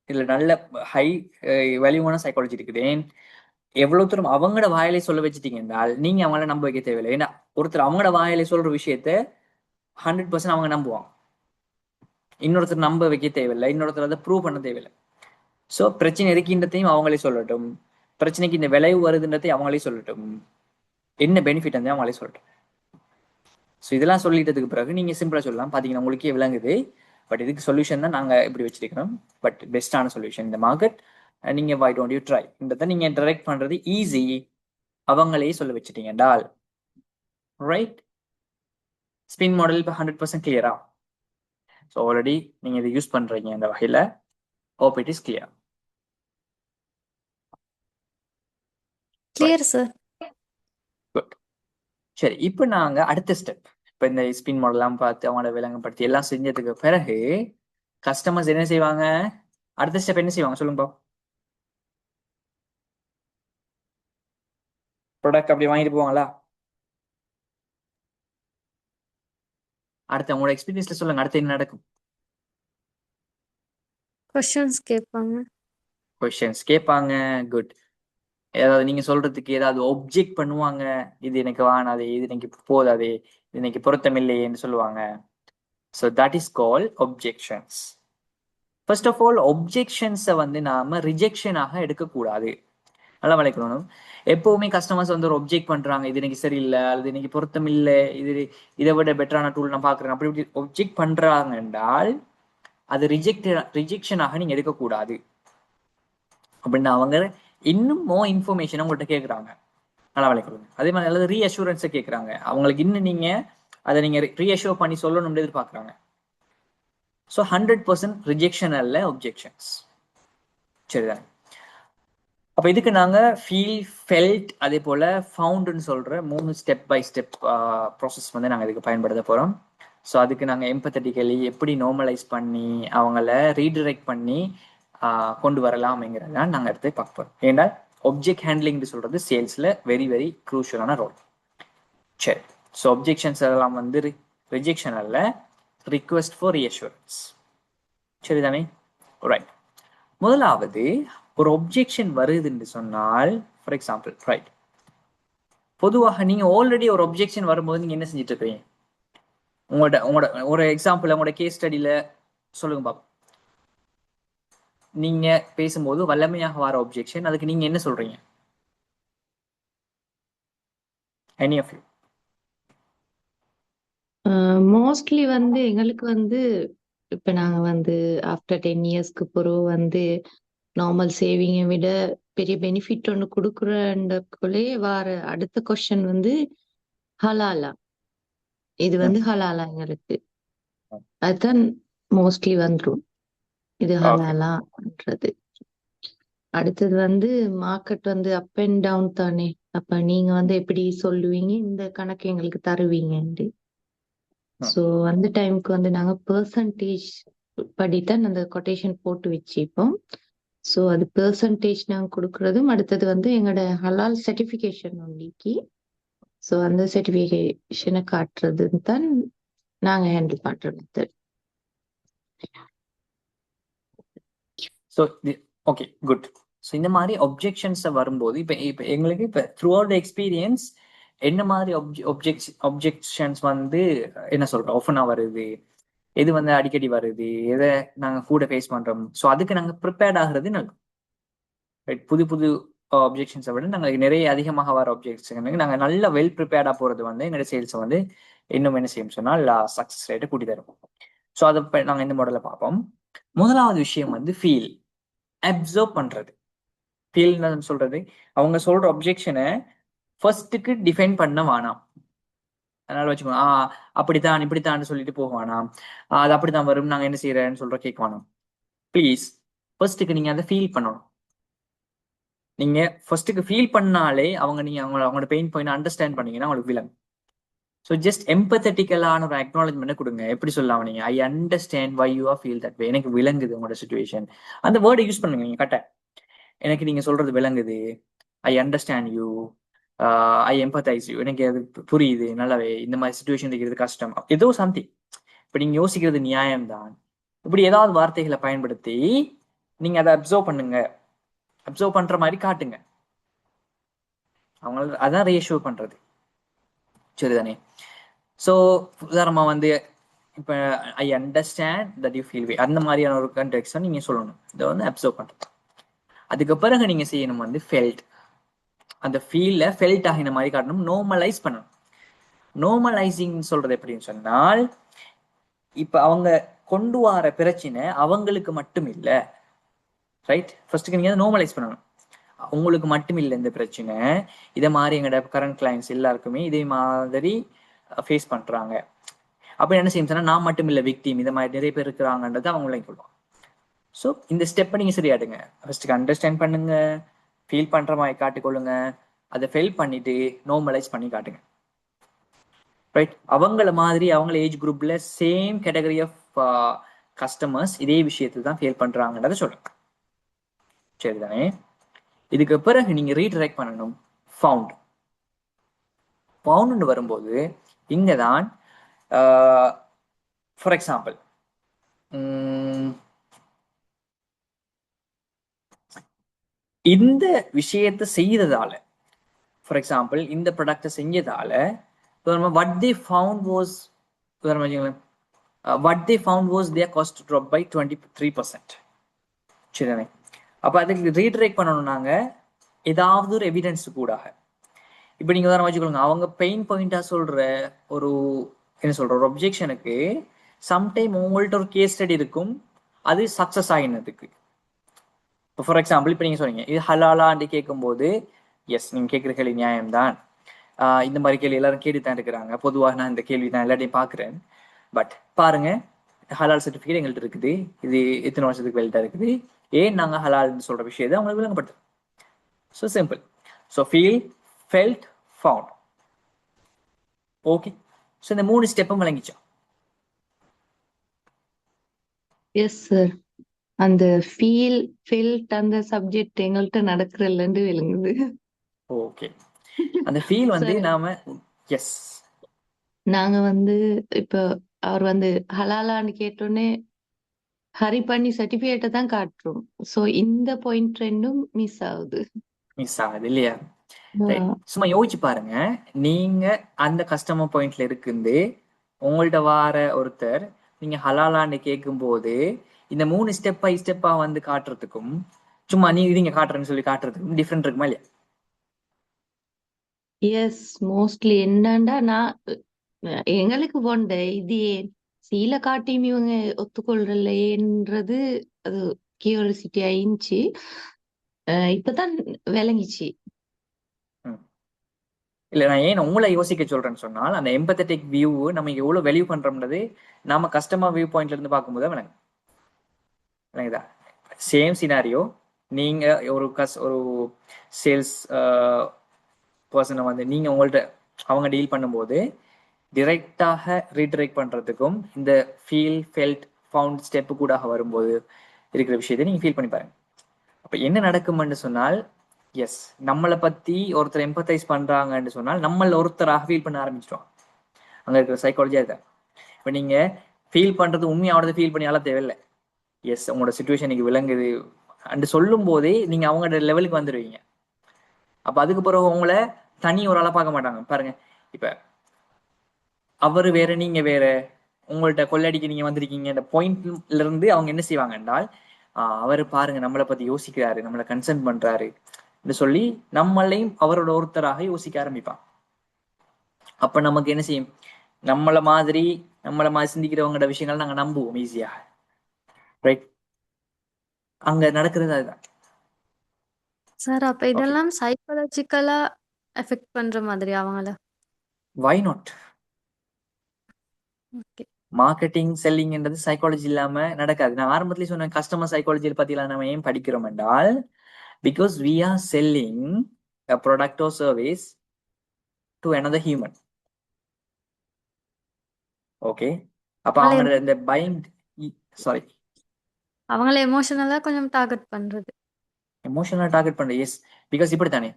இதுல நல்ல ஹை வேல்யூவான சைக்காலஜி இருக்குது. ஏன் எவ்வளவு தூரம் அவங்களோட வாயிலை சொல்ல வச்சுட்டீங்க என்றால் நீங்க அவங்கள நம்ப வைக்க தேவையில்லை. ஏன்னா ஒருத்தர் அவங்களோட வாயிலை சொல்ற விஷயத்த 100% அவங்க நம்புவாங்க. இன்னொருத்தர் நம்ப வைக்க தேவையில்லை, இன்னொருத்தர் அதை ப்ரூவ் பண்ண தேவையில்லை. ஸோ பிரச்சனை இருக்கின்றதையும் அவங்களே சொல்லட்டும், பிரச்சனைக்கு இந்த விளைவு வருதுன்றதையும் அவங்களே சொல்லட்டும், என்ன பெனிஃபிட் வந்து அவங்களே சொல்லட்டும். ஸோ இதெல்லாம் சொல்லிட்டதுக்கு பிறகு நீங்க சிம்பிளா சொல்லலாம், பாத்தீங்கன்னா உங்களுக்கே விளங்குது. பட் இதுக்கு சொல்யூஷன் தான் நாங்க இப்படி வச்சிருக்கிறோம். பட் பெஸ்டான சொல்யூஷன் இந்த மார்க்கெட், நீங்க வை டோன்ட் யூ ட்ரை இந்த நீங்க டைரக்ட் பண்றது ஈஸி, அவங்களே சொல்ல வச்சுட்டீங்க டால். ரைட், ஸ்பின் மாடல் இப்போ 100% கிளியரா? ஸோ ஆல்ரெடி நீங்க இதை யூஸ் பண்றீங்க இந்த வகையில. Hope it is clear. Clear sir. Good. சரி, இப்போ நாங்க அடுத்த ஸ்டெப், இப்போ இந்த ஸ்பின் மாடல்லாம் பார்த்து அவங்களோட விளங்கப்படுத்தி எல்லாம் செஞ்சதுக்கு பிறகு கஸ்டமர்ஸ் என்ன செய்வாங்க? அடுத்த ஸ்டெப் என்ன செய்வாங்க சொல்லுங்க பாப்போம். ப்ராடக்ட் அப்படி வாங்கிட்டு போவாங்களா? அடுத்து உங்களோட எக்ஸ்பீரியன்ஸ்ல சொல்லுங்க, அடுத்து என்ன நடக்கும்? கொஷின்ஸ் கேட்பாங்க. கொஸ்டின்ஸ் கேட்பாங்க. குட். ஏதாவது நீங்க சொல்றதுக்கு ஏதாவது ஒப்ஜெக்ட் பண்ணுவாங்க, இது எனக்கு வானாதே, இது எனக்கு போதாதே, இது எனக்கு பொருத்தமில்லையேன்னு சொல்லுவாங்க. So that is call objections. First of all ஒப்ஜெக்ஷன்ஸை வந்து நாம ரிஜெக்ஷனாக எடுக்கக்கூடாது. நல்லா வளைக்கணும். எப்பவுமே கஸ்டமர்ஸ் வந்து ஒரு ஒப்ஜெக்ட் பண்றாங்க, இது எனக்கு சரியில்லை, அல்லது இன்னைக்கு பொருத்தம் இல்லை, இதை விட பெட்டரான டூல் நான் பாக்குறேன், அப்படி இப்படி ஒப்ஜெக்ட் பண்றாங்க என்றால் அது ரிஜெக்ஷனாக நீங்க எடுக்கக்கூடாது. அப்படின்னா அவங்க இன்னும் மோ இன்ஃபர்மேஷன் உங்கள்கிட்ட கேட்குறாங்க, நல்லா வளைக்கணும். அதே மாதிரி அல்லது ரீஅஷூரன்ஸை கேட்குறாங்க, அவங்களுக்கு இன்னும் நீங்க அதை நீங்க ரீஅஷூர் பண்ணி சொல்லணும்னு எதிர்பார்க்குறாங்க. ஸோ 100% ரிஜெக்ஷன் அல்ல ஒப்ஜெக்ஷன்ஸ். சரிதானே? அப்போ இதுக்கு நாங்க ஃபீல், ஃபெல்ட், அதே போல ஃபவுண்டுன்னு சொல்ற 3 ஸ்டெப் பை ஸ்டெப் ப்ராசஸ் வந்து நாங்கள் இதுக்கு பயன்படுத்த போறோம். ஸோ அதுக்கு நாங்கள் எம்பத்தட்டிக்கலி எப்படி நார்மலைஸ் பண்ணி அவங்கள ரீடிரெக்ட் பண்ணி கொண்டு வரலாம்ங்கிறத நாங்கள் எடுத்து பார்க்க போறோம். ஏன்னா ஒப்ஜெக்ட் ஹேண்ட்லிங் சொல்றது சேல்ஸ்ல வெரி வெரி க்ரூஷியலான ரோல். சரி, ஸோ ஒப்ஜெக்ஷன்ஸ் எல்லாம் வந்து ரிஜெக்ஷன் அல்ல, ரிக்வெஸ்ட் ஃபார் ரீஅஷூரன்ஸ். சரிதானே? ரைட். முதலாவது ஒரு ஒப்ஜெக்ஷன் வருதுன்னு சொன்னால், ஃபார் எக்ஸாம்பிள், ரைட், பொதுவாக நீங்க ஆல்ரெடி ஒரு ஒப்ஜெக்ஷன் வரும்போது நீங்க என்ன செஞ்சுட்டு இருக்கீங்க? உங்களோட உங்களோட ஒரு எக்ஸாம்பிள் உங்களோட கேஸ் ஸ்டடியில சொல்லுங்க பாப்போம். நீங்க பேசும்போது வல்லமையாக வர ஒப்ஜெக்ஷன், அதுக்கு நீங்க என்ன சொல்றீங்க? Any of you? மோஸ்ட்லி வந்து எங்களுக்கு வந்து இப்ப நாங்க வந்து ஆஃப்டர் 10 இயர்ஸ்க்கு பிறகு வந்து நார்மல் சேவிங்கை விட பெரிய பெனிஃபிட் ஒன்று கொடுக்குறக்குள்ளே வர அடுத்த கொஸ்டின் வந்து ஹலாலா, இது வந்து ஹலாலா எங்களுக்கு அதுதான் மோஸ்ட்லி வந்துடும், இது ஹலாலான்றது. அடுத்தது வந்து மார்க்கெட் வந்து அப் அண்ட் டவுன் தானே, அப்ப நீங்க வந்து எப்படி சொல்லுவீங்க இந்த கணக்கு எங்களுக்கு தருவீங்கன்ட்டு. ஸோ அந்த டைமுக்கு வந்து நாங்க பெர்சன்டேஜ் படித்தான் அந்த கொட்டேஷன் போட்டு வச்சுப்போம். ஸோ அது பெர்சன்டேஜ் நாங்க கொடுக்கறதும், அடுத்தது வந்து எங்களோட ஹலால் சர்டிஃபிகேஷன் ஒன்லிக்கு. ஸோ அந்த சர்டிஃபிகேஷனை காட்டுறது தான் நாங்க ஹேண்டில் பண்ற method. So okay, good. So இந்த மாதிரி ஒப்ஜெக்ஷன்ஸை வரும்போது இப்போ எங்களுக்கு இப்போ த்ரூ அவுட் த எக்ஸ்பீரியன்ஸ் என்ன மாதிரி ஒப்ஜெக்ஷன்ஸ் வந்து என்ன சொல்றோம் ஆஃபனாக வருது, எது வந்து அடிக்கடி வருது, எதை நாங்கள் கூட ஃபேஸ் பண்றோம். ஸோ அதுக்கு நாங்கள் ப்ரிப்பேர்ட் ஆகிறது நல்லது. ரைட், புது புது ஒப்ஜெக்ஷன்ஸை விட நாங்கள் நிறைய அதிகமாக வர ஒப்ஜெக்ஷன் நாங்கள் நல்ல வெல் ப்ரிப்பேர்டாக போகிறது வந்து எங்களுடைய சேல்ஸை வந்து இன்னும் என்ன செய்யும் சொன்னால் சக்ஸஸ் ரேட்டை கூட்டி தரும். ஸோ அதை நாங்கள் இந்த மாடலை பார்ப்போம். முதலாவது விஷயம் வந்து ஃபீல், அப்சர்வ் பண்றது. ஃபீல் சொல்றது அவங்க சொல்ற ஒப்ஜெக்ஷனை ஃபர்ஸ்ட்டுக்கு டிஃபைன் பண்ண வேணாம். அதனால வச்சுக்கோங்க, அப்படித்தான் இப்படித்தான் சொல்லிட்டு போவானாம், அது அப்படித்தான் வரும், நாங்க என்ன செய்யறேன்னு சொல்ற கேட்க வேணாம். ப்ளீஸ் ஃபர்ஸ்ட்டுக்கு நீங்க அதை ஃபீல் பண்ணணும். நீங்க ஃபர்ஸ்ட்டுக்கு ஃபீல் பண்ணாலே நீங்க அவங்களோட பெயின் பாயிண்ட் அண்டர்ஸ்டாண்ட் பண்ணீங்கன்னா அவங்களுக்கு விளங்கும். ஸோ ஜஸ்ட் எம்பத்தட்டிக்கலான ஒரு அக்னாலஜ்மெண்ட் கொடுங்க. எப்படி சொல்லலாம் நீங்க, I understand why you are feel that way, எனக்கு விளங்குது உங்களோட சுச்சுவேஷன். அந்த வேர்டை யூஸ் பண்ணுங்க நீங்க கரெக்டா. எனக்கு நீங்க சொல்றது விளங்குது, I understand you, I empathise you, எனக்கு அது புரியுது நல்லாவே, இந்த மாதிரி சுச்சுவேஷன் இருக்கிறது கஷ்டம், ஏதோ சம்திங். இப்ப நீங்க யோசிக்கிறது நியாயம்தான், இப்படி ஏதாவது வார்த்தைகளை பயன்படுத்தி நீங்க அதை அப்சர்வ் பண்ணுங்க, அப்சர்வ் பண்ற மாதிரி காட்டுங்க. அவங்கள அதான் ரீஅஷ்யூர் பண்றது. சரிதானே? ஸோ உதாரணமா வந்து இப்போ I understand that you feel way, அந்த மாதிரியான ஒரு கண்டெக்ஸ்ட் நீங்க சொல்லணும். இதை வந்து அப்சர்வ் பண்றது. அதுக்கு பிறகு நீங்க செய்யணும் வந்து ஃபெல்ட். அந்த ஃபீல்ல ஃபெல்ட் ஆகின மாதிரி காட்டணும், நார்மலைஸ் பண்ணணும். நார்மலைசிங் சொல்றது எப்படின்னு சொன்னால், இப்ப அவங்க கொண்டு வர பிரச்சனை அவங்களுக்கு மட்டும் இல்ல, ரைட்? ஃபர்ஸ்ட்டுக்கு நீங்க நார்மலைஸ் பண்ணணும். உங்களுக்கு மட்டும் இல்லை இந்த பிரச்சனை, இதை மாதிரி எங்களோட கரண்ட் கிளைண்ட்ஸ் எல்லாருக்குமே இதே மாதிரி ஃபேஸ் பண்றாங்க. அப்ப என்ன செய்யும் சொன்னா, நான் மட்டும் இல்லை விக்டிம், இதை மாதிரி நிறைய பேர் இருக்கிறாங்கன்றது அவங்களையும் சொல்லுவாங்க. ஸோ இந்த ஸ்டெப்பை நீங்க சரியாடுங்க. ஃபர்ஸ்ட்டுக்கு அண்டர்ஸ்டாண்ட் பண்ணுங்க, ஃபீல் பண்ற மாதிரி காட்டிக்கொள்ளுங்க, அதை ஃபெல் பண்ணிட்டு நார்மலைஸ் பண்ணி காட்டுங்க. ரைட்? அவங்கள மாதிரி அவங்கள ஏஜ் குரூப்ல சேம் கேட்டகரி ஆஃப் கஸ்டமர்ஸ் இதே விஷயத்தை தான் ஃபீல் பண்றாங்கன்றதை சொல்லுங்க. சரிதானே? இதுக்கு பிறகு நீங்க ரீடைரக்ட் பண்ணணும் ஃபவுண்ட். ஃபவுண்ட் வரும்போது இங்கதான் ஃபார் எக்ஸாம்பிள் இந்த விஷயத்தை செய்யறதால, ஃபார் எக்ஸாம்பிள் இந்த ப்ராடக்டை செஞ்சதால what they found was their cost drop by 23%. சரிதானே? அப்ப அதுக்கு ரீடைரக்ட் பண்ணணும் நாங்க ஏதாவது ஒரு எவிடன்ஸ் கூடாக. இப்ப நீங்க உதாரணம் வச்சுக்கோங்க, அவங்க பெயின் பாயிண்டா சொல்ற ஒரு என்ன சொல்ற ஒரு ஒப்ஜெக்ஷனுக்கு சம்டைம் உங்கள்ட்ட ஒரு கேஸ் ஸ்டடி இருக்கும், அது சக்சஸ் ஆகினதுக்கு. இப்போ ஃபார் எக்ஸாம்பிள் இப்போ நீங்க சொன்னீங்க இது ஹலாலான்னு கேட்கும்போது, எஸ் நீங்க கேட்குற கேள்வி நியாயம்தான். இந்த மாதிரி கேள்வி எல்லாரும் கேட்டுத்தான் இருக்கிறாங்க. பொதுவாக நான் இந்த கேள்வி தான் எல்லாத்தையும் பார்க்குறேன். பட் பாருங்க, ஹலால் சர்டிஃபிகேட் எங்கள்கிட்ட இருக்குது, இது எத்தனை வருஷத்துக்கு வெளியிட்ட இருக்குது, ஏன் நாங்கள் ஹலால்னு சொல்ற விஷயத்தை அவங்களுக்கு விளங்கப்படுத்தும். So simple. So feel, felt, found. Okay. So இந்த 3 ஸ்டெப்பும் விளங்கிச்சோம். Yes sir. அந்த ஃபீல் ஃபெல்ட் அந்த சப்ஜெக்ட் எங்கள்கிட்ட நடக்கிறல்லன்னு விளங்குது. ஓகே. அந்த ஃபீல் வந்து Sir. நாம எஸ் நாங்க வந்து இப்ப அவர் வந்து ஹலாலான்னு கேட்டோன்னே ஹரி பண்ணி சர்டிபிகேட்டை தான் காட்டுறோம். சோ இந்த பாயிண்ட் ரெண்டும் மிஸ் ஆகுது. மிஸ் ஆகுது இல்லையா? ரைட். சும்மா யோசிச்சு பாருங்க, நீங்க அந்த கஸ்டமர் பாயிண்ட்ல இருக்குது உங்கள்ட்ட வார ஒருத்தர் நீங்க ஹலாலான்னு கேட்கும் போது இந்த 3 ஸ்டெப் பை ஸ்டெப்பா வந்து காட்டுறதுக்கும் சும்மா நீங்க காட்டுறேன்னு சொல்லி காட்டுறதுக்கும் டிஃப்ரெண்ட் இருக்குமா இல்லையா? எஸ், மோஸ்ட்லி என்னண்டா நான் எங்களுக்கு போண்ட இது சீல காட்டியும் இவங்க ஒத்துக்கொள்றலையேன்றது அது கியூரியாசிட்டி ஆயிடுச்சு. இப்பதான் விளங்கிச்சு. இல்ல நான் ஏன் உங்களை யோசிக்க சொல்றேன்னு சொன்னால், அந்த எம்பத்தட்டிக் வியூ நம்ம எவ்வளவு வேல்யூ பண்றோம்ன்றது நாம கஸ்டமர் வியூ பாயிண்ட்ல இருந்து பார்க்கும்போது விளங்கும். விளங்குதா? சேம் சினாரியோ, நீங்க ஒரு சேல்ஸ் பர்சனை வந்து நீங்க உங்கள்ட்ட அவங்க டீல் பண்ணும்போது டிரெக்டாக ரீடைரக்ட் பண்றதுக்கும் இந்த ஃபீல், ஃபெல்ட், ஃபவுண்ட் ஸ்டெப்பு கூட வரும்போது இருக்கிற விஷயத்தை நீங்க ஃபீல் பண்ணி பாருங்க. அப்ப என்ன நடக்கும்னு சொன்னால், எஸ் நம்மளை பத்தி ஒருத்தர் எம்பத்தைஸ் பண்றாங்கன்னு சொன்னால் நம்மள ஒருத்தராக ஃபீல் பண்ண ஆரம்பிச்சிட்டோம். அங்க இருக்கிற சைக்காலஜியா தான். இப்ப நீங்க ஃபீல் பண்றது உண்மையானதை ஃபீல் பண்ணி ஆள தேவையில்லை. எஸ் உங்களோட சுச்சுவேஷனுக்கு விளங்குது அண்டு சொல்லும் போதே நீங்க அவங்களோட லெவலுக்கு வந்துடுவீங்க. அப்ப அதுக்கு பிறகு உங்களை தனி ஒரு ஆளா பார்க்க மாட்டாங்க. பாருங்க, இப்ப அவரு வேற நீங்க வேற, உங்கள்ட்ட கொள்ளடிக்க நீங்க வந்திருக்கீங்க, இந்த பாயிண்ட்ல இருந்து அவங்க என்ன செய்வாங்க என்றால், அவரு பாருங்க நம்மளை பத்தி யோசிக்கிறாரு, நம்மளை கன்சர்ன் பண்றாரு சொல்லி நம்மளையும் அவரோட ஒருத்தராக யோசிக்க ஆரம்பிப்பான். அப்ப நமக்கு என்ன செய்யும், நம்மள மாதிரி சிந்திக்கிறவங்களோட விஷயங்கள் நாங்க நம்புவோம் ஈஸியா. ரைட்? அங்க நடக்கிறது அதுதான். சார் அப்ப இதெல்லாம் சைக்காலஜிக்கலா எஃபெக்ட் பண்ற மாதிரி அவங்கள? Why not? ஓகே. மார்க்கெட்டிங் செல்லிங்ன்றது சைக்காலஜி இல்லாம நடக்காது. நான் ஆரம்பத்திலேயே சொன்ன கஸ்டமர் சைக்காலஜியை பத்திலாம் நம்ம ஏன் படிக்கிறோம் என்றால், because we are selling a product or service to another human. Okay. அப்ப அவங்க இந்த பையிங், சாரி, அவங்கள எமோஷனலா கொஞ்சம் டார்கெட் பண்றது. எமோஷனலா டார்கெட் பண்றது, எஸ். பிகாஸ் இப்படித்தானே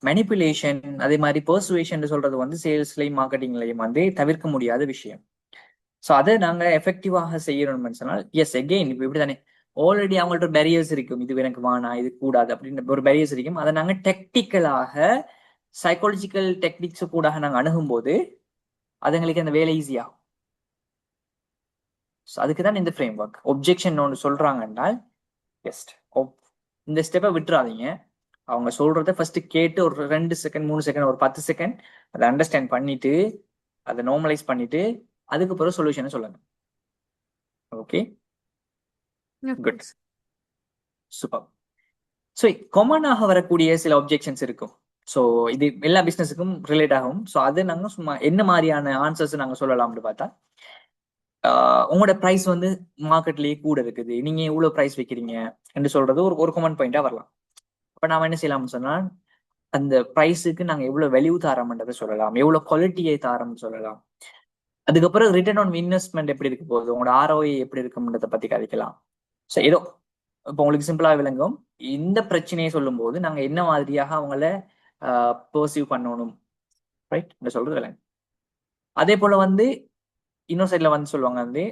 மேனிப்புலேஷன் அதே மாதிரி பர்சுவேஷன் சொல்றது வந்து சேல்ஸ்லயும் மார்க்கெட்டிங்லயும் வந்து தவிர்க்க முடியாத விஷயம். ஸோ அதை நாங்க எஃபெக்டிவாக செய்யணும்னு சொன்னால், எஸ் எகெயின் இப்போ இப்படித்தானே ஆல்ரெடி அவங்கள்ட்ட பேரியர்ஸ் இருக்கும், இது எனக்கு வேணாம், இது கூடாது அப்படின்னு ஒரு பேரியர்ஸ் இருக்கும். அதை நாங்க டெக்னிக்கலாக சைக்காலஜிக்கல் டெக்னிக்ஸ் கூட நாங்க அணுகும்போது அது எங்களுக்கு அந்த வேலை ஈஸியாகும். அதுக்கு தான் இந்த ஃப்ரேம் ஒர்க். ஒப்ஜெக்ஷன் ஒன்று சொல்றாங்கன்னா ஜஸ்ட் இந்த ஸ்டெப்பை விட்டுறாதீங்க. அவங்க சொல்றத ஃபர்ஸ்ட் கேட்டு ஒரு 2 செகண்ட் 3 செகண்ட் ஒரு 10 செகண்ட் அதை அண்டர்ஸ்டாண்ட் பண்ணிட்டு அதை நார்மலைஸ் பண்ணிட்டு அதுக்கு பிறகு சொல்யூஷனை சொல்லுங்க. Okay, good, super. ஸோ காமனாக வரக்கூடிய சில ஒப்ஜெக்ஷன்ஸ் இருக்கும். ஸோ இது எல்லா பிஸ்னஸுக்கும் ரிலேட் ஆகும். ஸோ அது நாங்கள் சும்மா என்ன மாதிரியான ஆன்சர்ஸ் நாங்கள் சொல்லலாம்னு பார்த்தா, உங்களோட ப்ரைஸ் வந்து மார்க்கெட்லயே கூட இருக்குது, நீங்க எவ்வளவு ப்ரைஸ் வைக்கிறீங்க என்று சொல்றது ஒரு ஒரு காமன் பாயிண்டா வரலாம். அப்ப நாம என்ன செய்யலாம்னு சொன்னா, அந்த ப்ரைஸுக்கு நாங்க எவ்வளவு வேல்யூ தாரோம்ன்றதை சொல்லலாம், எவ்வளவு குவாலிட்டியை தாரோம்னு சொல்லலாம். அதுக்கப்புறம் ரிட்டர்ன் ஆன் இன்வெஸ்ட்மெண்ட் எப்படி இருக்க போகுது, உங்களோட ROI எப்படி இருக்கும்ன்றதை பத்தி கதைக்கலாம். ஸோ ஏதோ இப்போ உங்களுக்கு சிம்பிளா விளங்கும். இந்த பிரச்சனையை சொல்லும் போது நாங்க என்ன மாதிரியாக அவங்கள பர்சீவ் பண்ணணும், ரைட் என்று சொல்றது விளங்கும். அதே போல வந்து இன்னொரு சைட்ல வந்து சொல்லுவாங்க வந்து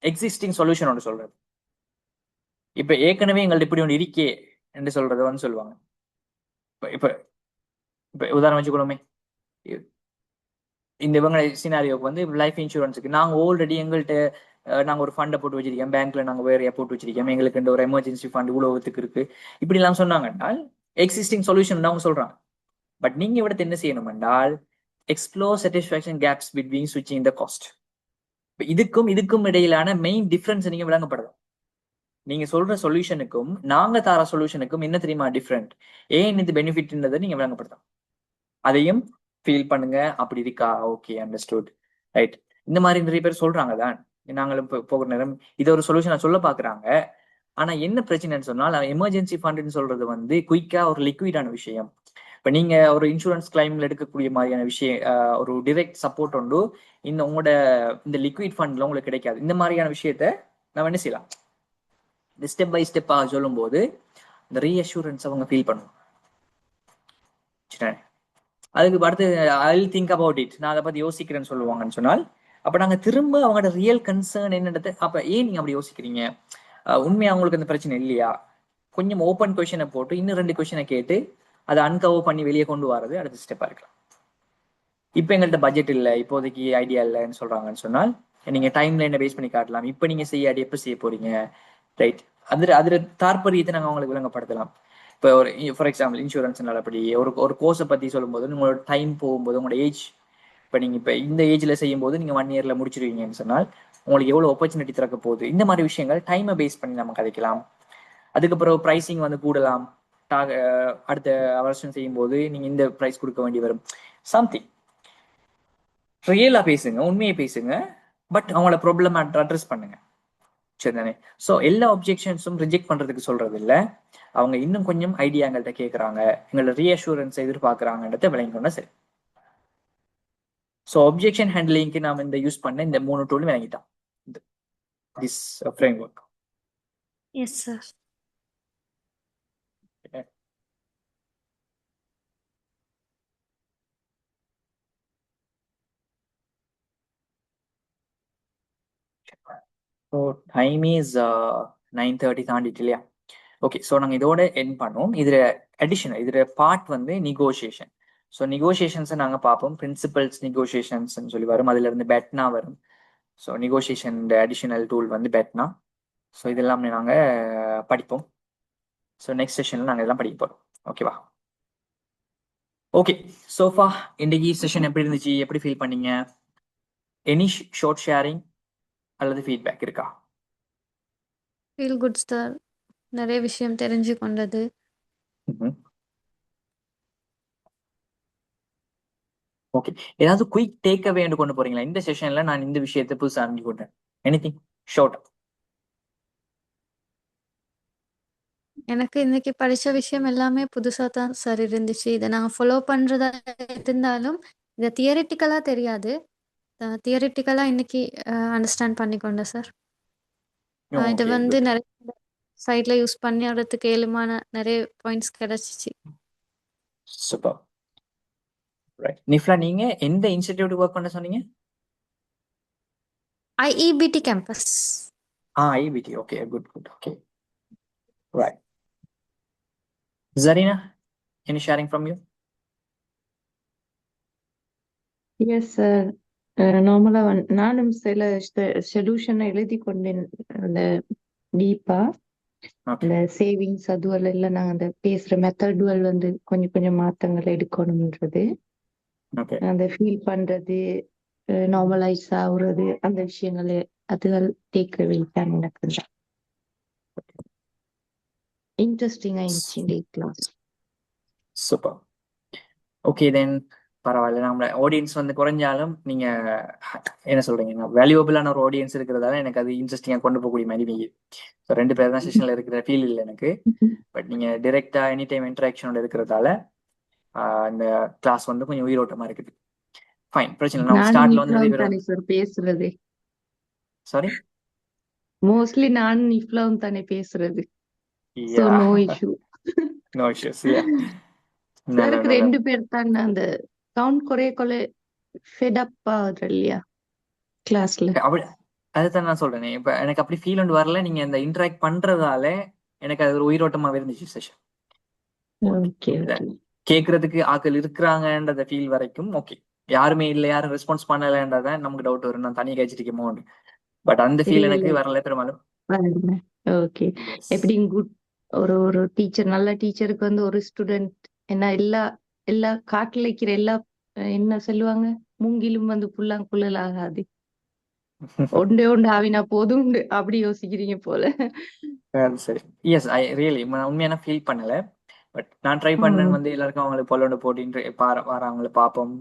எக்ஸிஸ்டிங் சொல்யூஷன் ஒன்று சொல்றது. இப்ப ஏற்கனவே எங்கள்ட்ட இப்படி ஒன்று இருக்கே என்று சொல்றத வந்து சொல்லுவாங்க. இப்ப இப்ப இப்ப உதாரணம் வச்சுக்கணுமே, இந்த இவங்க சினாரியோக்கு வந்து லைஃப் இன்சூரன்ஸுக்கு நாங்க ஆல்ரெடி எங்கள்கிட்ட நாங்க ஒரு ஃபண்டை போட்டு வச்சிருக்கோம், பேங்க்ல நாங்க வேறையா போட்டு வச்சிருக்கோம், எங்களுக்கு ஒரு எமர்ஜென்சி ஃபண்ட் உலகத்துக்கு இருக்கு, இப்படி எல்லாம் சொன்னாங்கன்னா எக்ஸிஸ்டிங் சொல்யூஷன் தான் அவங்க சொல்றாங்க. பட் நீங்க விட என்ன செய்யணும் என்றால் எக்ஸ்ப்ளோர் சாட்டிஸ்ஃபேக்ஷன் கேப்ஸ் பிட்வீன் ஸ்விட்சிங் த காஸ்ட். இதுக்கும் இடையிலான மெயின் டிஃபரன்ஸ் நீங்க விளங்கப்படுது. நீங்க சொல்ற சொல்யூஷனுக்கும் நாங்க தர சொல்யூஷனுக்கும் என்ன தெரியுமா டிஃப்ரெண்ட், ஏன் இது பெனிஃபிட்ன்றதை நீங்க விளங்கப்படுத்தலாம். அதையும் ஃபீல் பண்ணுங்க. அப்படி இருக்கா, ஓகே அண்டர்ஸ்டுட், ரைட். இந்த மாதிரி நிறைய பேர் சொல்றாங்க தான், நாங்களும் போகிற நேரம் இதை ஒரு சொல்யூஷனை சொல்ல பாக்குறாங்க. ஆனா என்ன பிரச்சனைன்னு சொன்னால் எமர்ஜென்சி ஃபண்ட்னு சொல்றது வந்து குயிக்கா ஒரு லிக்விடான விஷயம். இப்ப நீங்க ஒரு இன்சூரன்ஸ் கிளைம்ல எடுக்கக்கூடிய மாதிரியான விஷயம் ஒரு டிரெக்ட் சப்போர்ட் உண்டு இந்த உங்களோட இந்த லிக்விட் ஃபண்ட்ல உங்களுக்கு கிடைக்காது. இந்த மாதிரியான விஷயத்த நம்ம என்ன செய்யலாம், இந்த ஸ்டெப் பை ஸ்டெப்பாக சொல்லும் போது இந்த ரீஅஷூரன்ஸ் அவங்க ஃபீல் பண்ணுவோம். அதுக்கு அடுத்து ஐ திங்க் அபவுட் இட், நான் அதை பத்தி யோசிக்கிறேன்னு சொல்லுவாங்கன்னு சொன்னால், அப்ப நாங்க திரும்ப அவங்களோட ரியல் கன்சர்ன் என்னன்றது, அப்ப ஏன் நீங்க அப்படி யோசிக்கிறீங்க, உண்மையா அவங்களுக்கு அந்த பிரச்சனை இல்லையா, கொஞ்சம் ஓப்பன் கொஸ்டினை போட்டு இன்னும் 2 கொஸ்டினை கேட்டு அதை அன்கவர் பண்ணி வெளியே கொண்டு வரது அடுத்த ஸ்டெப்பா இருக்கலாம். இப்ப எங்கள்கிட்ட பட்ஜெட் இல்லை, இப்போதைக்கு ஐடியா இல்லைன்னு சொல்றாங்கன்னு சொன்னால் நீங்க டைம் லைனை பேஸ் பண்ணி காட்டலாம். இப்ப நீங்க செய்யாடி எப்ப செய்ய போறீங்க, ரைட். அதுல தாற்பயத்தை நாங்க அவங்களுக்கு விளங்கப்படுத்தலாம். இப்போ ஒரு ஃபார் எக்ஸாம்பிள் இன்சூரன்ஸ்னால அப்படி ஒரு கோர்ஸை பத்தி சொல்லும்போது உங்களோட டைம் போகும்போது உங்களோட ஏஜ், இப்போ நீங்க இப்போ இந்த ஏஜ்ல செய்யும் போது நீங்க 1 இயர்ல முடிச்சிருவீங்கன்னு சொன்னால் உங்களுக்கு எவ்வளவு ஆப்பர்ச்சுனிட்டி திறக்க போகுது, இந்த மாதிரி விஷயங்கள் டைமை பேஸ் பண்ணி நம்ம கதைக்கலாம். அதுக்கப்புறம் ப்ரைசிங் வந்து கூடலாம், அடுத்த வருஷம் செய்யும் போது நீங்க இந்த ப்ரைஸ் கொடுக்க வேண்டி வரும். சம்திங் ரியலா பேசுங்க, உண்மையை பேசுங்க, பட் அவங்களோட ப்ராப்ளம் அட்ரஸ் பண்ணுங்க. சரிதானே? ஸோ எல்லா ஒப்ஜெக்ஷன்ஸும் ரிஜெக்ட் பண்றதுக்கு சொல்றது இல்ல, அவங்க இன்னும் கொஞ்சம் ஐடியா எங்கள்கிட்ட கேட்கறாங்க, எங்களோட ரீஅஷூரன்ஸ் எதிர்பார்க்கறாங்கன்றத விளங்கிக்கொண்டா சரி. ஸோ ஒப்ஜெக்ஷன் ஹேண்ட்லிங்க்கு நாம இந்த யூஸ் பண்ண இந்த 3 டூலும் விளங்கிட்டான் this framework. Yes sir. So time is 9:30 தாண்டிட்டு இல்லையா? ஓகே, ஸோ நாங்கள் இதோட என் பண்ணுவோம். இதில் அடிஷனல் இதில் பார்ட் வந்து நெகோசியேஷன். ஸோ நெகோசியேஷன்ஸை நாங்கள் பார்ப்போம். பிரின்சிபல்ஸ் நெகோசியேஷன்ஸ் சொல்லி வரும், அதுல இருந்து பெட்னா வரும். ஸோ நெகோசியேஷன் அடிஷனல் டூல் வந்து பெட்னா. ஸோ இதெல்லாம் நாங்கள் படிப்போம். ஸோ நெக்ஸ்ட் செஷன்ல நாங்கள் இதெல்லாம் படிக்க போகிறோம். ஓகேவா? ஓகே, சோஃபா இன்னைக்கு செஷன் எப்படி இருந்துச்சு, எப்படி ஃபீல் பண்ணீங்க? எனி ஷார்ட் ஷேரிங் அல்லது ஃபீட்பேக் இருக்கா? Feel good sir. நிறைய விஷயம் தெரிஞ்சு கொண்டது. ஓகே, ஏதாவது குயிக் டேக் அவே கொண்டு போறீங்களா இந்த செஷன்ல? நான் இந்த விஷயத்தை புதுசா அறிஞ்சு கொண்டேன். Anything short? எனக்கு இன்னைக்கு படிச்ச விஷயம் எல்லாமே புதுசா தான் சார் இருந்துச்சு. இதை நாங்கள் ஃபாலோ பண்றதா இருந்தாலும் இதை தியரிட்டிக்கலா தெரியாது. தியரிட்டிக்கலா இன்னைக்கு அண்டர்ஸ்டாண்ட் பண்ணிக்கொண்டேன் சார். இது Okay, வந்து good. நிறைய சைட்ல யூஸ் பண்ணுறதுக்கு ஏழுமான நிறைய பாயிண்ட்ஸ் கிடைச்சிச்சு. Super, right. நிஃப்லா, நீங்க எந்த இன்ஸ்டிடியூட் ஒர்க் பண்ண சொன்னீங்க? IEBT campus. IBT. Okay, good. Okay, right. Zarina, any sharing from you? Yes sir. நார்மலா நானும் சில சொல்யூஷனை எழுதி கொண்டேன். அந்த டீப்பா Okay, அந்த சேவிங்ஸ் அதுவல் எல்லாம் நாங்க அந்த பேசுற மெத்தடுவல் வந்து கொஞ்சம் கொஞ்சம் மாற்றங்கள் எடுக்கணும்ன்றது, okay. அந்த ஃபீல் பண்றது, நார்மலைஸ் ஆகுறது, அந்த விஷயங்கள் அதுகள் டேக் வைத்தான் எனக்கு இன்ட்ரெஸ்டிங்கா இருந்துச்சு இந்த கிளாஸ். Super. Okay, then பரவாயில்ல. நம்ம ஆடியன்ஸ் வந்து குறைஞ்சாலும் நீங்க என்ன சொல்றீங்க, வேல்யூபிளான ஒரு ஆடியன்ஸ் இருக்கிறதால எனக்கு அது இன்ட்ரெஸ்டிங்கா கொண்டு போகக்கூடிய மாதிரி நீங்க. ஸோ 2 பேர் தான் செஷன்ல இருக்கிற ஃபீல் இல்லை எனக்கு. பட் நீங்க டைரக்டா எனி டைம் இன்டராக்ஷனோட இருக்கிறதால இந்த கிளாஸ் வந்து கொஞ்சம் உயிரோட்டமா இருக்குது. ஃபைன், பிரச்சனை இல்லை. நான் நானும் ஸ்டார்ட்ல வந்து நிறைய இஃப்லாம் பேர் தானே சார் பேசுறது. சாரி. மோஸ்ட்லி நானும் இஃப்லாம் தானே பேசுறது. So yeah, no issue. No issues. Yeah, நல்ல சாருக்கு நல்ல. 2 பேர் தான் அந்த கவுண்ட் குறைய கொலை ஃபெட் அப் ஆகுது இல்லையா கிளாஸ்ல. அப்படி அதுதான் நான் சொல்றேனே. இப்ப எனக்கு அப்படி ஃபீல் ஒன்று வரல. நீங்க இந்த இன்டராக்ட் பண்றதால எனக்கு அது ஒரு உயிரோட்டமாவே இருந்துச்சு செஷன். Okay okay. கேட்கறதுக்கு ஆட்கள் இருக்கிறாங்கன்றத ஃபீல் வரைக்கும் ஓகே. யாருமே இல்லை, யாரும் ரெஸ்பான்ஸ் பண்ணலைன்றத நமக்கு டவுட் வரும், நான் தனியாக கழிச்சிருக்கேமோ. பட் அந்த இல்ல ஃபீல் இல்ல எனக்கு வரல பெரும்பாலும். ஓகே. Yes. எப்படி குட் ஒரு ஒரு டீச்சர், நல்ல டீச்சருக்கு வந்து ஒரு ஸ்டூடெண்ட் என்ன எல்லா எல்லா காட்டுல இருக்கிற எல்லா என்ன சொல்லுவாங்க, மூங்கிலும் வந்து புல்லாங்குழல் ஆகாது, ஒண்டே ஒன்று ஆவினா போதும் அப்படி யோசிக்கிறீங்க போல. அது சரி. எஸ், ஐ ரியலி உண்மையான ஃபீல் பண்ணல. பட் நான் ட்ரை பண்ணேன் வந்து எல்லாருக்கும் அவங்களுக்கு பொல்லோட போட்டின்னு அவங்கள பார்ப்போம்.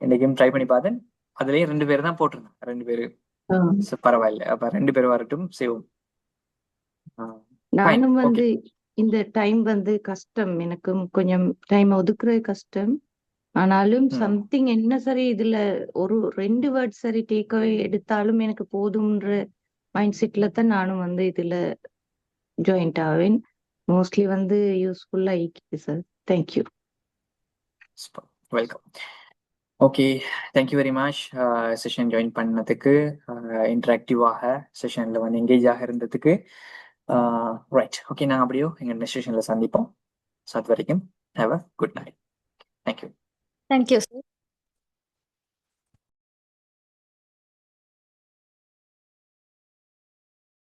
இன்னைக்கும் ட்ரை பண்ணி பார்த்தேன். அதுலயும் 2 பேர் தான் போட்டிருந்தேன். 2 பேரு. So, பரவாயில்ல. அப்ப 2 பேர் வரட்டும், செய்வோம். ஃபைன், நானும் ஓகே. வந்து இந்த டைம் வந்து கஷ்டம், எனக்கும் கொஞ்சம் டைம் ஒதுக்குறது கஷ்டம். ஆனாலும் சம்திங் என்ன சரி இதுல ஒரு 2 வேர்ட் சரி டேக்அவே எடுத்தாலும் எனக்கு போதும்ன்ற மைண்ட் செட்ல தான் நானும் வந்து இதுல ஜாயின்ட் ஆவேன். மோஸ்ட்லி வந்து யூஸ்ஃபுல்லா இருக்குது sir. Thank you. Welcome. Okay, thank you very much session join பண்ணதுக்கு, இன்டராக்டிவாக செஷன்ல வந்து எங்கேஜ் ஆக இருந்ததுக்கு. Right, okay. நாங்கள் அப்படியோ எங்கள் நெக்ஸ்ட் செஷன்ல சந்திப்போம். ஸோ அது வரைக்கும் have a good night. Thank you. Thank you sir.